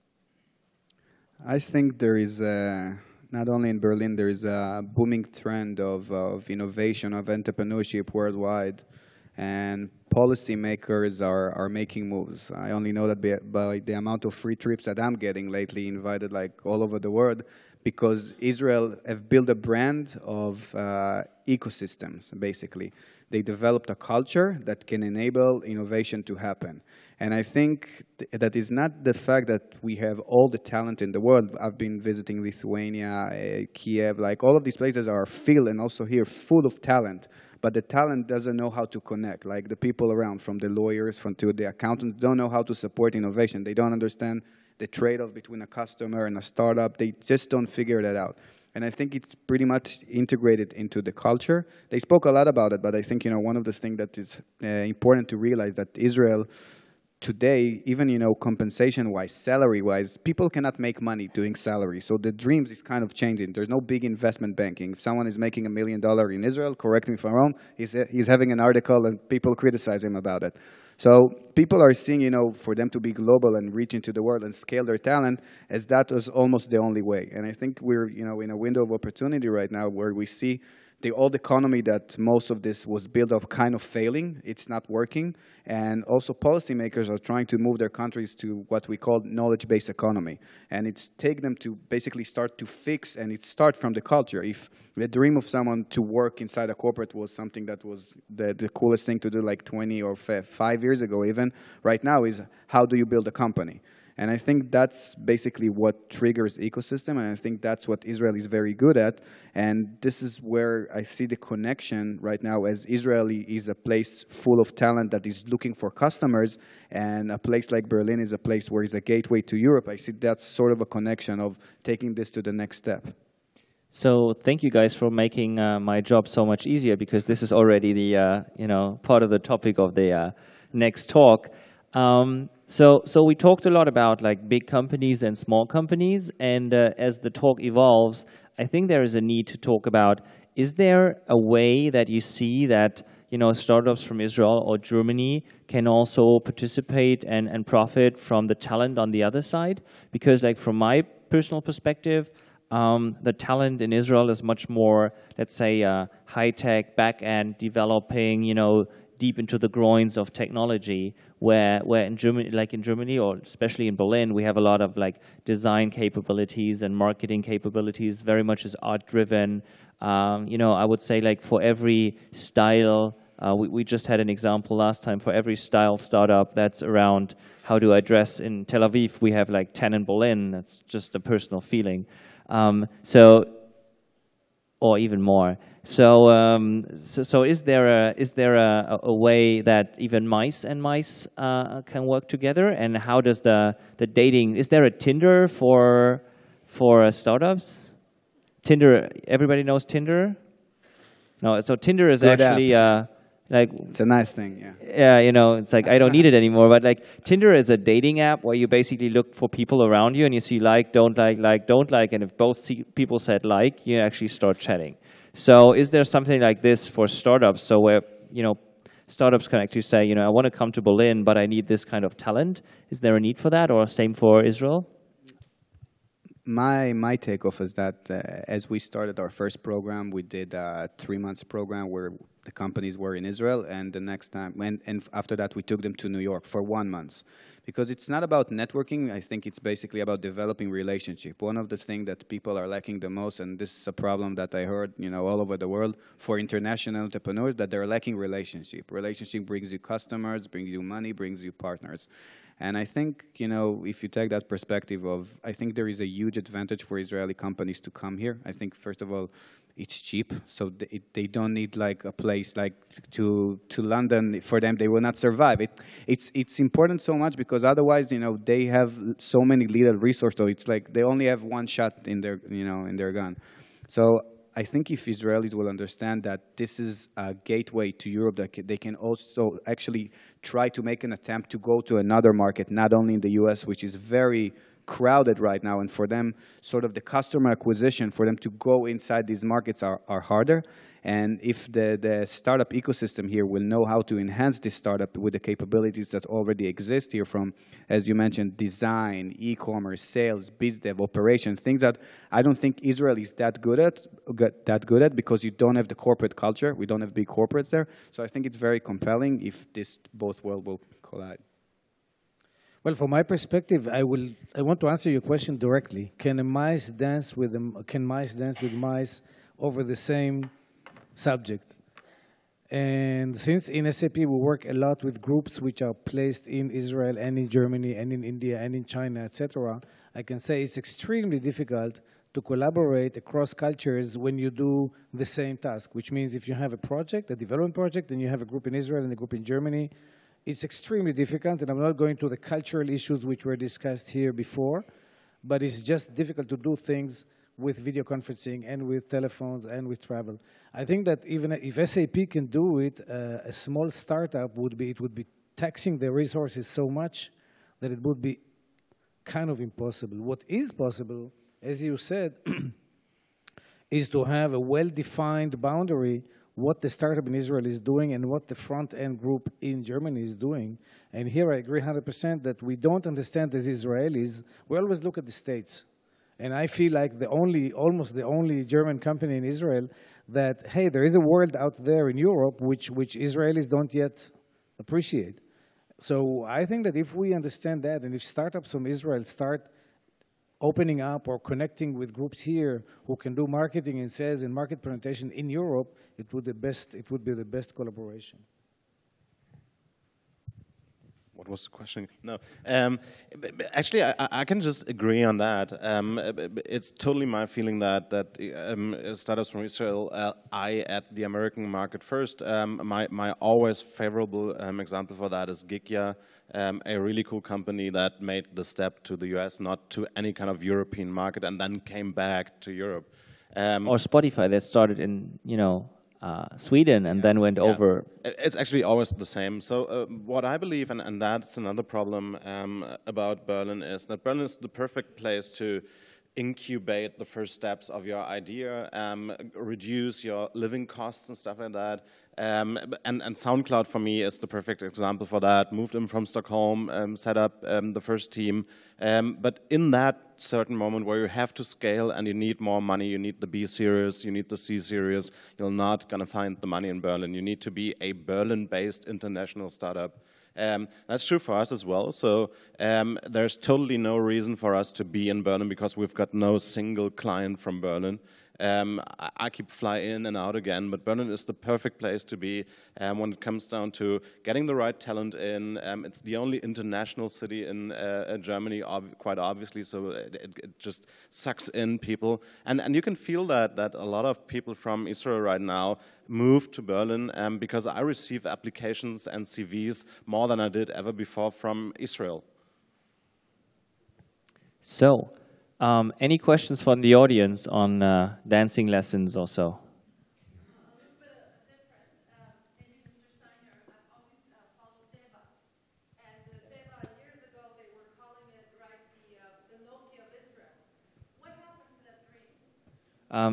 I think there is, not only in Berlin, there is a booming trend of innovation, of entrepreneurship worldwide, and policymakers are making moves. I only know that by the amount of free trips that I'm getting lately, invited like all over the world, because Israel have built a brand of ecosystems, basically. They developed a culture that can enable innovation to happen. And I think that is not the fact that we have all the talent in the world. I've been visiting Lithuania, Kiev, like all of these places are filled, and also here, full of talent. But the talent doesn't know how to connect. Like the people around, from the lawyers to the accountants, don't know how to support innovation. They don't understand the trade-off between a customer and a startup. They just don't figure that out. And I think it's pretty much integrated into the culture. They spoke a lot about it, but I think one of the things that is important to realize that Israel today, even compensation-wise, salary-wise, people cannot make money doing salary. So the dreams is kind of changing. There's no big investment banking. If someone is making $1 million in Israel, correct me if I'm wrong, he's having an article and people criticize him about it. So people are seeing, for them to be global and reach into the world and scale their talent, as that was almost the only way. And I think we're, in a window of opportunity right now where we see the old economy that most of this was built up kind of failing. It's not working. And also policymakers are trying to move their countries to what we call knowledge-based economy. And it's take them to basically start to fix, and it starts from the culture. If the dream of someone to work inside a corporate was something that was the coolest thing to do like 20 or 5 years ago even, right now is how do you build a company? And I think that's basically what triggers ecosystem, and I think that's what Israel is very good at. And this is where I see the connection right now, as Israel is a place full of talent that is looking for customers, and a place like Berlin is a place where it's a gateway to Europe. I see that's sort of a connection of taking this to the next step. So thank you guys for making my job so much easier, because this is already the part of the topic of the next talk. So we talked a lot about like big companies and small companies, and as the talk evolves, I think there is a need to talk about, is there a way that you see that startups from Israel or Germany can also participate and profit from the talent on the other side? Because like from my personal perspective, the talent in Israel is much more, let's say, high-tech, back-end developing, deep into the groins of technology, where in Germany, or especially in Berlin, we have a lot of like design capabilities and marketing capabilities, very much is art driven. I would say like for every style We just had an example last time for every style startup that's around how do I dress in Tel Aviv. We have like 10 in Berlin. That's just a personal feeling. Or even more. So is there a way that even mice and mice can work together? And how does the dating? Is there a Tinder for startups? Tinder. Everybody knows Tinder. No. So Tinder is Good actually like it's a nice thing. Yeah. Yeah, you know, it's like I don't need it anymore. But like Tinder is a dating app where you basically look for people around you and you see like, don't like, and if both people said like, you actually start chatting. So is there something like this for startups? So where, you know, startups can actually say, you know, I want to come to Berlin, but I need this kind of talent. Is there a need for that, or same for Israel? My takeoff is that as we started our first program, we did a 3-month program where the companies were in Israel, and the next time, and after that, we took them to New York for 1 month. Because it's not about networking, I think it's basically about developing relationship. One of the things that people are lacking the most, and this is a problem that I heard, you know, all over the world for international entrepreneurs, that they're lacking relationship. Relationship brings you customers, brings you money, brings you partners. And I think, you know, if you take that perspective of, I think there is a huge advantage for Israeli companies to come here. I think, first of all, it's cheap, so they don't need like a place like to London. For them, they will not survive. It's important so much because otherwise, you know, they have so many little resources. So it's like they only have one shot in their, you know, in their gun. So I think if Israelis will understand that this is a gateway to Europe, that they can also actually try to make an attempt to go to another market, not only in the US, which is very crowded right now, and for them, sort of the customer acquisition, for them to go inside these markets are harder. And if the startup ecosystem here will know how to enhance this startup with the capabilities that already exist here from, as you mentioned, design, e-commerce, sales, biz dev, operations, things that I don't think Israel is that good at because you don't have the corporate culture. We don't have big corporates there. So I think it's very compelling if this both worlds will collide. Well, from my perspective, I want to answer your question directly. Can mice dance with mice over the same subject? And since in SAP we work a lot with groups which are placed in Israel and in Germany and in India and in China, etc., I can say it's extremely difficult to collaborate across cultures when you do the same task, which means if you have a project, a development project, and you have a group in Israel and a group in Germany, it's extremely difficult, and I'm not going to the cultural issues which were discussed here before, but it's just difficult to do things with video conferencing and with telephones and with travel. I think that even if SAP can do it, a small startup would be taxing the resources so much that it would be kind of impossible. What is possible, as you said, is to have a well-defined boundary what the startup in Israel is doing and what the front-end group in Germany is doing. And here I agree 100% that we don't understand as Israelis. We always look at the States. And I feel like almost the only German company in Israel that, hey, there is a world out there in Europe which Israelis don't yet appreciate. So I think that if we understand that, and if startups from Israel start opening up or connecting with groups here who can do marketing and sales and market presentation in Europe, it would be the best collaboration. What was the question? No. Actually, I can just agree on that. It's totally my feeling that startups from Israel eye at the American market first. My always favorable example for that is Gigya, a really cool company that made the step to the US, not to any kind of European market, and then came back to Europe. Or Spotify that started in, you know, Sweden and then went over. It's actually always the same. So what I believe, and that's another problem about Berlin, is that Berlin is the perfect place to incubate the first steps of your idea, reduce your living costs and stuff like that. And SoundCloud for me is the perfect example for that. Moved in from Stockholm, set up the first team. But in that certain moment where you have to scale and you need more money, you need the B series, you need the C series, you're not going to find the money in Berlin. You need to be a Berlin-based international startup. That's true for us as well. So there's totally no reason for us to be in Berlin because we've got no single client from Berlin. I keep fly in and out again, but Berlin is the perfect place to be when it comes down to getting the right talent in. It's the only international city in Germany, quite obviously, so it just sucks in people. And you can feel that a lot of people from Israel right now move to Berlin because I receive applications and CVs more than I did ever before from Israel. So, any questions from the audience on dancing lessons or so?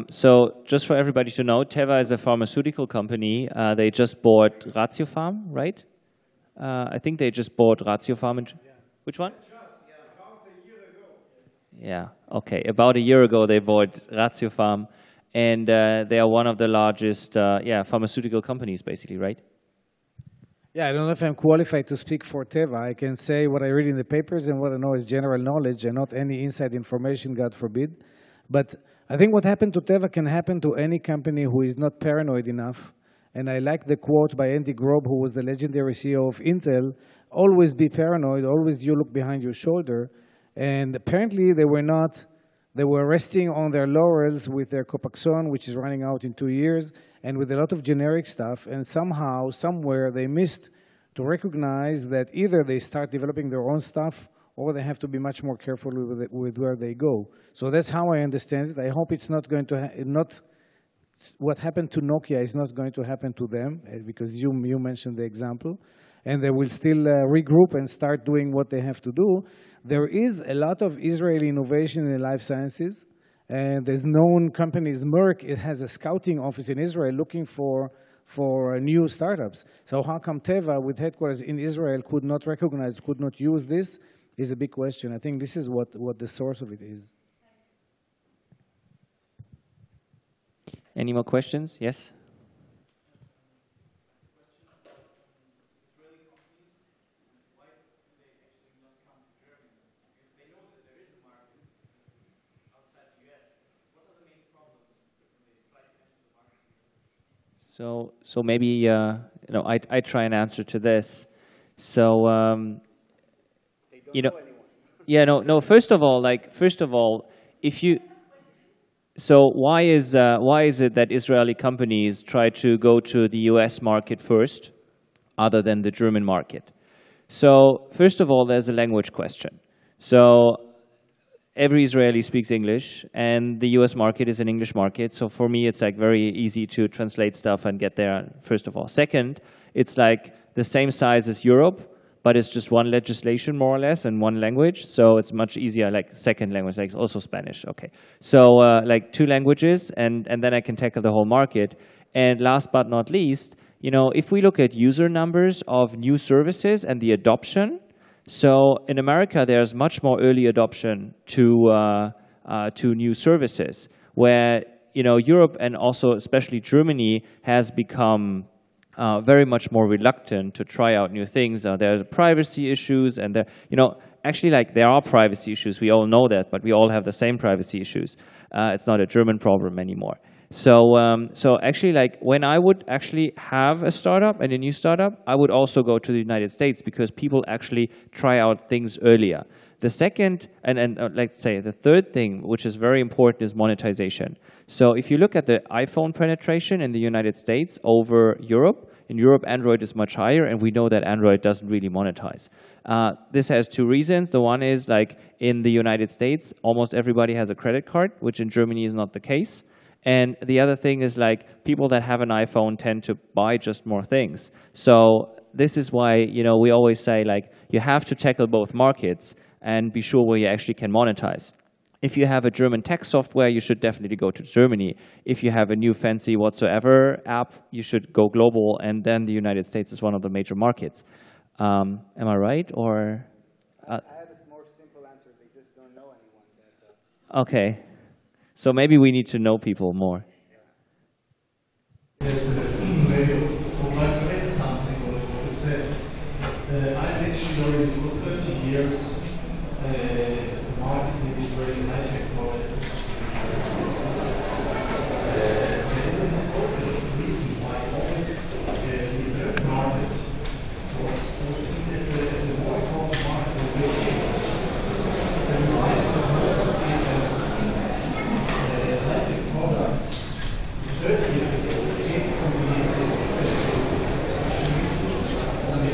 So just for everybody to know, Teva is a pharmaceutical company. They just bought Ratiopharm, right? I think they just bought Ratiopharm. Which one? Yeah, okay. About a year ago, they bought Ratiopharm, and they are one of the largest pharmaceutical companies, basically, right? Yeah, I don't know if I'm qualified to speak for Teva. I can say what I read in the papers and what I know is general knowledge and not any inside information, God forbid. But I think what happened to Teva can happen to any company who is not paranoid enough. And I like the quote by Andy Grove, who was the legendary CEO of Intel, always be paranoid, always you look behind your shoulder. And apparently they were not. They were resting on their laurels with their Copaxone, which is running out in 2 years, and with a lot of generic stuff. And somehow, somewhere, they missed to recognize that either they start developing their own stuff or they have to be much more careful with where they go. So that's how I understand it. I hope it's not going to what happened to Nokia is not going to happen to them, because you mentioned the example. And they will still regroup and start doing what they have to do. There is a lot of Israeli innovation in life sciences. And there's known companies, Merck, it has a scouting office in Israel looking for new startups. So how come Teva, with headquarters in Israel, could not recognize, could not use this, is a big question. I think this is what the source of it is. Any more questions? Yes? So maybe I try and answer to this. So First of all, if you why is it that Israeli companies try to go to the US market first, other than the German market? So first of all, there's a language question. So every Israeli speaks English, and the US market is an English market. So for me, it's like very easy to translate stuff and get there, first of all. Second, it's like the same size as Europe, but it's just one legislation, more or less, and one language. So it's much easier, like second language, like also Spanish. Okay. So like 2 languages, and then I can tackle the whole market. And last but not least, if we look at user numbers of new services and the adoption, so in America, there's much more early adoption to new services, where Europe and also especially Germany has become very much more reluctant to try out new things. There are privacy issues, and actually, like, there are privacy issues. We all know that, but we all have the same privacy issues. It's not a German problem anymore. So actually, like, when I would actually have a startup and a new startup, I would also go to the United States, because people actually try out things earlier. The second, and let's say the third thing, which is very important, is monetization. So if you look at the iPhone penetration in the United States over Europe, in Europe, Android is much higher, and we know that Android doesn't really monetize. This has 2 reasons. The one is, like, in the United States, almost everybody has a credit card, which in Germany is not the case. And the other thing is, like, people that have an iPhone tend to buy just more things. So this is why, we always say, like, you have to tackle both markets and be sure where you actually can monetize. If you have a German tech software, you should definitely go to Germany. If you have a new fancy whatsoever app, you should go global, and then the United States is one of the major markets. Am I right? Or I have a more simple answer. They just don't know anyone that okay. So maybe we need to know people more. Yes, I'd like to add something to what you said. I've actually already for 30 years marketing Israeli high-tech products.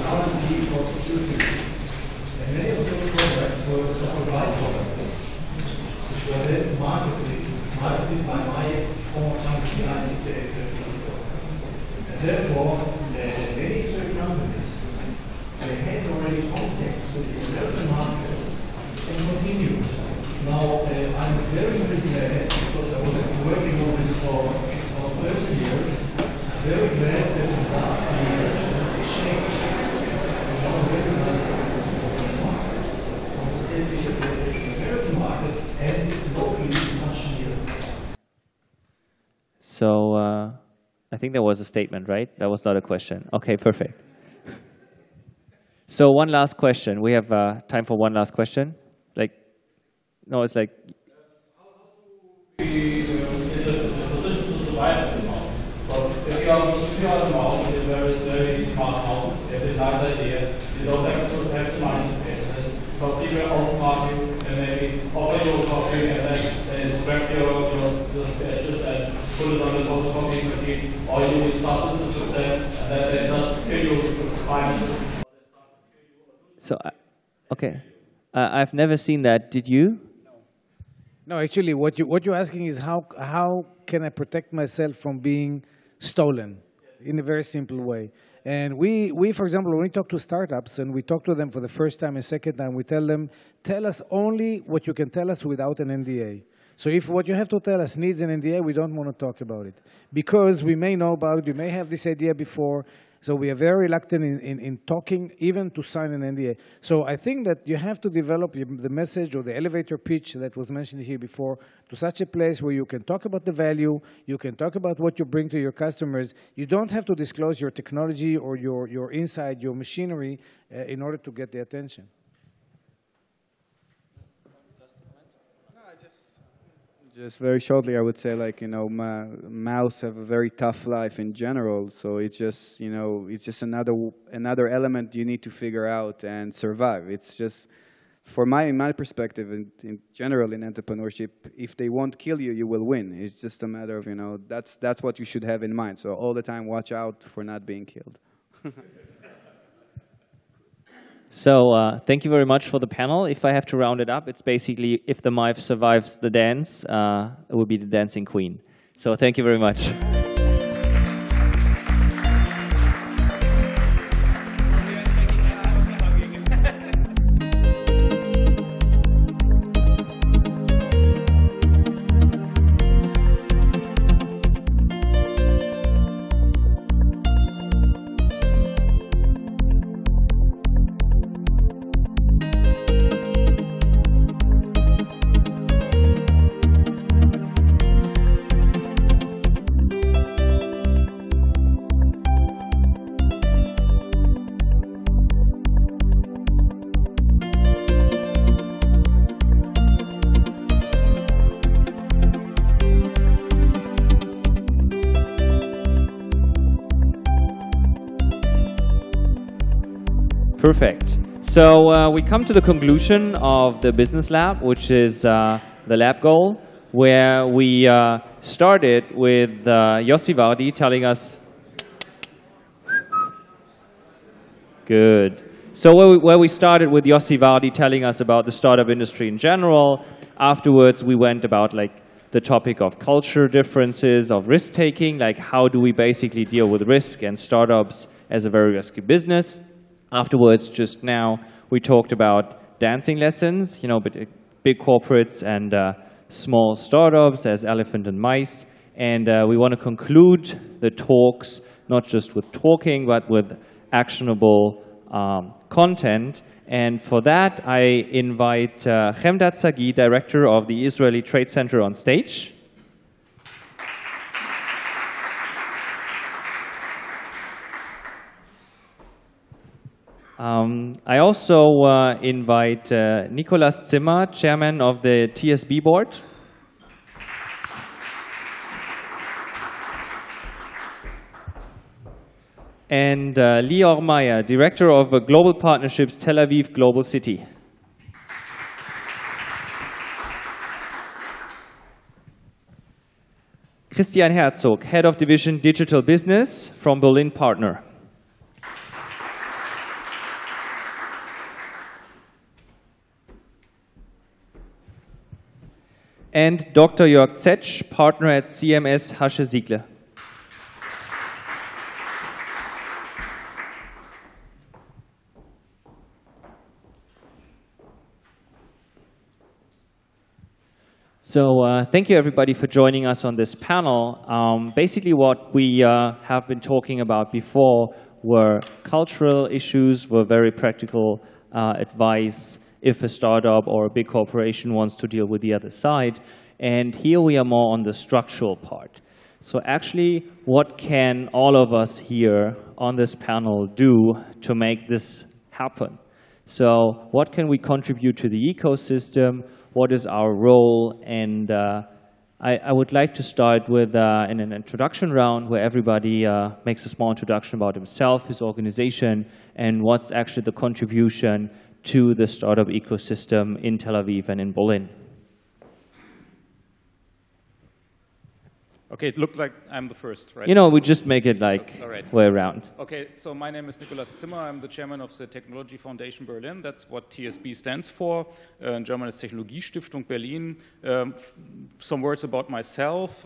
R&D for security. And many of those products were so-called light products, which were then marketed by my former country, and therefore, many Israeli companies, they had already contacts with the American markets and continued. Now, I'm very, very glad, because I was working on this for 30 years, I'm very glad that in the last year this changed. And now I'm very glad that the market, from the American market, and it's locally much nearer. So I think that was a statement, right? That was not a question. Okay, perfect. So one last question. We have time for one last question. No, it's like. It's a position to survive at the moment. But if you are at the moment, it's a very smart house. If it's a nice idea, you don't have to mind space. So people outsmart you and maybe offer you a coffee and then scrap your sketches and put it on the photocopy machine, or you will start to with them and then they just kill you with finance. So, okay. I've never seen that. Did you? No, actually, what you're asking is how can I protect myself from being stolen in a very simple way. And we, for example, when we talk to startups and we talk to them for the first time and second time, we tell them, tell us only what you can tell us without an NDA. So if what you have to tell us needs an NDA, we don't want to talk about it. Because we may know about it, we may have this idea before, so we are very reluctant in talking, even to sign an NDA. So I think that you have to develop the message or the elevator pitch that was mentioned here before to such a place where you can talk about the value, you can talk about what you bring to your customers. You don't have to disclose your technology or your inside, your machinery in order to get the attention. Just very shortly, I would say, like, mouse have a very tough life in general. So it's just, it's just another element you need to figure out and survive. It's just, in my perspective, in general in entrepreneurship, if they won't kill you, you will win. It's just a matter of, that's what you should have in mind. So all the time, watch out for not being killed. So thank you very much for the panel. If I have to round it up, it's basically if the wife survives the dance, it will be the dancing queen. So thank you very much. Perfect. So we come to the conclusion of the business lab, which is the lab goal, where we started with Yossi Vardi telling us. Good. So where we started with Yossi Vardi telling us about the startup industry in general. Afterwards, we went about the topic of culture differences, of risk taking, like how do we basically deal with risk and startups as a very risky business. Afterwards, just now, we talked about dancing lessons, big corporates and small startups as elephant and mice. And we want to conclude the talks not just with talking, but with actionable content. And for that, I invite Chemdat Sagi, director of the Israeli Trade Center, on stage. I also invite Nicolas Zimmer, chairman of the TSB board. And Lior Meyer, director of Global Partnerships, Tel Aviv Global City. Christian Herzog, head of division Digital Business from Berlin Partner. and Dr. Jörg Zetsch, partner at CMS Hasche Siegler. So thank you everybody for joining us on this panel. Basically what we have been talking about before were cultural issues, were very practical advice if a startup or a big corporation wants to deal with the other side. And here we are more on the structural part. So actually, what can all of us here on this panel do to make this happen? So what can we contribute to the ecosystem? What is our role? And I would like to start with in an introduction round where everybody makes a small introduction about himself, his organization, and what's actually the contribution to the startup ecosystem in Tel Aviv and in Berlin. Okay, it looked like I'm the first, right? You know, we just make it like way around. Okay, so my name is Nicolas Zimmer. I'm the chairman of the Technology Foundation Berlin. That's what TSB stands for. In German, it's Technologiestiftung Berlin. Some words about myself.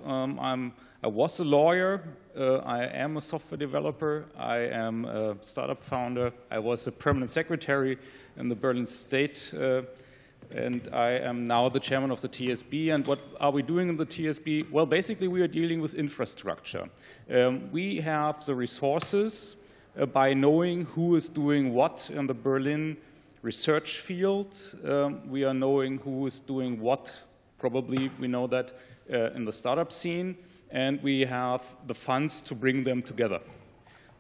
I was a lawyer. I am a software developer. I am a startup founder. I was a permanent secretary in the Berlin State. And I am now the chairman of the TSB. And what are we doing in the TSB? Well, basically, we are dealing with infrastructure. We have the resources by knowing who is doing what in the Berlin research field. We are knowing who is doing what. Probably we know that in the startup scene. And we have the funds to bring them together.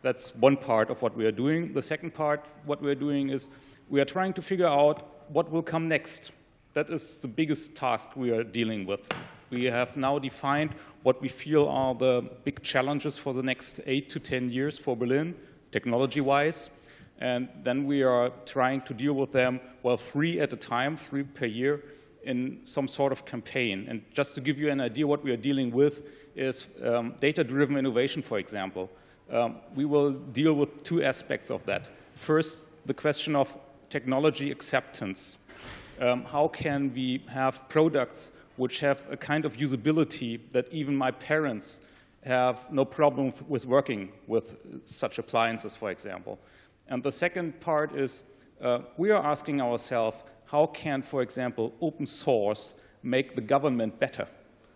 That's one part of what we are doing. The second part, what we are doing is we are trying to figure out what will come next. That is the biggest task we are dealing with. We have now defined what we feel are the big challenges for the next 8 to 10 years for Berlin, technology-wise. And then we are trying to deal with them, well, 3 at a time, 3 per year, in some sort of campaign. And just to give you an idea what we are dealing with is data-driven innovation, for example. We will deal with 2 aspects of that. First, the question of technology acceptance. How can we have products which have a kind of usability that even my parents have no problem with working with such appliances, for example. And the second part is we are asking ourselves, how can, for example, open source make the government better?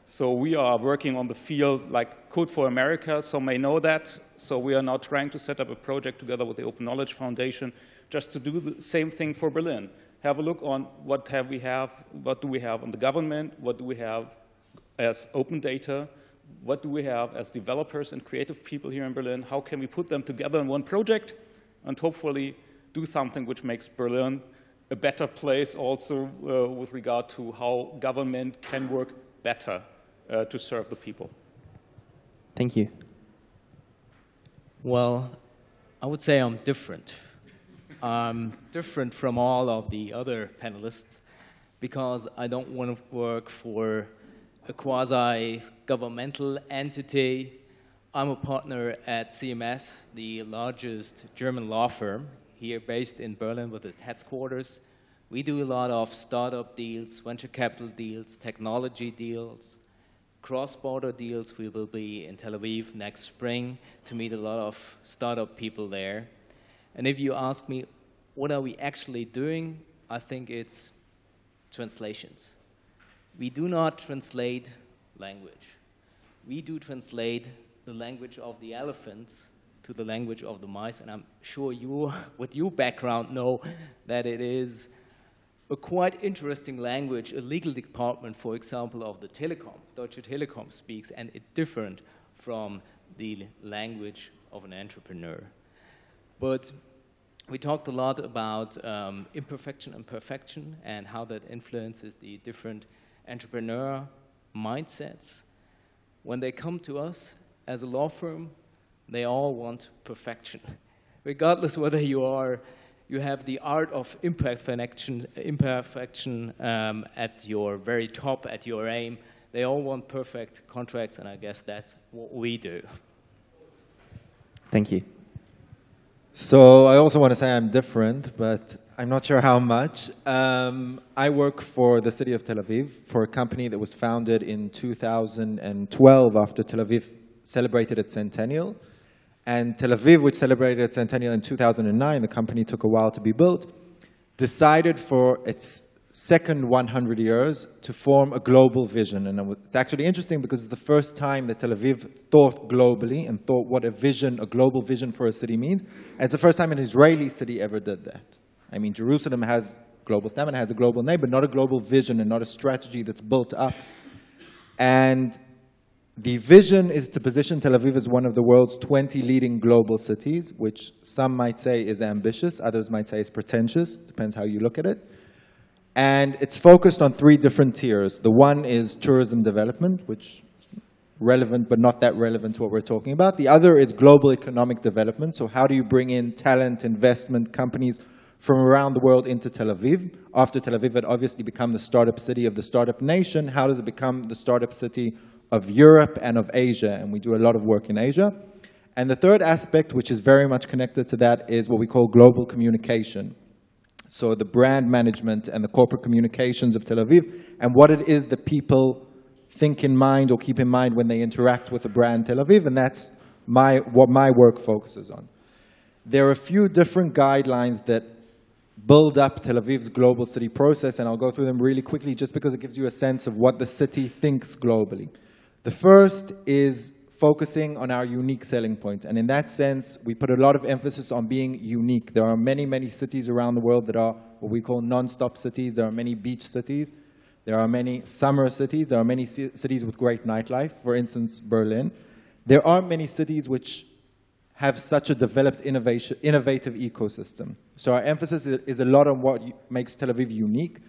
So we are working on the field like Code for America, some may know that. So we are now trying to set up a project together with the Open Knowledge Foundation just to do the same thing for Berlin. Have a look on what do we have on the government, what do we have as open data, what do we have as developers and creative people here in Berlin, how can we put them together in one project and hopefully do something which makes Berlin a better place also with regard to how government can work better to serve the people. Thank you. Well, I would say I'm different. I'm different from all of the other panelists because I don't want to work for a quasi-governmental entity. I'm a partner at CMS, the largest German law firm here based in Berlin with its headquarters. We do a lot of startup deals, venture capital deals, technology deals, cross-border deals. We will be in Tel Aviv next spring to meet a lot of startup people there. And if you ask me, what are we actually doing? I think it's translations. We do not translate language. We do translate the language of the elephants to the language of the mice. And I'm sure you, with your background, know that it is a quite interesting language. A legal department, for example, of the Telekom, Deutsche Telekom speaks, and it's different from the language of an entrepreneur. But we talked a lot about imperfection and perfection and how that influences the different entrepreneur mindsets. When they come to us as a law firm, they all want perfection. Regardless whether you have the art of imperfection at your very top, at your aim, they all want perfect contracts, and I guess that's what we do. Thank you. So I also want to say I'm different, but I'm not sure how much. I work for the city of Tel Aviv, for a company that was founded in 2012 after Tel Aviv celebrated its centennial. And Tel Aviv, which celebrated its centennial in 2009, the company took a while to be built, decided for its second 100 years to form a global vision. And it's actually interesting because it's the first time that Tel Aviv thought globally and thought what a vision, a global vision for a city means. And it's the first time an Israeli city ever did that. I mean, Jerusalem has global stamina, has a global name, but not a global vision and not a strategy that's built up. And the vision is to position Tel Aviv as one of the world's 20 leading global cities, which some might say is ambitious, others might say is pretentious, depends how you look at it. And it's focused on 3 different tiers. The one is tourism development, which is relevant but not that relevant to what we're talking about. The other is global economic development. So how do you bring in talent, investment, companies from around the world into Tel Aviv? After Tel Aviv had obviously become the startup city of the startup nation, how does it become the startup city of Europe and of Asia? And we do a lot of work in Asia. And the third aspect, which is very much connected to that, is what we call global communication. So the brand management and the corporate communications of Tel Aviv, and what it is that people think in mind or keep in mind when they interact with the brand Tel Aviv, and that's what my work focuses on. There are a few different guidelines that build up Tel Aviv's global city process, and I'll go through them really quickly just because it gives you a sense of what the city thinks globally. The first is focusing on our unique selling point. And in that sense, we put a lot of emphasis on being unique. There are many, many cities around the world that are what we call non-stop cities. There are many beach cities. There are many summer cities. There are many cities with great nightlife. For instance, Berlin. There aren't many cities which have such a developed innovative ecosystem. So our emphasis is a lot on what makes Tel Aviv unique.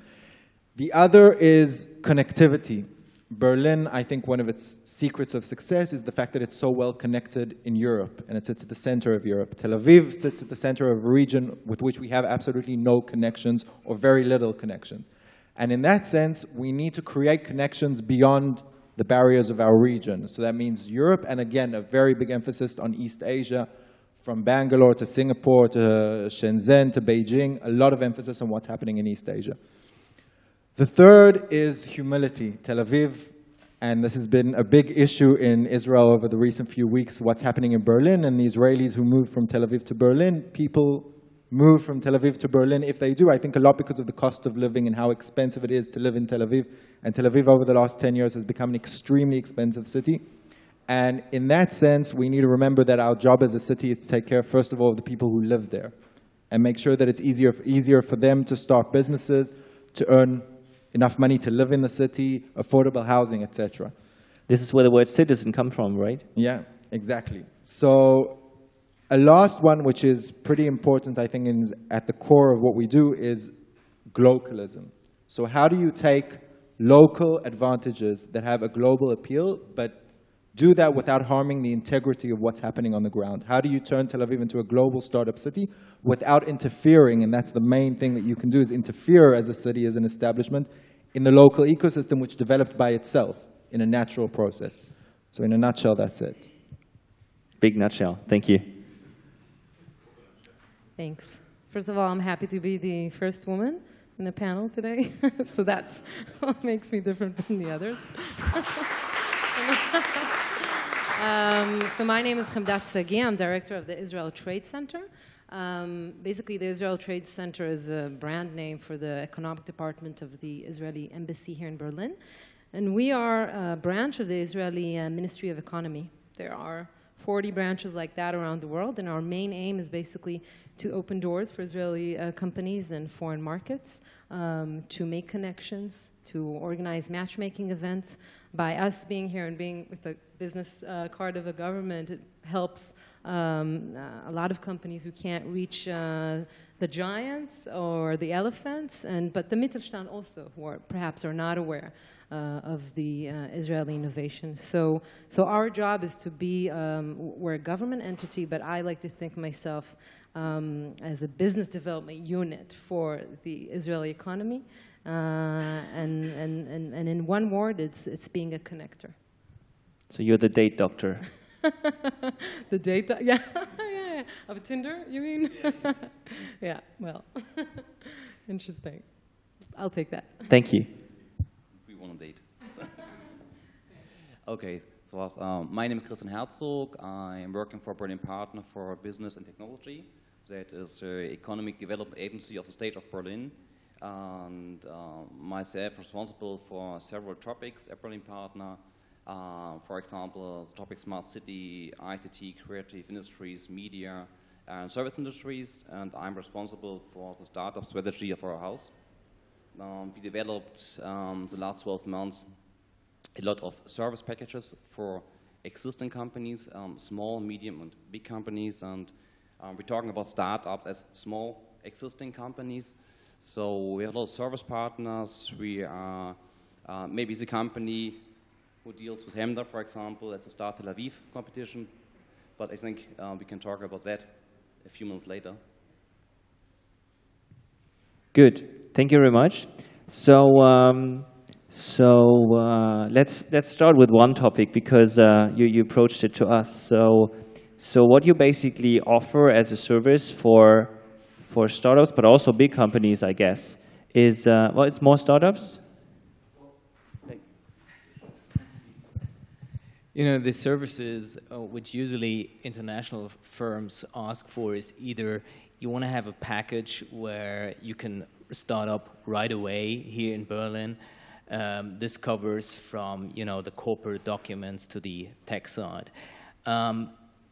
The other is connectivity. Berlin, I think one of its secrets of success is the fact that it's so well connected in Europe, and it sits at the center of Europe. Tel Aviv sits at the center of a region with which we have absolutely no connections or very little connections. And in that sense, we need to create connections beyond the barriers of our region. So that means Europe, and again, a very big emphasis on East Asia, from Bangalore to Singapore to Shenzhen to Beijing, a lot of emphasis on what's happening in East Asia. The third is humility. Tel Aviv, and this has been a big issue in Israel over the recent few weeks, what's happening in Berlin, and the Israelis who move from Tel Aviv to Berlin. People move from Tel Aviv to Berlin, if they do, I think a lot because of the cost of living and how expensive it is to live in Tel Aviv. And Tel Aviv over the last 10 years has become an extremely expensive city. And in that sense, we need to remember that our job as a city is to take care, first of all, of the people who live there and make sure that it's easier for them to start businesses, to earn enough money to live in the city, affordable housing, etc. This is where the word citizen comes from, right? Yeah, exactly. So a last one, which is pretty important, I think, at the core of what we do, is glocalism. So how do you take local advantages that have a global appeal, but do that without harming the integrity of what's happening on the ground? How do you turn Tel Aviv into a global startup city without interfering? And that's the main thing that you can do, is interfere as a city, as an establishment, in the local ecosystem which developed by itself in a natural process. So in a nutshell, that's it. Big nutshell. Thank you. Thanks. First of all, I'm happy to be the first woman in the panel today. So that's what makes me different from the others. So my name is Chemdat Sagi. I'm director of the Israel Trade Center. Basically, the Israel Trade Center is a brand name for the economic department of the Israeli embassy here in Berlin. And we are a branch of the Israeli Ministry of Economy. There are 40 branches like that around the world, and our main aim is basically to open doors for Israeli companies in foreign markets, to make connections, to organize matchmaking events. By us being here and being with the business card of the government, it helps a lot of companies who can't reach the giants or the elephants, but the Mittelstand also, who perhaps are not aware of the Israeli innovation. So our job is to be, we're a government entity, but I like to think myself as a business development unit for the Israeli economy. And in one word, it's being a connector. So you're the date doctor. The date, yeah. Of Tinder, you mean? Yes. Yeah, well, interesting. I'll take that. Thank you. We want a date. Okay, so my name is Christian Herzog. I am working for a Berlin partner for business and technology. That is the Economic Development Agency of the State of Berlin. And myself responsible for several topics at Berlin partner. For example, the topic smart city, ICT, creative industries, media, and service industries. And I'm responsible for the startup strategy of our house. We developed the last 12 months a lot of service packages for existing companies, small, medium, and big companies. And we're talking about startups as small existing companies. So we have a lot of service partners. We are maybe the company who deals with Hemda, for example, at the Start Tel Aviv competition. But I think we can talk about that a few minutes later. Good. Thank you very much. So, let's start with one topic because you approached it to us. So what you basically offer as a service for startups, but also big companies, I guess, is well, it's more startups. You know, the services which usually international firms ask for is either you want to have a package where you can start up right away here in Berlin. This covers from, you know, the corporate documents to the tech side.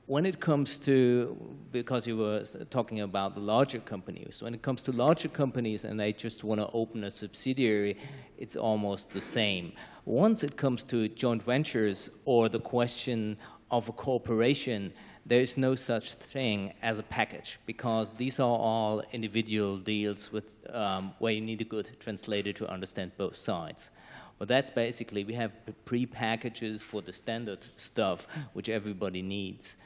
When it comes to, because you were talking about the larger companies, when it comes to larger companies and they just want to open a subsidiary, it's almost the same. Once it comes to joint ventures or the question of a corporation, there is no such thing as a package because these are all individual deals with, where you need a good translator to understand both sides. But that's basically, we have pre-packages for the standard stuff, which everybody needs.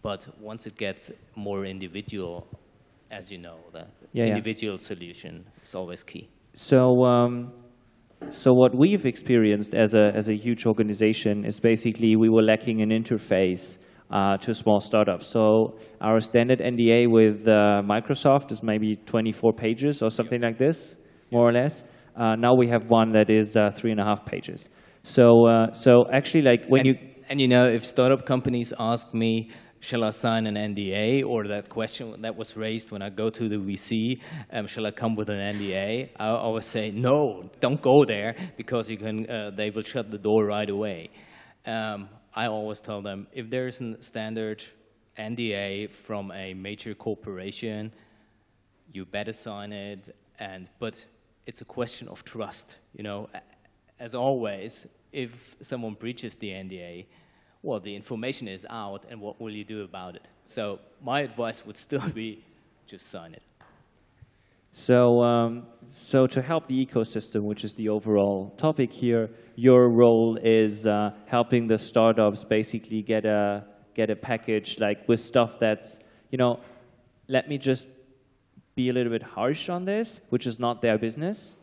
But once it gets more individual, as you know, the individual solution is always key. So, so what we've experienced as a huge organization is basically we were lacking an interface to small startups. So our standard NDA with Microsoft is maybe 24 pages or something like this, more or less. Now we have one that is 3.5 pages. So, so actually, like when And you know, if startup companies ask me, shall I sign an NDA, or that question that was raised when I go to the VC, shall I come with an NDA? I always say, no, don't go there, because you can, they will shut the door right away. I always tell them, if there is a standard NDA from a major corporation, you better sign it, but it's a question of trust. You know, as always, if someone breaches the NDA, well, the information is out, and what will you do about it? So my advice would still be, just sign it. So, so to help the ecosystem, which is the overall topic here, your role is helping the startups basically get a package like with stuff that's, you know, let me just be a little bit harsh on this, which is not their business,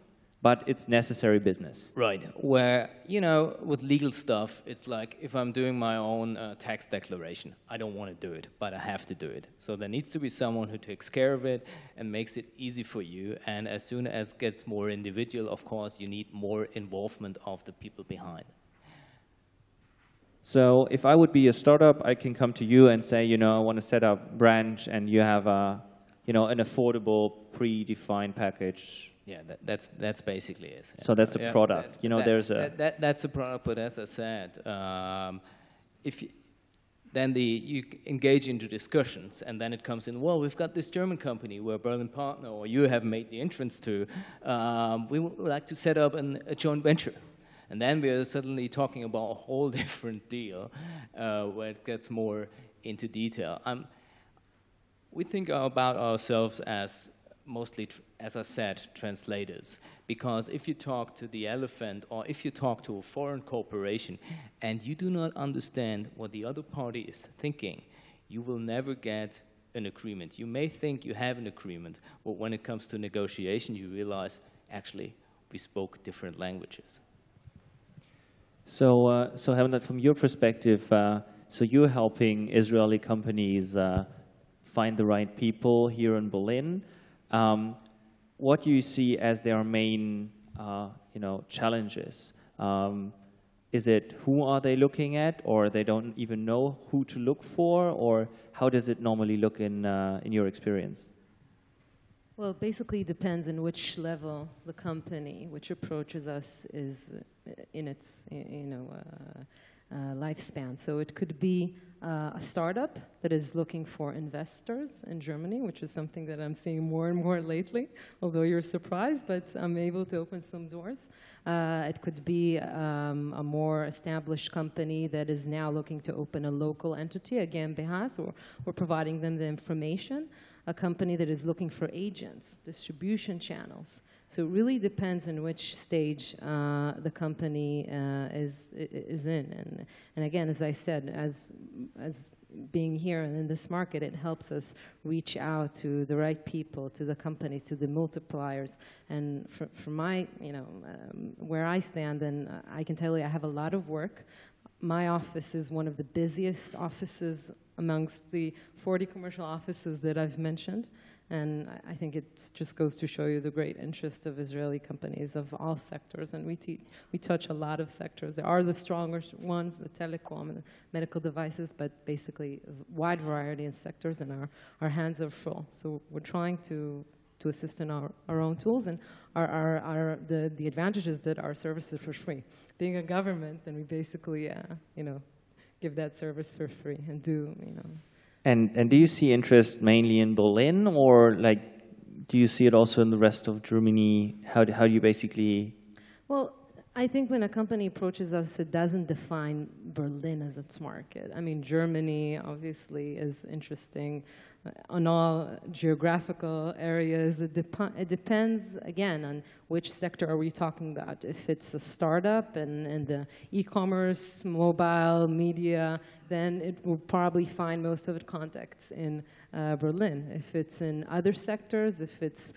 but it's necessary business. Right, where, you know, with legal stuff, it's like if I'm doing my own tax declaration, I don't want to do it, but I have to do it. So there needs to be someone who takes care of it and makes it easy for you. And as soon as it gets more individual, of course, you need more involvement of the people behind. So if I would be a startup, I can come to you and say, you know, I want to set up a branch, and you have a, you know, an affordable, predefined package. Yeah, that's basically it. Yeah. So that's a product. You know, there's a... That's a product, but as I said, if you, then you engage into discussions, and then it comes in, well, we've got this German company where Berlin partner, or you have made the entrance to, we would like to set up a joint venture. And then we are suddenly talking about a whole different deal where it gets more into detail. We think about ourselves as mostly, as I said, translators. Because if you talk to the elephant, or if you talk to a foreign corporation, and you do not understand what the other party is thinking, you will never get an agreement. You may think you have an agreement, but when it comes to negotiation, you realize, actually, we spoke different languages. So, so Hemda, from your perspective, so you're helping Israeli companies find the right people here in Berlin. What do you see as their main challenges? Is it who are they looking at, or they don't even know who to look for, or how does it normally look in your experience? Well, basically it depends on which level the company which approaches us is in its lifespan. So it could be a startup that is looking for investors in Germany, which is something that I'm seeing more and more lately, although you're surprised, but I'm able to open some doors. It could be a more established company that is now looking to open a local entity, a GmbH, or we're providing them the information. A company that is looking for agents, distribution channels. So it really depends on which stage the company is in. And again, as I said, as being here in this market, it helps us reach out to the right people, to the companies, to the multipliers. And from my, where I stand, and I can tell you I have a lot of work. My office is one of the busiest offices amongst the 40 commercial offices that I've mentioned. And I think it just goes to show you the great interest of Israeli companies of all sectors. And we touch a lot of sectors. There are the stronger ones, the telecom and the medical devices, but basically a wide variety in sectors, and our hands are full. So we're trying to assist in our own tools, and the advantage is that our service is for free. Being a government, then we basically, give that service for free and do, And do you see interest mainly in Berlin, or do you see it also in the rest of Germany? How do you basically? Well, I think when a company approaches us, it doesn't define Berlin as its market. I mean, Germany obviously is interesting on all geographical areas. It depends, again, on which sector are we talking about. If it's a startup and the e-commerce, mobile, media, then it will probably find most of its contacts in Berlin. If it's in other sectors, if it's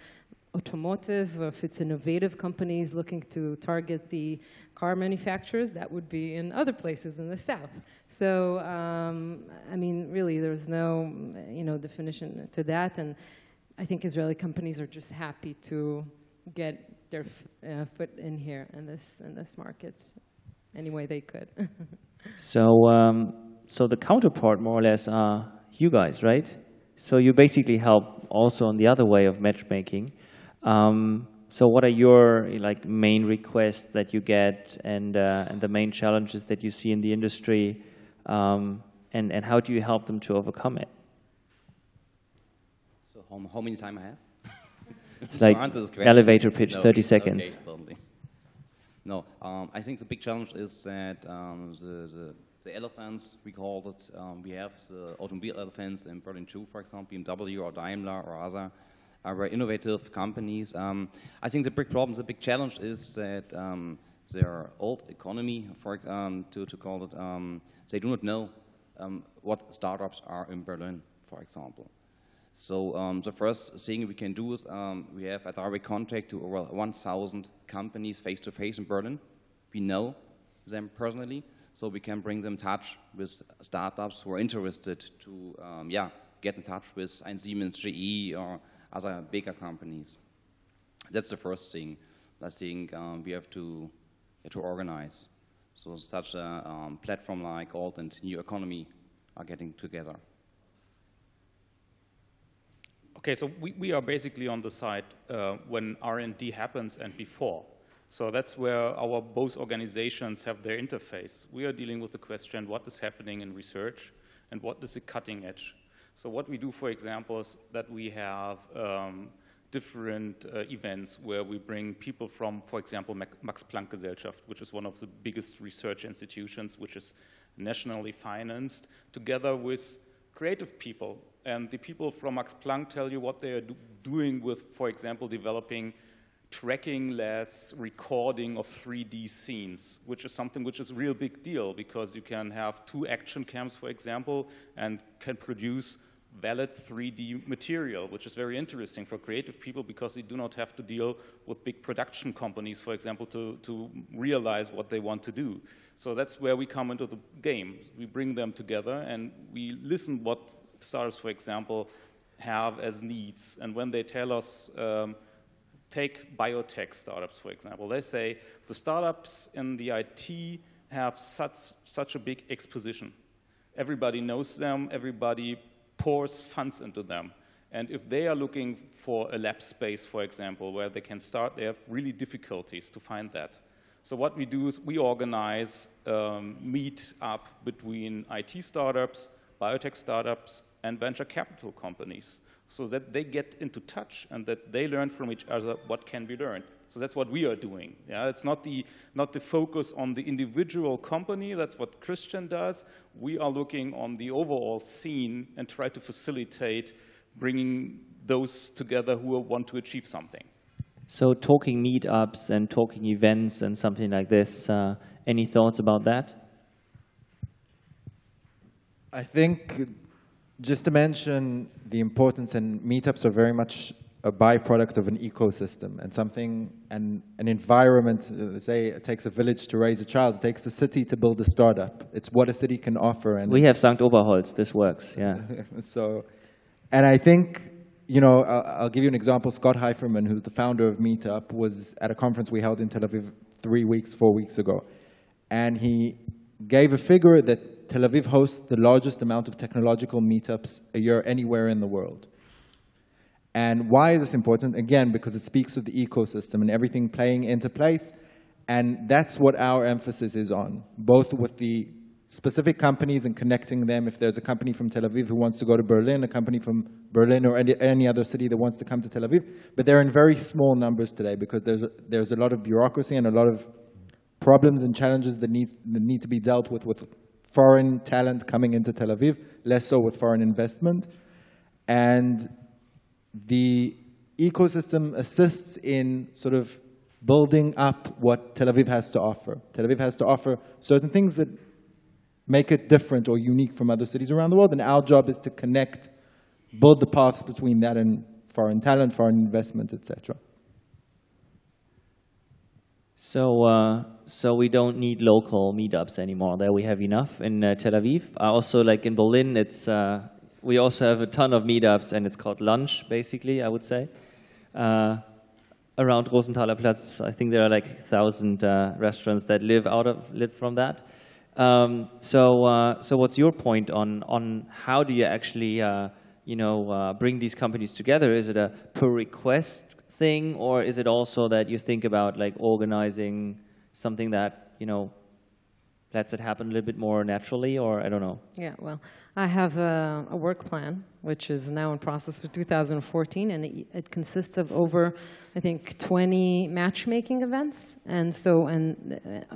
automotive, or if it's innovative companies looking to target the car manufacturers, that would be in other places in the south. So, I mean, really, there's no, definition to that, and I think Israeli companies are just happy to get their foot in here in this market any way they could. So the counterpart, more or less, are you guys, right? So you basically help also on the other way of matchmaking. So what are your main requests that you get, and the main challenges that you see in the industry, and how do you help them to overcome it? So how many time I have? It's like elevator pitch, no, 30 seconds. Okay, totally. No, I think the big challenge is that the elephants, we call it, we have the automobile elephants in Berlin too, for example, BMW or Daimler or other very innovative companies. I think the big problem, the big challenge is that their old economy, to call it, they do not know what startups are in Berlin, for example. So the first thing we can do is we have a direct contact to over 1,000 companies face-to-face in Berlin. We know them personally, so we can bring them in touch with startups who are interested to get in touch with ein Siemens, GE, or other bigger companies. That's the first thing I think we have to organize. So such a platform like Old and New Economy are getting together. Okay, so we are basically on the side when R&D happens and before. So that's where our both organizations have their interface. We are dealing with the question, what is happening in research and what is the cutting edge? So what we do, for example, is that we have different events where we bring people from, for example, Max Planck Gesellschaft, which is one of the biggest research institutions, which is nationally financed, together with creative people. And the people from Max Planck tell you what they are doing with, for example, developing tracking-less recording of 3D scenes, which is something which is a real big deal, because you can have 2 action cams, for example, and can produce valid 3D material, which is very interesting for creative people because they do not have to deal with big production companies, for example, to realize what they want to do. So that's where we come into the game. We bring them together and we listen what startups, for example, have as needs. And when they tell us, take biotech startups, for example, they say the startups in the IT have such a big exposition. Everybody knows them, everybody pours funds into them. And if they are looking for a lab space, for example, where they can start, they have really difficulties to find that. So what we do is we organize meet up between IT startups, biotech startups, and venture capital companies so that they get into touch and that they learn from each other what can be learned. So that's what we are doing. Yeah? It's not the focus on the individual company. That's what Christian does. We are looking on the overall scene and try to facilitate bringing those together who want to achieve something. So talking meetups and talking events and something like this, any thoughts about that? I think just to mention the importance, and meetups are very much a byproduct of an ecosystem and something, and an environment. Say it takes a village to raise a child. It takes a city to build a startup. It's what a city can offer. And we have St. Oberholz. This works, yeah. So, and I think, you know, I'll give you an example. Scott Heiferman, who's the founder of Meetup, was at a conference we held in Tel Aviv 4 weeks ago. And he gave a figure that Tel Aviv hosts the largest amount of technological meetups a year anywhere in the world. And why is this important? Again, because it speaks to the ecosystem and everything playing into place. And that's what our emphasis is on, both with the specific companies and connecting them. If there's a company from Tel Aviv who wants to go to Berlin, a company from Berlin or any other city that wants to come to Tel Aviv. But they're in very small numbers today because there's a lot of bureaucracy and a lot of problems and challenges that need to be dealt with foreign talent coming into Tel Aviv, less so with foreign investment. And the ecosystem assists in sort of building up what Tel Aviv has to offer. Tel Aviv has to offer certain things that make it different or unique from other cities around the world, and our job is to connect, build the paths between that and foreign talent, foreign investment, etc. So we don't need local meetups anymore. There we have enough in Tel Aviv. Also, like in Berlin, we also have a ton of meetups, and it's called lunch, basically, I would say. Around Rosenthaler Platz, I think there are like 1,000 restaurants that live from that. So what's your point on how do you actually bring these companies together? Is it a per request thing, or is it also that you think about like organizing something that lets it happen a little bit more naturally, or I don't know? Yeah, well, I have a work plan, which is now in process for 2014, and it consists of over, I think, 20 matchmaking events, and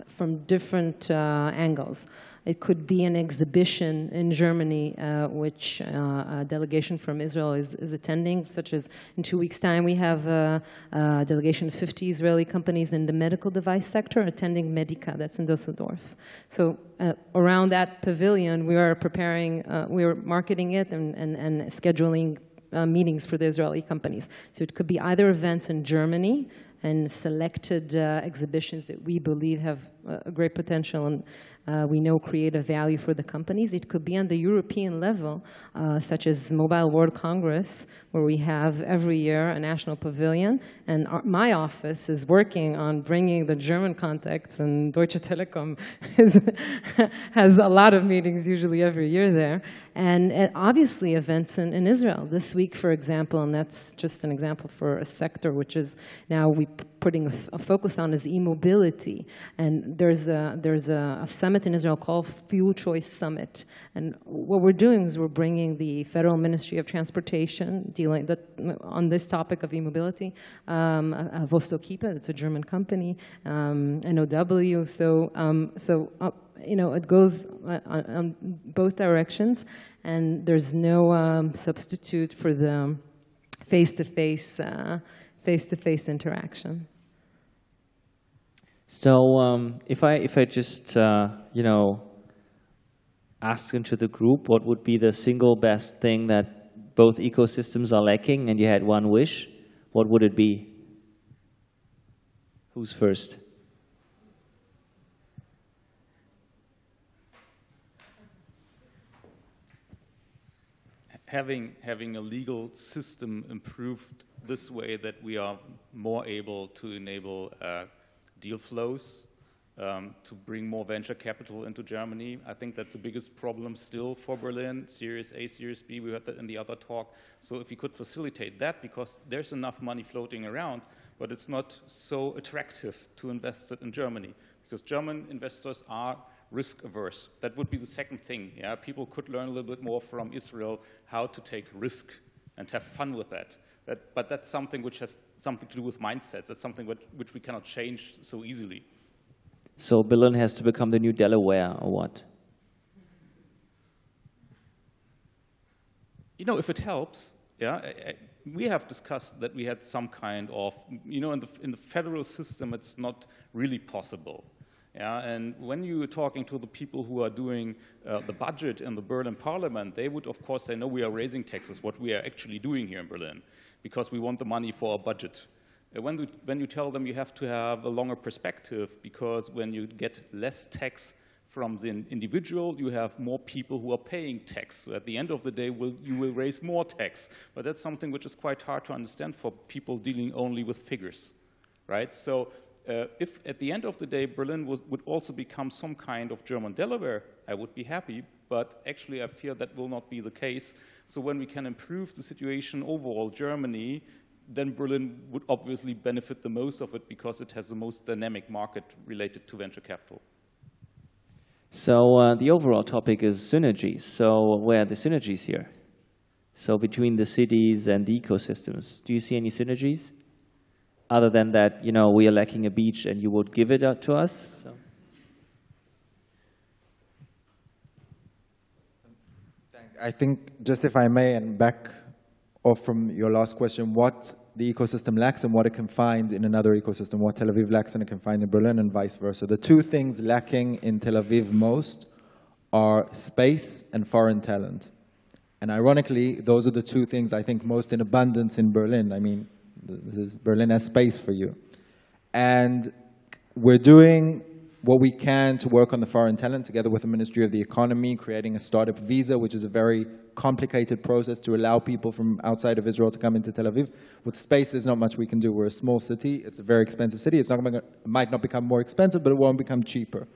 from different angles. It could be an exhibition in Germany, which a delegation from Israel is attending, such as in 2 weeks' time we have a delegation of 50 Israeli companies in the medical device sector attending Medica, that's in Düsseldorf. So around that pavilion, we are preparing, we are marketing it and scheduling meetings for the Israeli companies. So it could be either events in Germany and selected exhibitions that we believe have a great potential and we know create a value for the companies. It could be on the European level, such as Mobile World Congress, where we have every year a national pavilion. And my office is working on bringing the German contacts, and Deutsche Telekom has a lot of meetings usually every year there. And obviously events in Israel. This week, for example, and that's just an example for a sector which is now putting a focus on is e-mobility. And there's a summit in Israel called Fuel Choice Summit. And what we're doing is we're bringing the Federal Ministry of Transportation dealing on this topic of e-mobility, Vostokipa, it's a German company, NOW. It goes on both directions, and there's no substitute for the face-to-face interaction. So if I just ask into the group, what would be the single best thing that both ecosystems are lacking and you had one wish, what would it be? Who's first? Having a legal system improved this way that we are more able to enable deal flows, to bring more venture capital into Germany. I think that's the biggest problem still for Berlin, Series A, Series B, we heard that in the other talk. So if we could facilitate that, because there's enough money floating around, but it's not so attractive to invest it in Germany, because German investors are risk averse. That would be the second thing. Yeah, people could learn a little bit more from Israel how to take risk and have fun with that. But that's something which has something to do with mindsets. That's something which we cannot change so easily. So Berlin has to become the new Delaware, or what? You know, if it helps, yeah, we have discussed that we had some kind of, you know, in the federal system, it's not really possible. Yeah, and when you are talking to the people who are doing the budget in the Berlin parliament, they would, of course, say, no, we are raising taxes, what we are actually doing here in Berlin, because we want the money for our budget. When you tell them you have to have a longer perspective, because when you get less tax from the individual, you have more people who are paying tax. So at the end of the day, you will raise more tax. But that's something which is quite hard to understand for people dealing only with figures, right? So if at the end of the day Berlin would also become some kind of German Delaware, I would be happy, but actually I fear that will not be the case. So when we can improve the situation overall Germany, then Berlin would obviously benefit the most of it because it has the most dynamic market related to venture capital. So the overall topic is synergies. So where are the synergies here? So between the cities and the ecosystems, do you see any synergies? Other than that, you know, we are lacking a beach and you would give it out to us? So. I think, just if I may, and back off from your last question, what the ecosystem lacks and what it can find in another ecosystem, what Tel Aviv lacks and it can find in Berlin and vice versa. The two things lacking in Tel Aviv most are space and foreign talent. And ironically, those are the two things I think most in abundance in Berlin. I mean, Berlin has space for you. And we're doing what we can to work on the foreign talent together with the Ministry of the Economy, creating a startup visa, which is a very complicated process to allow people from outside of Israel to come into Tel Aviv. With space, there's not much we can do. We're a small city. It's a very expensive city. It's not going to, it might not become more expensive, but it won't become cheaper.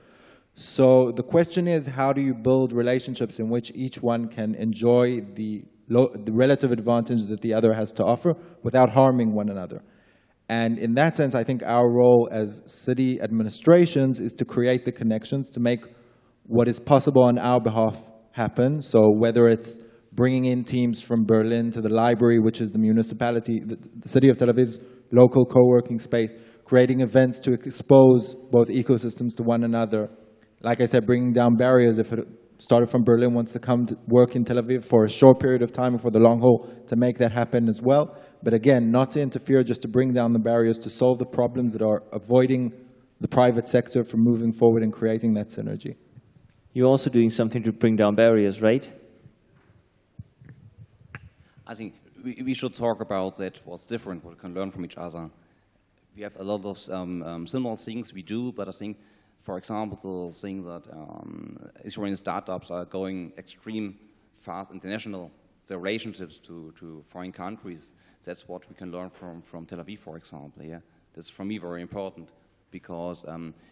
So the question is, how do you build relationships in which each one can enjoy the relative advantage that the other has to offer without harming one another? And in that sense, I think our role as city administrations is to create the connections to make what is possible on our behalf happen. So whether it's bringing in teams from Berlin to the library, which is the municipality, the city of Tel Aviv's local co-working space, creating events to expose both ecosystems to one another. Like I said, bringing down barriers. If it started from Berlin, wants to come to work in Tel Aviv for a short period of time or for the long haul, to make that happen as well. But again, not to interfere, just to bring down the barriers, to solve the problems that are avoiding the private sector from moving forward and creating that synergy. You're also doing something to bring down barriers, right? I think we should talk about that, what's different, what we can learn from each other. We have a lot of similar things we do, but I think, for example, the thing that Israeli startups are going extreme fast international, the relationships to foreign countries, that's what we can learn from Tel Aviv, for example. Yeah? That's, for me, very important, because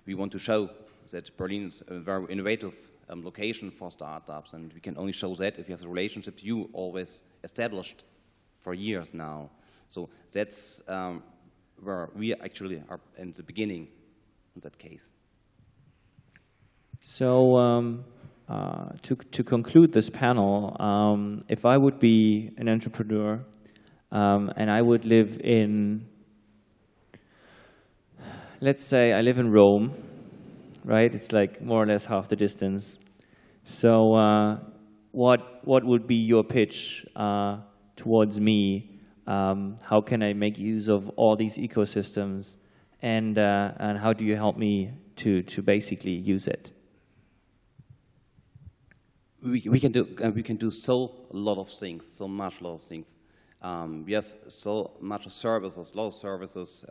we want to show that Berlin is a very innovative location for startups, and we can only show that if you have the relationship you always established for years now. So that's where we actually are in the beginning in that case. So to conclude this panel, if I would be an entrepreneur and I would live in, let's say I live in Rome, right? It's like more or less half the distance. So what would be your pitch towards me? How can I make use of all these ecosystems, and how do you help me to basically use it? we can do so a lot of things, so much lot of things. We have so much services, a lot of services.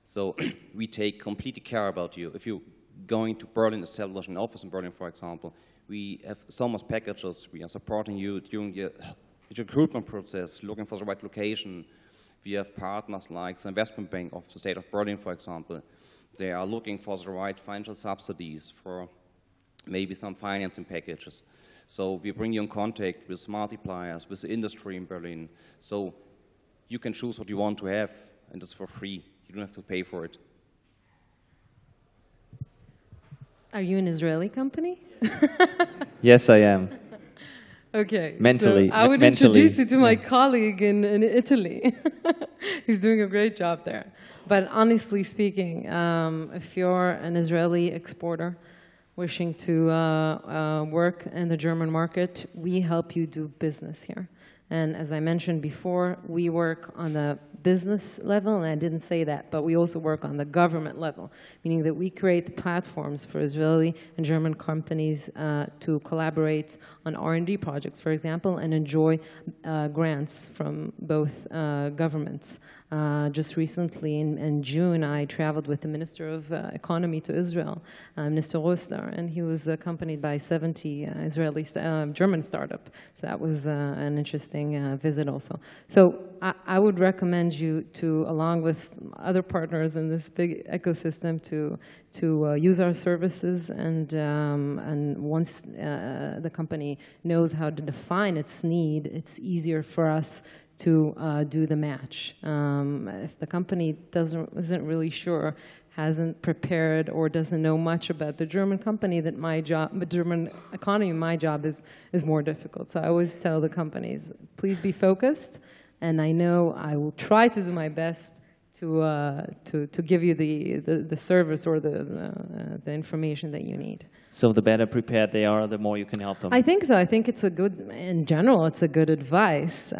So we take completely care about you. If you're going to Berlin, establish an office in Berlin, for example, we have so much packages. We are supporting you during your recruitment process, looking for the right location. We have partners like the investment bank of the state of Berlin, for example. They are looking for the right financial subsidies for maybe some financing packages. So we bring you in contact with multipliers, with the industry in Berlin. So you can choose what you want to have, and it's for free. You don't have to pay for it. Are you an Israeli company? Yes, I am. Okay. Mentally. So I would mentally, introduce you to my colleague in Italy. He's doing a great job there. But honestly speaking, if you're an Israeli exporter wishing to work in the German market, we help you do business here. And as I mentioned before, we work on the business level, and I didn't say that, but we also work on the government level, meaning that we create platforms for Israeli and German companies to collaborate on R&D projects, for example, and enjoy grants from both governments. Just recently, in June, I traveled with the Minister of Economy to Israel, Mr. Rosler, and he was accompanied by 70 German startup. So that was an interesting visit also. So I would recommend you to, along with other partners in this big ecosystem, to use our services, and once the company knows how to define its need, it's easier for us to do the match. If the company isn't really sure, hasn't prepared, or doesn't know much about the German company, that my job, the German economy, my job is more difficult. So I always tell the companies, please be focused, and I know I will try to do my best to give you the service or the information that you need. So the better prepared they are, the more you can help them. I think so. I think it's a good, in general, it's a good advice,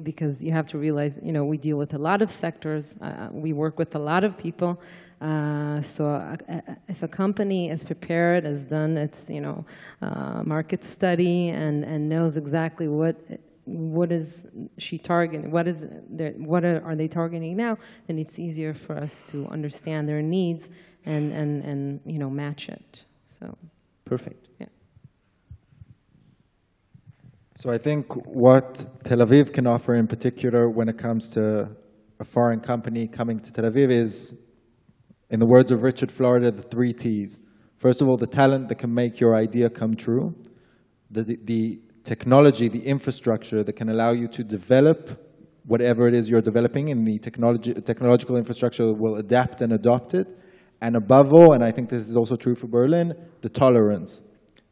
because you have to realize, we deal with a lot of sectors. We work with a lot of people. So if a company is prepared, has done its, market study, and knows exactly what is she targeting, what are they targeting now, then it's easier for us to understand their needs and match it. So perfect. Yeah. So I think what Tel Aviv can offer in particular when it comes to a foreign company coming to Tel Aviv is, in the words of Richard Florida, the 3 T's. First of all, the talent that can make your idea come true, the technology, the infrastructure that can allow you to develop whatever it is you're developing, and the technological infrastructure will adapt and adopt it. And above all, and I think this is also true for Berlin, the tolerance,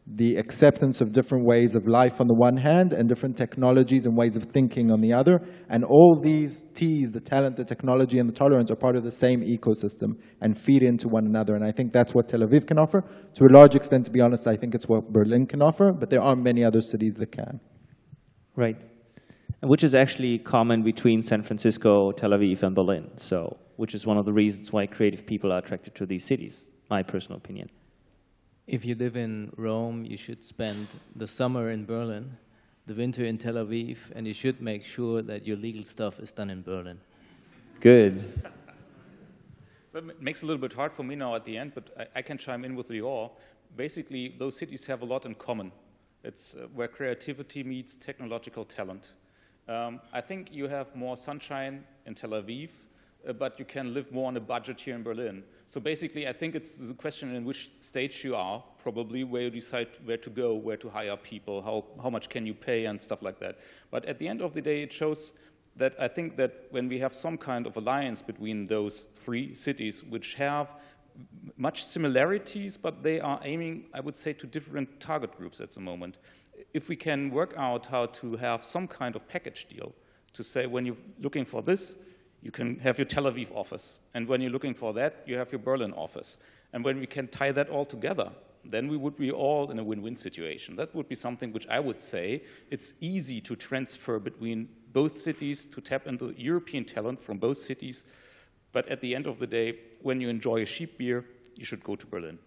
the acceptance of different ways of life on the one hand, and different technologies and ways of thinking on the other. And all these T's, the talent, the technology, and the tolerance, are part of the same ecosystem and feed into one another. And I think that's what Tel Aviv can offer. To a large extent, to be honest, I think it's what Berlin can offer, but there are many other cities that can. Right. Which is actually common between San Francisco, Tel Aviv, and Berlin. So, which is one of the reasons why creative people are attracted to these cities, my personal opinion. If you live in Rome, you should spend the summer in Berlin, the winter in Tel Aviv, and you should make sure that your legal stuff is done in Berlin. Good. So it makes it a little bit hard for me now at the end, but I can chime in with Lior. Basically, those cities have a lot in common. It's where creativity meets technological talent. I think you have more sunshine in Tel Aviv, but you can live more on a budget here in Berlin. So basically, I think it's the question in which stage you are, probably, where you decide where to go, where to hire people, how much can you pay, and stuff like that. But at the end of the day, it shows that I think that when we have some kind of alliance between those 3 cities, which have much similarities, but they are aiming, I would say, to different target groups at the moment. If we can work out how to have some kind of package deal to say, when you're looking for this, you can have your Tel Aviv office. And when you're looking for that, you have your Berlin office. And when we can tie that all together, then we would be all in a win-win situation. That would be something which I would say it's easy to transfer between both cities, to tap into European talent from both cities. But at the end of the day, when you enjoy a cheap beer, you should go to Berlin.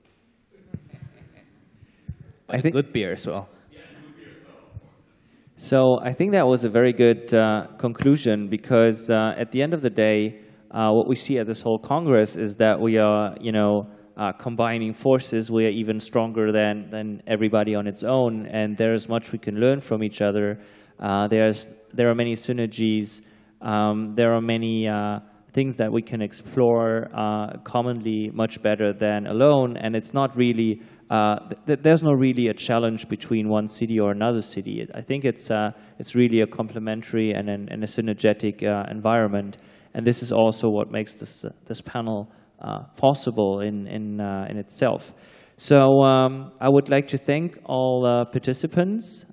I think good beer as well. So I think that was a very good conclusion, because at the end of the day, what we see at this whole Congress is that we are, combining forces. We are even stronger than everybody on its own, and there is much we can learn from each other. There are many synergies. There are many things that we can explore commonly much better than alone, and it's not really there's not really a challenge between one city or another city. I think it's really a complementary and a synergetic environment, and this is also what makes this panel possible in itself. So I would like to thank all participants.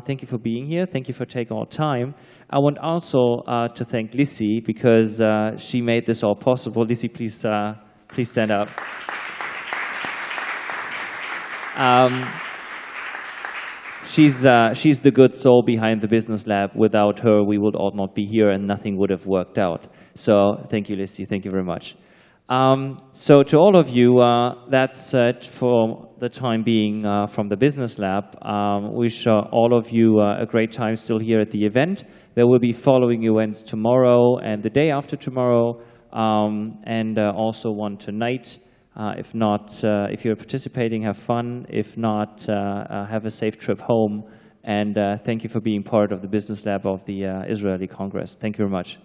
Thank you for being here. Thank you for taking our time. I want also to thank Lissy, because she made this all possible. Lissy, please stand up. She's the good soul behind the Business Lab. Without her, we would all not be here, and nothing would have worked out. So thank you, Lissy. Thank you very much. So to all of you, that's it for the time being from the Business Lab. Wish all of you a great time still here at the event. There will be following events tomorrow and the day after tomorrow, and also one tonight. If not, if you're participating, have fun. If not, have a safe trip home. And thank you for being part of the Business Lab of the Israeli Congress. Thank you very much.